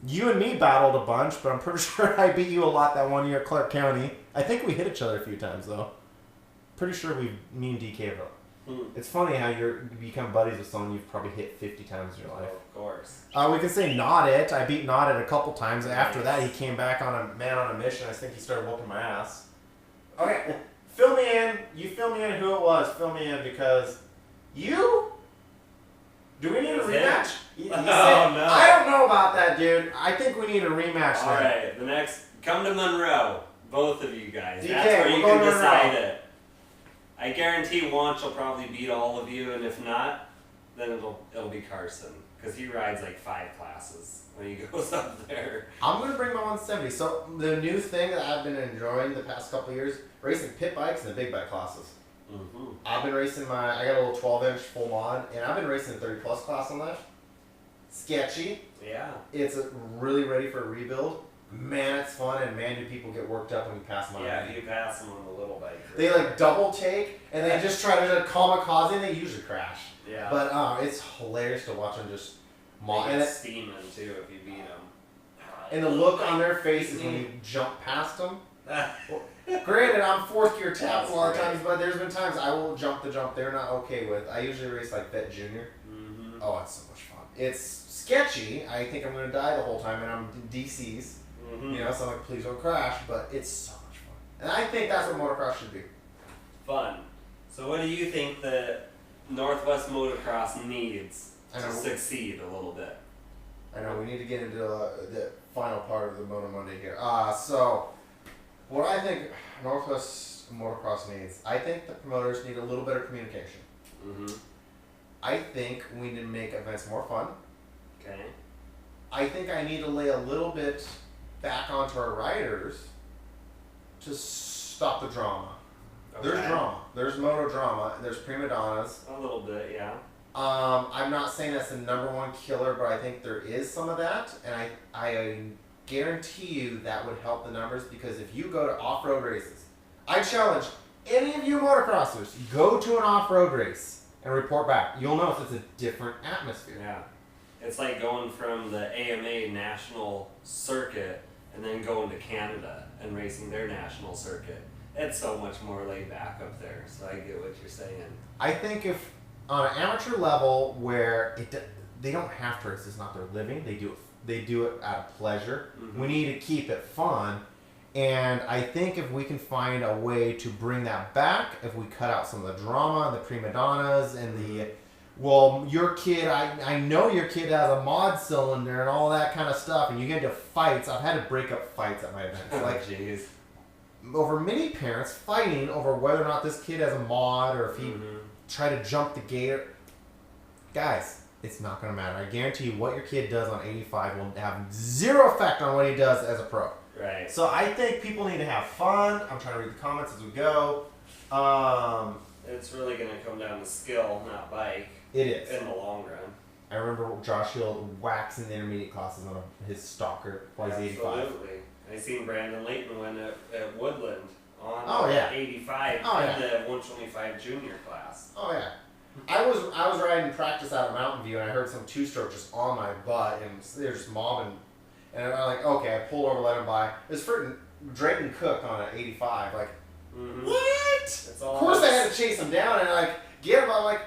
You and me battled a bunch, but I'm pretty sure I beat you a lot that one year at Clark County. I think we hit each other a few times, though. Pretty sure me and DK have. It's funny how you become buddies with someone you've probably hit 50 times in your life. Of course. We can say Not It. I beat Not It a couple times. After that, he came back on a man on a mission. I think he started whooping my ass. Okay, fill me in. You fill me in who it was. Fill me in because you. Do we need a rematch? No. I don't know about that, dude. I think we need a rematch. All right, the next, come to Monroe, both of you guys. DK, That's where you we're can going to decide Monroe. it. I guarantee Wanch will probably beat all of you, and if not, then it'll be Carson because he rides like 5 classes when he goes up there. I'm gonna bring my 170. So the new thing that I've been enjoying the past couple of years, racing pit bikes and the big bike classes. Mm-hmm. I've been racing I got a little 12-inch full mod, and I've been racing the 30 plus class on that. Sketchy. Yeah. It's really ready for a rebuild. Man, it's fun, and man, do people get worked up when you pass them on. Yeah, if you pass them on the little bike. They like double take, and they just try to kamikaze, and they usually crash. Yeah. But it's hilarious to watch them just They and, get steaming too if you beat them. and the look on their faces when you jump past them. Granted, I'm 4th gear tap a lot of times, but there's been times I will jump the jump they're not okay with. I usually race like Vet Junior. Mm-hmm. Oh, it's so much fun. It's sketchy. I think I'm gonna die the whole time, and I'm DCs. Mm-hmm. You know, so I'm like, please don't crash. But it's so much fun, and I think that's what motocross should be. Fun. So what do you think the Northwest Motocross needs I to know. succeed a little bit? I know we need to get into the final part of the Moto Monday here. So, what I think Northwest Motocross needs, I think the promoters need a little better communication. Mm-hmm. I think we need to make events more fun. Okay. I think I need to lay a little bit back onto our riders to stop the drama. Okay. There's drama. There's moto drama. There's prima donnas. A little bit, yeah. I'm not saying that's the #1 killer, but I think there is some of that, and I guarantee you that would help the numbers, because if you go to off-road races, I challenge any of you motocrossers, go to an off-road race and report back. You'll notice it's a different atmosphere. Yeah. It's like going from the AMA national circuit and then going to Canada and racing their national circuit. It's so much more laid back up there, so I get what you're saying. I think if on an amateur level where they don't have to race, it's not their living, they do it out of pleasure. Mm-hmm. We need to keep it fun, and I think if we can find a way to bring that back, if we cut out some of the drama, the prima donnas, and your kid, I know your kid has a mod cylinder and all that kind of stuff, and you get into fights. I've had to break up fights at my events. Like, jeez. over many parents fighting over whether or not this kid has a mod, or if he try to jump the gate. Guys, it's not going to matter. I guarantee you what your kid does on 85 will have zero effect on what he does as a pro. Right. So I think people need to have fun. I'm trying to read the comments as we go. It's really going to come down to skill, not bike. It is. In the long run. I remember Josh Hill waxing the intermediate classes on his stalker while he's 85. Absolutely. I seen Brandon Layton win at Woodland on Oh, yeah. 85 in the 125 junior class. Oh yeah. I was riding practice out of Mountain View, and I heard some two-stroke just on my butt, and they were just mobbing. And I'm like, okay, I pulled over, let him by. It was freaking Drayton Cook on an 85. Like, what? It's all Of course I had to chase him down and like get him. I'm like,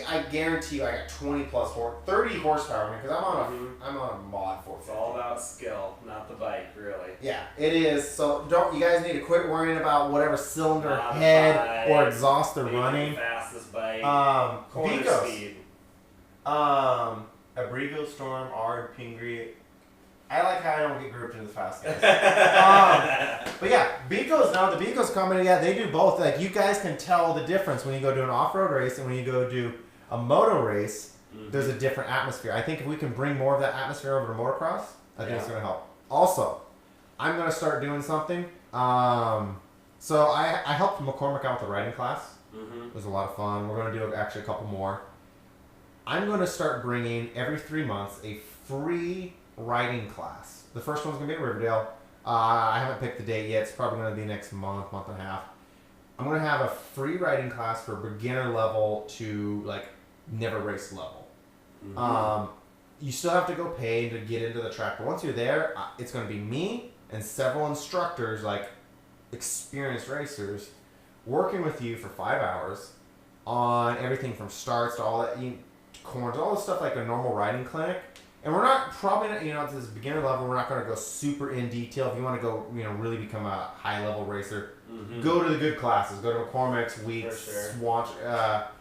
I guarantee you I got 20 plus 30 horsepower, because I'm on a mod 450. It's all about skill, not the bike, really. Yeah, it is. So you guys need to quit worrying about whatever cylinder Not a head bike, or exhaust they're maybe running. The fastest bike. Corner Bicos. speed. Abrigo, Storm, Ard, Pingree. I like how I don't get grouped into the fast guys. But yeah, Bicos, now the Bicos company, yeah, they do both. Like, you guys can tell the difference when you go do an off-road race and when you go do a moto race. There's a different atmosphere. I think if we can bring more of that atmosphere over to motocross, I think it's going to help. Also, I'm going to start doing something. So I helped McCormick out with the riding class. It was a lot of fun. We're going to do actually a couple more. I'm going to start bringing every 3 months a free riding class. The first one's going to be at Riverdale. I haven't picked the date yet. It's probably going to be next month, month and a half. I'm going to have a free riding class for beginner level to like never race level. Mm-hmm. You still have to go pay to get into the track, but once you're there, it's going to be me and several instructors, like experienced racers, working with you for 5 hours on everything from starts to all that, corners, all the stuff like a normal riding clinic. And we're not probably not, at this beginner level, we're not going to go super in detail. If you want to go, really become a high level racer, go to the good classes. Go to McCormick's, Weeks, Swatch,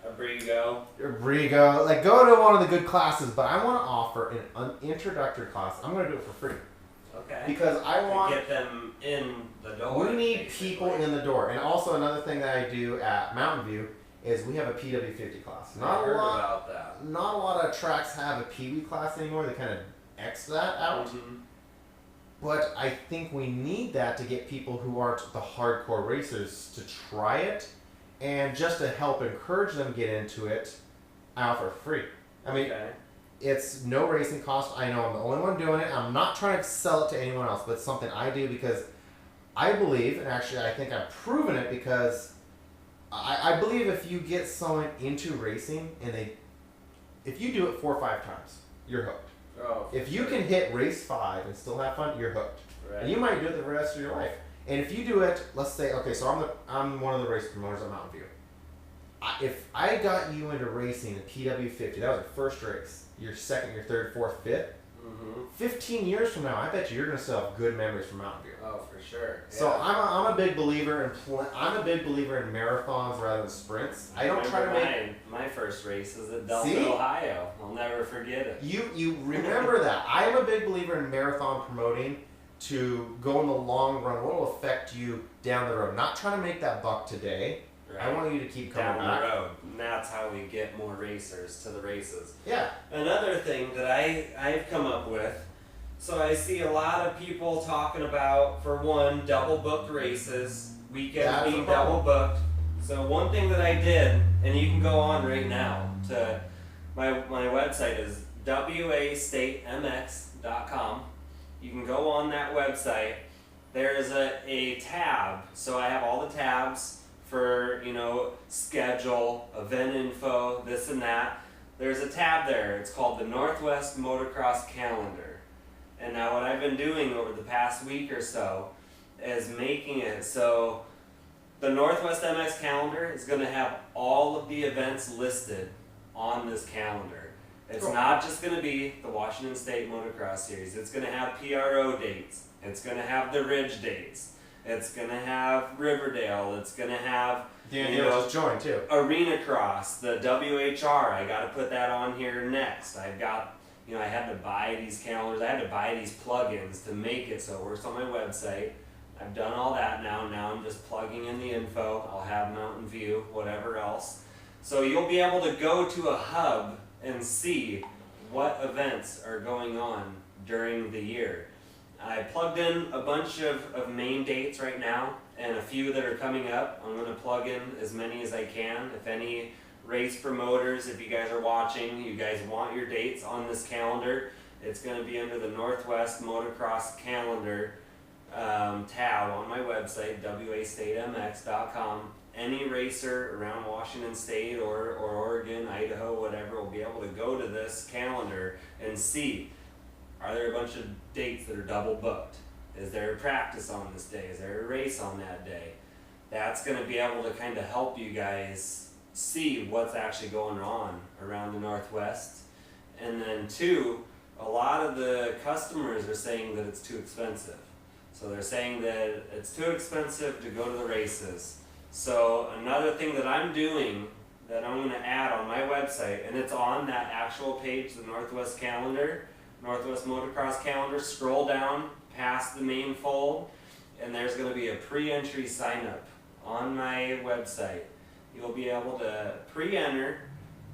Abrigo. Like, go to one of the good classes. But I want to offer an introductory class. I'm going to do it for free. Okay. Because I want to get them in the door. We need people in the door. And also another thing that I do at Mountain View is we have a PW50 class. Not a lot of tracks have a Pee-wee class anymore. They kind of X that out. Mm-hmm. But I think we need that to get people who aren't the hardcore racers to try it. And just to help encourage them get into it, I offer free. I mean, It's no racing cost. I know I'm the only one doing it. I'm not trying to sell it to anyone else, but it's something I do because I believe, and actually I think I've proven it because I believe if you get someone into racing and if you do it 4 or 5 times, you're hooked. Oh, if you can hit race 5 and still have fun, you're hooked. Right. And you might do it the rest of your life. And if you do it, let's say, okay, so I'm one of the race promoters at Mountain View. If I got you into racing a PW50, that was your first race, your second, your third, fourth, fifth, 15 years from now, I bet you're going to still have good memories from Mountain View. Oh, for sure. Yeah. So I'm a big believer in marathons rather than sprints. I don't try to make my first race is at Delta, Ohio. I'll never forget it. You remember that. I am a big believer in marathon promoting to go in the long run. What will affect you down the road? Not trying to make that buck today. Right. I want you to keep coming down the road. And that's how we get more racers to the races. Yeah. Another thing that I've come up with, so I see a lot of people talking about, for one, double booked races, weekends being double booked. So one thing that I did, and you can go on right now to my website is wastatemx.com. You can go on that website. There is a tab. So I have all the tabs for, schedule, event info, this and that. There's a tab there. It's called the Northwest Motocross Calendar. And now what I've been doing over the past week or so is making it so the Northwest MX calendar is going to have all of the events listed on this calendar. It's not just going to be the Washington State Motocross Series. It's going to have PRO dates. It's going to have the Ridge dates. It's going to have Riverdale. It's going to have just joined too. Arena Cross, the WHR. I got to put that on here next. I've got, I had to buy these calendars. I had to buy these plugins to make it so it works on my website. I've done all that now. Now I'm just plugging in the info. I'll have Mountain View, whatever else. So you'll be able to go to a hub and see what events are going on during the year. I plugged in a bunch of main dates right now and a few that are coming up. I'm going to plug in as many as I can. If any race promoters, if you guys are watching, you guys want your dates on this calendar, it's going to be under the Northwest Motocross Calendar tab on my website, wastatemx.com. Any racer around Washington State or Oregon, Idaho, whatever, will be able to go to this calendar and see, are there a bunch of dates that are double booked? Is there a practice on this day? Is there a race on that day? That's going to be able to kind of help you guys see what's actually going on around the Northwest. And then 2, a lot of the customers are saying that it's too expensive. So they're saying that it's too expensive to go to the races. So another thing that I'm doing that I'm going to add on my website, and it's on that actual page, the Northwest Calendar, Northwest Motocross Calendar, scroll down past the main fold, and there's going to be a pre-entry sign-up on my website. You'll be able to pre-enter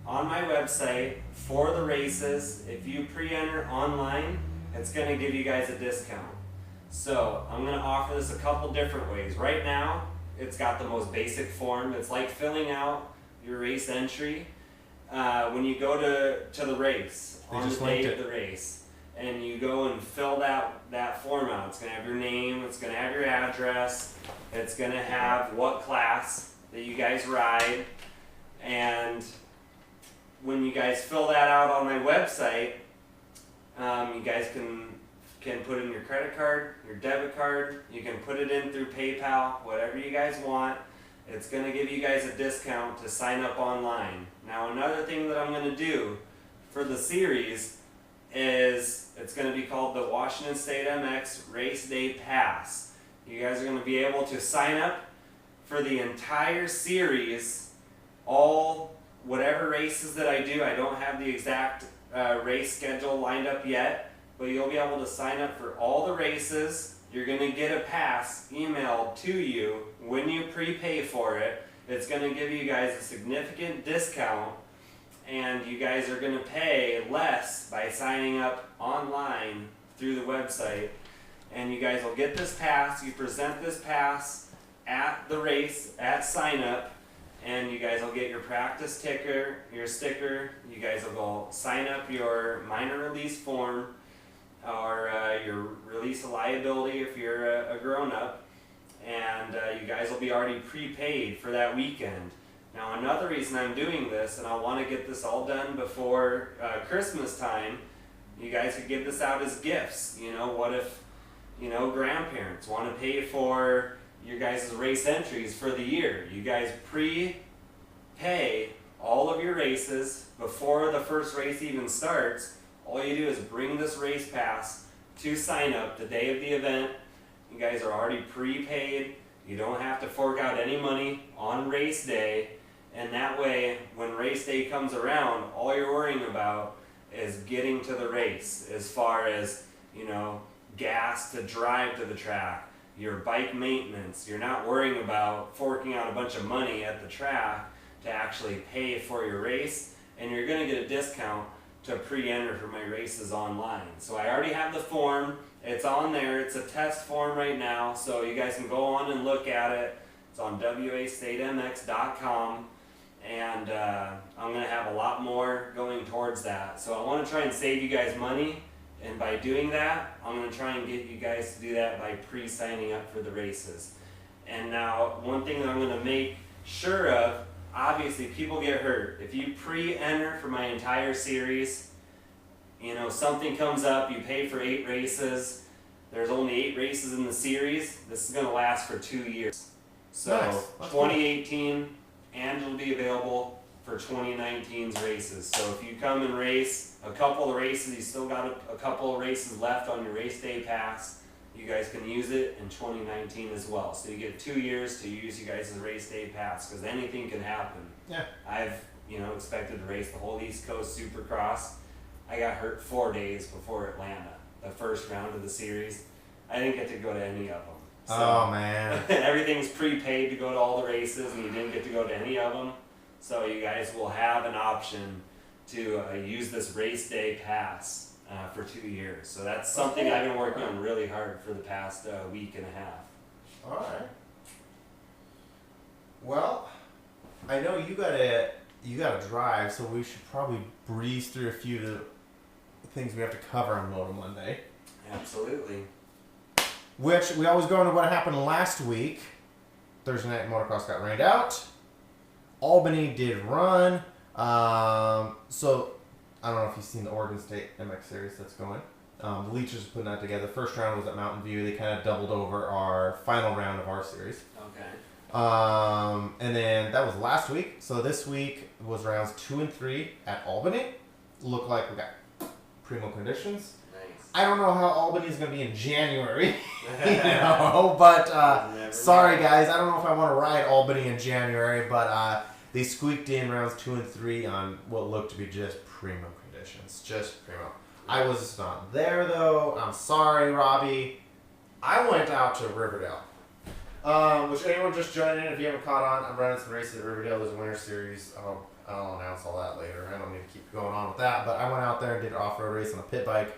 on my website for the races. If you pre-enter online, it's going to give you guys a discount. So I'm going to offer this a couple different ways. Right now, it's got the most basic form. It's like filling out your race entry when you go to the race, on the day of the race. and you go and fill that form out. It's going to have your name, it's going to have your address, it's going to have what class that you guys ride, and when you guys fill that out on my website, you guys can put in your credit card, your debit card, you can put it in through PayPal, whatever you guys want. It's going to give you guys a discount to sign up online. Now another thing that I'm going to do for the series is it's going to be called the Washington State MX Race Day Pass. You guys are going to be able to sign up for the entire series, whatever races that I do. I don't have the exact race schedule lined up yet, but you'll be able to sign up for all the races. You're going to get a pass emailed to you when you prepay for it. It's going to give you guys a significant discount, and you guys are going to pay less by signing up online through the website. And you guys will get this pass. You present this pass at the race, at sign up, and you guys will get your practice sticker, your sticker. You guys will go sign up your minor release form, or your release of liability if you're a grown-up, and you guys will be already prepaid for that weekend. Now another reason I'm doing this, and I want to get this all done before Christmas time, you guys could give this out as gifts. You know, what if, you know, grandparents want to pay for your guys' race entries for the year? You guys prepay all of your races before the first race even starts. All you do is bring this race pass to sign up the day of the event. You guys are already prepaid. You don't have to fork out any money on race day. And that way, when race day comes around, all you're worrying about is getting to the race, as far as, you know, gas to drive to the track, your bike maintenance. You're not worrying about forking out a bunch of money at the track to actually pay for your race, and you're going to get a discount to pre-enter for my races online. So I already have the form. It's on there. It's a test form right now, so you guys can go on and look at it. It's on wastatemx.com, and I'm going to have a lot more going towards that. So I want to try and save you guys money, and by doing that, I'm going to try and get you guys to do that by pre-signing up for the races. And now, one thing that I'm going to make sure of, obviously people get hurt. If you pre-enter for my entire series, you know, something comes up, you pay for 8 races, there's only 8 races in the series, this is going to last for 2 years. So nice. 2018, and it'll be available for 2019's races. So if you come and race a couple of races, you still got a couple of races left on your race day pass, you guys can use it in 2019 as well. So you get 2 years to use you guys' race day pass, because anything can happen. Yeah. I've, you know, expected to race the whole East Coast Supercross. I got hurt 4 days before Atlanta, the first round of the series. I didn't get to go to any of them. So, oh man. everything's prepaid to go to all the races, and you didn't get to go to any of them. So you guys will have an option to use this race day pass for 2 years. So that's something I've been working on really hard for the past week and a half. All right. Well, I know you gotta drive, so we should probably breeze through a few of the things we have to cover on Moto Monday. Absolutely. Which we always go into what happened last week. Thursday night motocross got rained out. Albany did run. So I don't know if you've seen the Oregon State MX series that's going. The Leechers are putting that together. First round was at Mountain View. They kind of doubled over our final round of our series. Okay. And then that was last week. So this week was rounds 2 and 3 at Albany. Looked like we got primo conditions. Nice. I don't know how Albany is going to be in January, but sorry guys, I don't know if I want to ride Albany in January, but they squeaked in rounds 2 and 3 on what looked to be just primo conditions. Just primo. I was not there though. I'm sorry, Robbie. I went out to Riverdale. Which anyone just joined in, if you haven't caught on, I'm running some races at Riverdale. There's a winter series. I'll announce all that later. I don't need to keep going on with that. But I went out there and did an off-road race on a pit bike.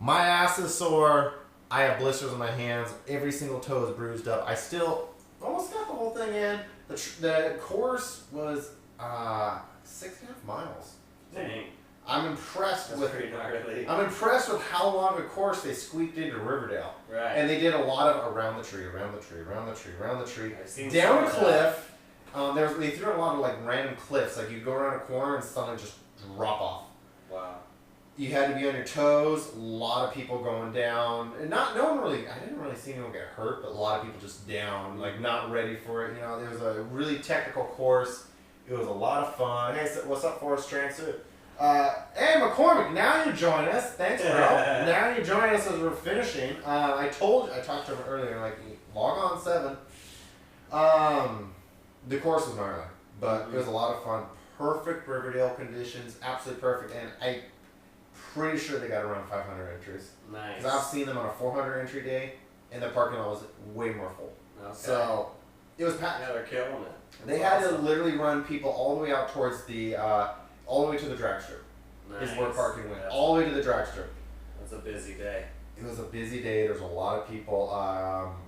My ass is sore. I have blisters on my hands. Every single toe is bruised up. I still almost got the whole thing in. The course was 6.5 miles. Dang. I'm impressed That's with pretty gnarly. I'm impressed with how long a course they squeaked into Riverdale. Right. And they did a lot of around the tree, around the tree, around the tree, around the tree, I've seen down a some of that. cliff. They threw a lot of like random cliffs. Like you go around a corner and suddenly just drop off. Wow. You had to be on your toes. A lot of people going down, and no one really. I didn't really see anyone get hurt, but a lot of people just down, like not ready for it. You know, it was a really technical course. It was a lot of fun. Hey, so what's up, Forrest Transit? Hey, McCormick, now you join us. Thanks, bro. Now you join us as we're finishing. I talked to him earlier, like, log on 7. The course was gnarly, but it was a lot of fun. Perfect Riverdale conditions, absolutely perfect, and I'm pretty sure they got around 500 entries. Nice. Because I've seen them on a 400 entry day, and the parking lot was way more full. Okay. So, it was packed. Yeah, they're killing it. They had to literally run people all the way out towards the, all the way to the drag strip. Nice. Is where parking went. That's, all the way to the drag strip. That's a busy day. It was a busy day. There's a lot of people.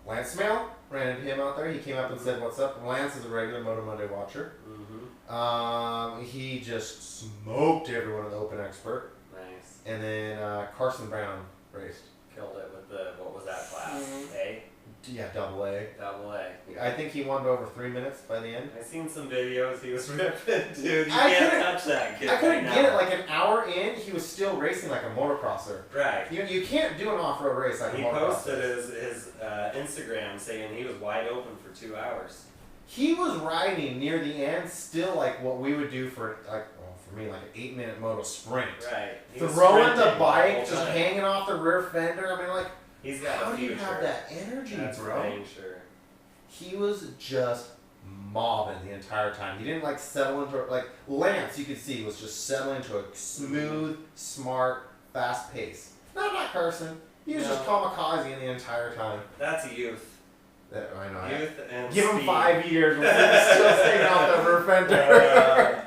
Lance Smale, ran into him out there. He came up and said, "What's up?" Lance is a regular Moto Monday watcher. Mm-hmm. He just smoked everyone in the Open Expert. Nice. And then Carson Brown raced. Killed it with the, what was that class? A? Yeah, double A. Double A. I think he won by over 3 minutes by the end. I seen some videos. He was ripping, dude. You I can't couldn't- touch that kid. I couldn't right get now. it. Like an hour in, he was still racing like a motocrosser. Right. You can't do an off-road race like He a motocross posted race. his Instagram saying he was wide open for 2 hours. He was riding near the end, still like what we would do for for me, like an 8-minute moto sprint. Right. He was Throwing the sprinting bike, whole just time. hanging off the rear fender. I mean, like, He's got how a do you future. have that energy, That's bro? for dang sure. He was just mobbing the entire time. He didn't like settle into like Lance. You could see was just settling into a smooth, smart, fast pace. Not Carson. He was just kamikaze the entire time. That's a youth. I know. Youth and Give him speed. 5 years. We'll still staying off the rear fender.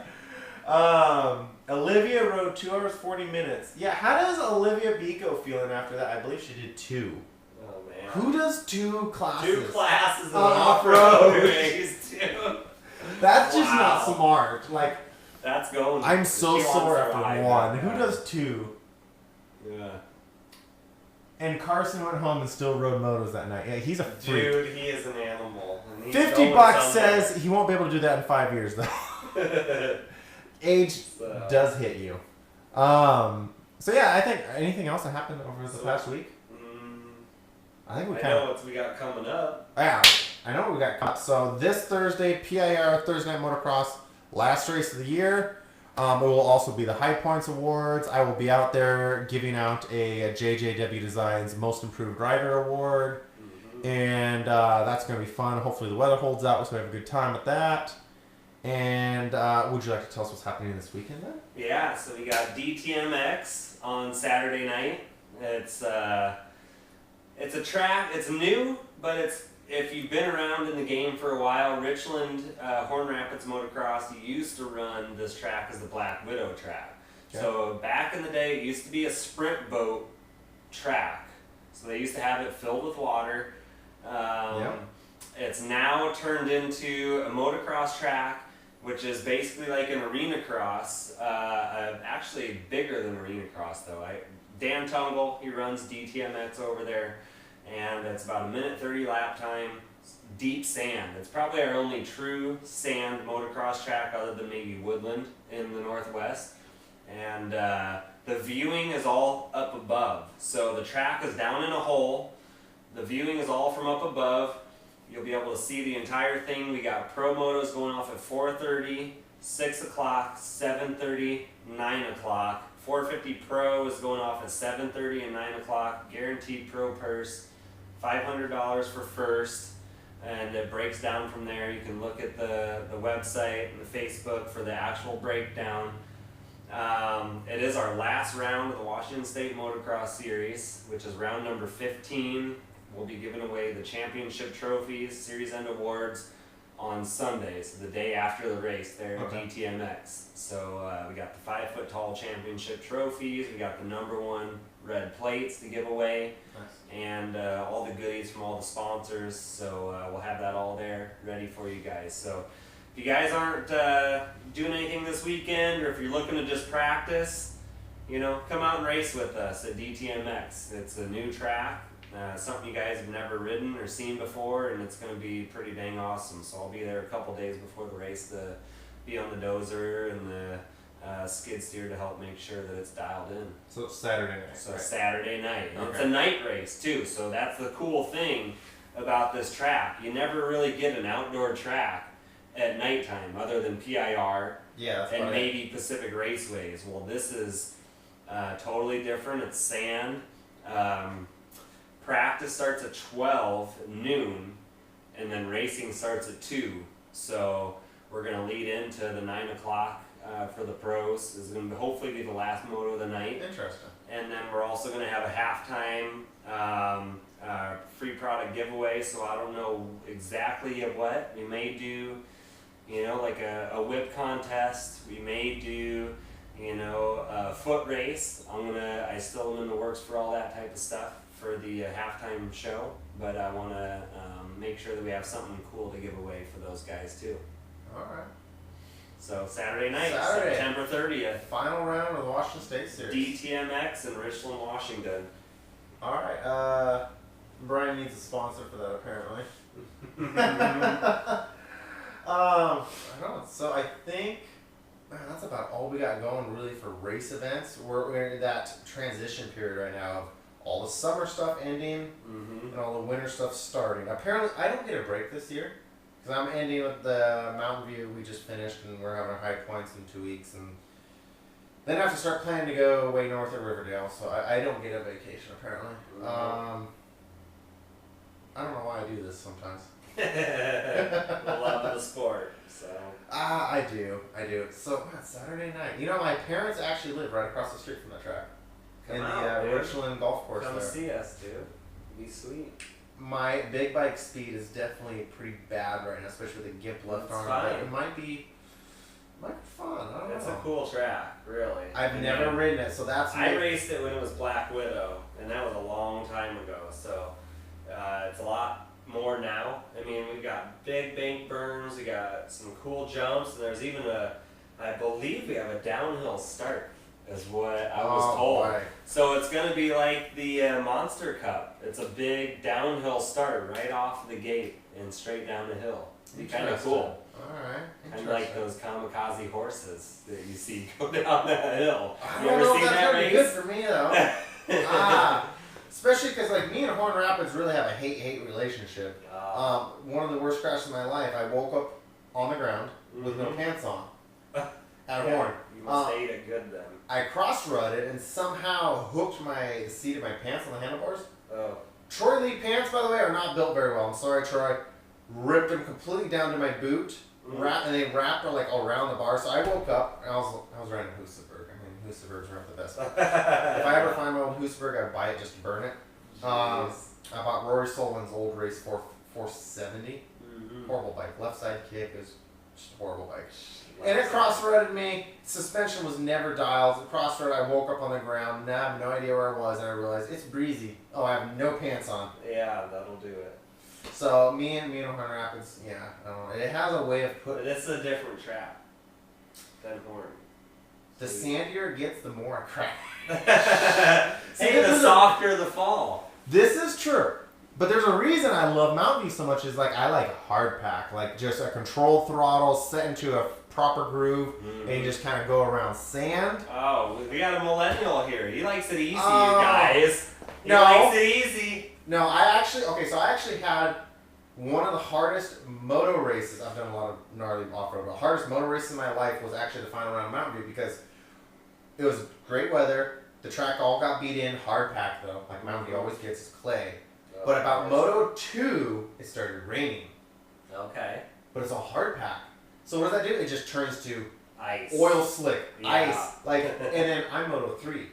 Olivia rode 2 hours 40 minutes. Yeah, how does Olivia Bico feeling after that? I believe she did 2. Oh man. Who does 2 classes? 2 classes of off-road. off-road race, dude. That's just not Wow. smart. Like, That's going. I'm so she wants sore to after ride 1. that Who guy. does 2? Yeah. And Carson went home and still rode motos that night. Yeah, he's a freak. Dude, he is an animal. And he's $50 going says he won't be able to do that in 5 years though. Age So- does hit you. So yeah, I think anything else that happened over the past week? I think we I kind know of. what we got coming up. Yeah, I know what we got caught. So this Thursday, PIR Thursday Night Motocross, last race of the year. It will also be the High Points Awards. I will be out there giving out a JJW Designs Most Improved Rider Award. And that's going to be fun. Hopefully the weather holds out so we have a good time with that. And would you like to tell us what's happening this weekend then? Yeah, so we got DTMX on Saturday night. It's a track. It's new, but it's if you've been around in the game for a while. Richland, Horn Rapids Motocross used to run this track as the Black Widow track. Okay. So back in the day, it used to be a sprint boat track. So they used to have it filled with water. It's now turned into a motocross track, which is basically like an arena cross, actually bigger than arena cross though. Dan Tungle, he runs DTMX over there, and it's about 1:30 lap time, deep sand. It's probably our only true sand motocross track other than maybe Woodland in the Northwest. And the viewing is all up above. So the track is down in a hole. The viewing is all from up above. You'll be able to see the entire thing. We got pro motos going off at 4:30, 6 o'clock, 7:30, 9 o'clock. 450 Pro is going off at 7:30 and 9 o'clock. Guaranteed pro purse, $500 for first. And it breaks down from there. You can look at the website and the Facebook for the actual breakdown. It is our last round of the Washington State Motocross Series, which is round number 15. We'll be giving away the championship trophies, series end awards on Sundays, the day after the race there at DTMX. So we got the 5 foot tall championship trophies, we got the #1 red plates to give away, and all the goodies from all the sponsors. So we'll have that all there ready for you guys. So if you guys aren't doing anything this weekend, or if you're looking to just practice, come out and race with us at DTMX. It's a new track, something you guys have never ridden or seen before, and it's going to be pretty dang awesome. So I'll be there a couple days before the race to be on the dozer and the skid steer to help make sure that it's dialed in. So it's Saturday night. So Saturday night. And okay. It's a night race too, so that's the cool thing about this track. You never really get an outdoor track at nighttime other than PIR and maybe Pacific Raceways. Well, this is totally different. It's sand. Practice starts at 12 noon, and then racing starts at 2. So we're going to lead into the 9 o'clock for the pros. This is going to hopefully be the last moto of the night. Interesting. And then we're also going to have a halftime free product giveaway. So I don't know exactly what. We may do, like a whip contest. We may do, a foot race. I still am in the works for all that type of stuff for the halftime show. But I want to make sure that we have something cool to give away for those guys too. All right. So Saturday night, Saturday. September 30th. Final round of the Washington State Series. DTMX in Richland, Washington. All right. Brian needs a sponsor for that, apparently. I don't know. So I think that's about all we got going really for race events. We're in that transition period right now of all the summer stuff ending and all the winter stuff starting. Apparently, I don't get a break this year. Because I'm ending with the Mountain View we just finished, and we're having our high points in 2 weeks, and then I have to start planning to go way north at Riverdale, so I don't get a vacation apparently. I don't know why I do this sometimes. Love the sport, so. I do. So Saturday night. My parents actually live right across the street from the track. Come in out, the Richland golf course. Come there. see us, dude. Be sweet. My big bike speed is definitely pretty bad right now, especially with the GIMP left arm. But it might be fun. I don't know. It's a cool track, really. I've never ridden it, so that's. I raced it when it was Black Widow, and that was a long time ago. So it's a lot more now. I mean, we've got big bank burns, we got some cool jumps, and there's even I believe we have a downhill start, is what I was told. Boy. So it's going to be like the Monster Cup. It's a big downhill start right off the gate and straight down the hill. It'd be kind of cool. Alright. Kind of like those kamikaze horses that you see go down that hill. I You don't ever know seen if that's that gonna race? be good for me though. Especially because me and Horn Rapids really have a hate-hate relationship. One of the worst crashes of my life, I woke up on the ground with no pants on at Horn. You must have ate it good then. I cross-rutted and somehow hooked the seat of my pants on the handlebars. Oh. Troy Lee pants, by the way, are not built very well. I'm sorry, Troy. Ripped them completely down to my boot, and they wrapped her like around the bar. So I woke up and I was riding a Husaberg. I mean, Husabergs aren't the best. If I ever find my old Husaberg, I'd buy it just to burn it. I bought Rory Sullivan's old race 470. Horrible bike. Left side kick is just a horrible bike. And it cross-rutted me. Suspension was never dialed. It cross-rutted. I woke up on the ground. Now I have no idea where I was, and I realized it's breezy. Oh, I have no pants on. Yeah, that'll do it. So me and Horn Rapids, I don't know. It has a way of But putting. it's a different track than Horn. The sandier it gets, the more I crack. Hey, the softer the fall. This is true. But there's a reason I love Mountain View so much is I like hard pack, like just a controlled throttle set into a proper groove, and you just kind of go around sand. Oh, we got a millennial here. He likes it easy, you guys. He no. likes it easy. No, I actually had one of the hardest moto races. I've done a lot of gnarly off-road, but the hardest moto race in my life was actually the final round of Mountain View because it was great weather. The track all got beat in, hard pack though, like Mountain View always gets, is clay. But about Moto 2, it started raining. Okay. But it's all hard pack. So what does that do? It just turns to ice. Oil slick, Yeah. ice. And then I'm Moto 3.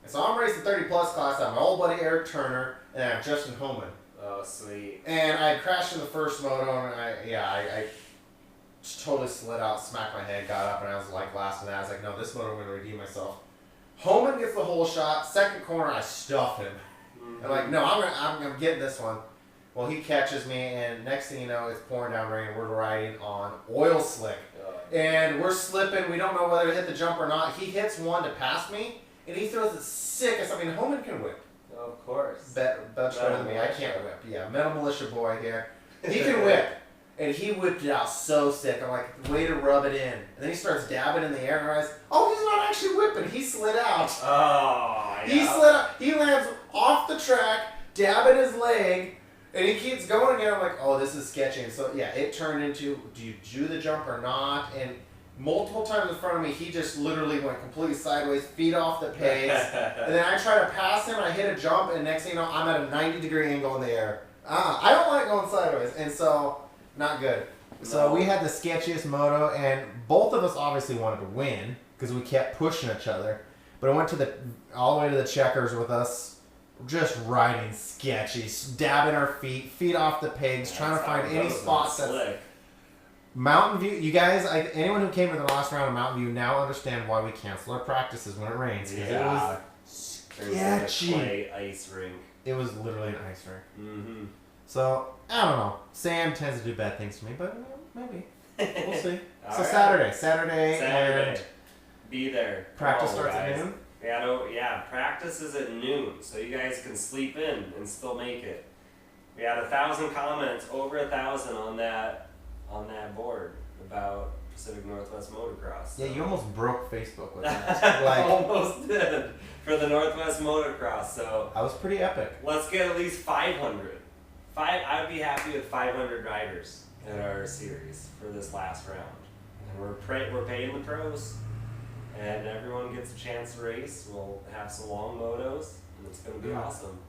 And so I'm racing 30 plus class. I have my old buddy Eric Turner, and I have Justin Homan. Oh, sweet. And I crashed in the first moto, and I just totally slid out, smacked my head, got up, and I was like last in that. I was like, no, this moto I'm going to redeem myself. Homan gets the whole shot. Second corner, I stuff him. I'm like, no, I'm getting this one. Well, he catches me, and next thing you know, it's pouring down rain, and we're riding on oil slick. And we're slipping. We don't know whether to hit the jump or not. He hits one to pass me, and he throws the sickest. I mean, Homan can whip. Of course. Better than me. I can't whip. Yeah, metal militia boy here. He can whip. And he whipped it out so sick. I'm like, way to rub it in. And then he starts dabbing in the air, and I realize, oh, he's not actually whipping. He slid out. Oh, yeah. He slid out. He lands off the track, dabbing his leg, and he keeps going again. I'm like, oh, this is sketchy. And so, yeah, it turned into, do you do the jump or not? And multiple times in front of me, he just literally went completely sideways, feet off the pace. And then I try to pass him, I hit a jump, and next thing you know, I'm at a 90-degree angle in the air. I don't like going sideways. And so... Not good. So we had the sketchiest moto, and both of us obviously wanted to win because we kept pushing each other. But I went to all the way to the checkers with us, just riding sketchy, dabbing our feet off the pegs, trying to find any spots that's Mountain View. You guys, anyone who came to the last round of Mountain View now understand why we cancel our practices when it rains. It was sketchy. Clay ice rink. It was literally an ice rink. Mm-hmm. So, I don't know. Sand tends to do bad things to me, but maybe. We'll see. So, right. Saturday. And be there. Practice starts at noon? Yeah, practice is at noon, so you guys can sleep in and still make it. We had 1,000 comments, over 1,000 on that board about Pacific Northwest Motocross. So. Yeah, you almost broke Facebook with that. Almost did for the Northwest Motocross, so. I was pretty epic. Let's get at least 500. I'd be happy with 500 riders in our series for this last round. And we're paying the pros. And everyone gets a chance to race. We'll have some long motos, and it's going to be awesome.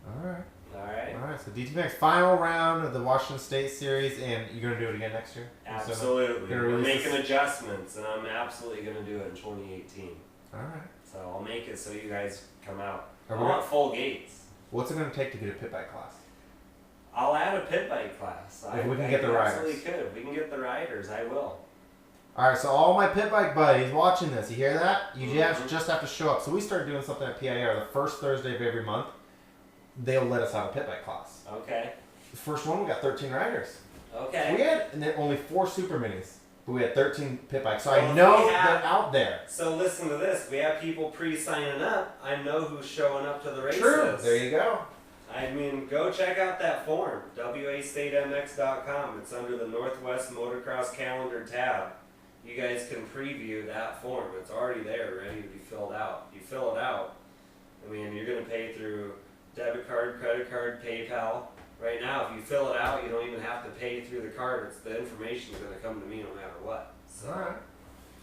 All right. So DTMX final round of the Washington State Series, and you're going to do it again next year? Absolutely. We're making adjustments, and I'm absolutely going to do it in 2018. All right. So I'll make it so you guys come out. I we want full gates. What's it going to take to get a pit bike class? I'll add a pit bike class. If we can get the riders. Absolutely could. If we can get the riders, I will. All right, so all my pit bike buddies watching this, you hear that? You just have to show up. So we started doing something at PIR the first Thursday of every month. They'll let us have a pit bike class. Okay. The first one, we got 13 riders. Okay. We had and then only 4 super minis, but we had 13 pit bikes. So I know they're out there. So listen to this. We have people pre-signing up. I know who's showing up to the races. True. There you go. I mean, go check out that form, wastatemx.com. It's under the Northwest Motocross Calendar tab. You guys can preview that form. It's already there, ready to be filled out. You fill it out. I mean, you're going to pay through debit card, credit card, PayPal. Right now, if you fill it out, you don't even have to pay through the card. The information is going to come to me no matter what. So, all right.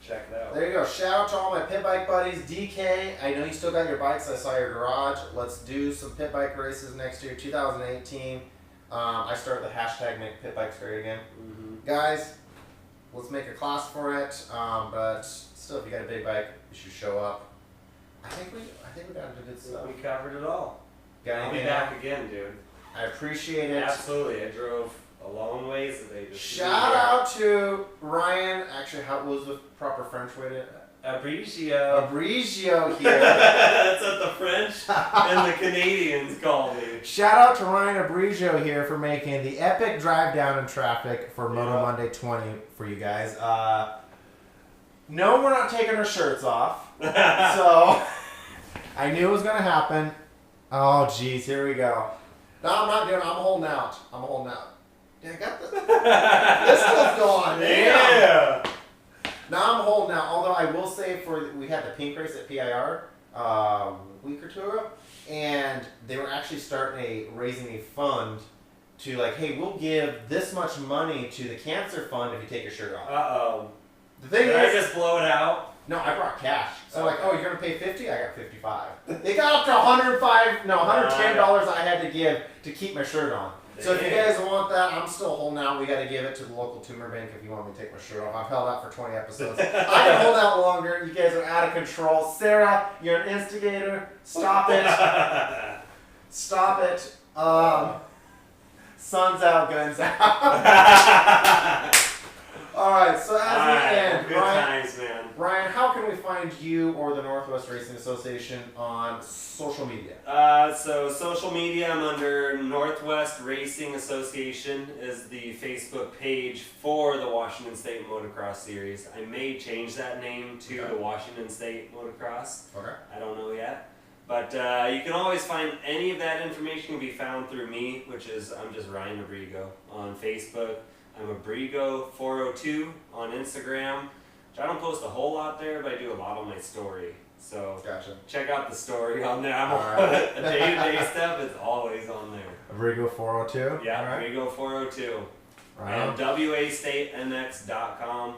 Check it out. There you go. Shout out to all my pit bike buddies. DK, I know you still got your bikes. I saw your garage. Let's do some pit bike races next year, 2018. I started the hashtag Make Pit Bikes Great again. Guys, let's make a class for it. But still, if you got a big bike, you should show up. I think we got into good stuff. We covered it all. I'll be back again, dude. I appreciate it. Absolutely. I drove a long ways today. Shout out to Ryan. Actually, how was the proper French way to? Abrigo. Abrigo here. That's what the French and the Canadians call me. Shout out to Ryan Abrigo here for making the epic drive down in traffic for Moto Monday 20 for you guys. No, we're not taking our shirts off. So I knew it was gonna happen. Oh geez, here we go. No, I'm not doing it. I'm holding out. Yeah, I got this. This stuff's going. Yeah. Now I'm holding out. Although I will say, we had the pink race at PIR a week or two ago, and they were actually raising a fund to like, hey, we'll give this much money to the cancer fund if you take your shirt off. Uh-oh. The thing Did is, I just blow it out? No, I brought cash. So like, oh, you're gonna pay $50? I got $55. They got up to $110 I had to give to keep my shirt on. So if you guys want that, I'm still holding out. We got to give it to the local tumor bank if you want me to take my shirt off. I've held out for 20 episodes. I can hold out longer. You guys are out of control. Sarah, you're an instigator. Stop it. Stop it. Sun's out, guns out. All right, so as we end, good Ryan, times, man. Ryan, how can we find you or the Northwest Racing Association on social media? So social media, I'm under Northwest Racing Association is the Facebook page for the Washington State Motocross Series. I may change that name to the Washington State Motocross. Okay. I don't know yet. But you can always find any of that information can be found through me, which is I'm just Ryan Abrigo on Facebook. I'm Abrigo402 on Instagram. Which I don't post a whole lot there, but I do a lot on my story. So Gotcha. check out the story on there. I'm Alright. a day-to-day stuff is always on there. Abrigo 402. Yeah, All right. Abrigo402. Right. And wastatemx.com.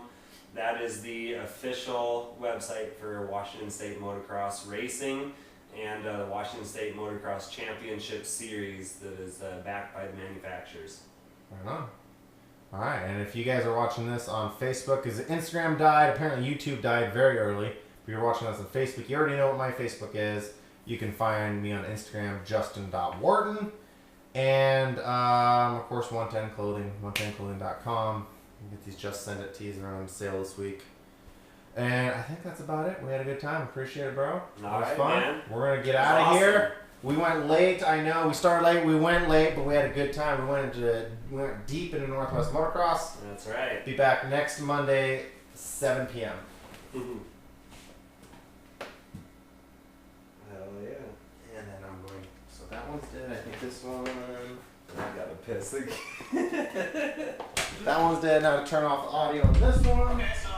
That is the official website for Washington State Motocross Racing and the Washington State Motocross Championship Series that is backed by the manufacturers. Right on. All right, and if you guys are watching this on Facebook, because Instagram died, apparently YouTube died very early. If you're watching this on Facebook, you already know what my Facebook is. You can find me on Instagram, justin.wharton. And, of course, 110 Clothing, 110clothing.com. You get these Just Send It tees are on sale this week. And I think that's about it. We had a good time. Appreciate it, bro. It was fun. Man. We're going to get out of here. We went late, I know. We started late, we went late, but we had a good time. We went deep into Northwest Motocross. That's right. Be back next Monday, 7 p.m. Hell yeah. And then I'm going, so that one's dead. I think this one, I got a piss again. that one's dead. Now to turn off the audio on this one. Okay, so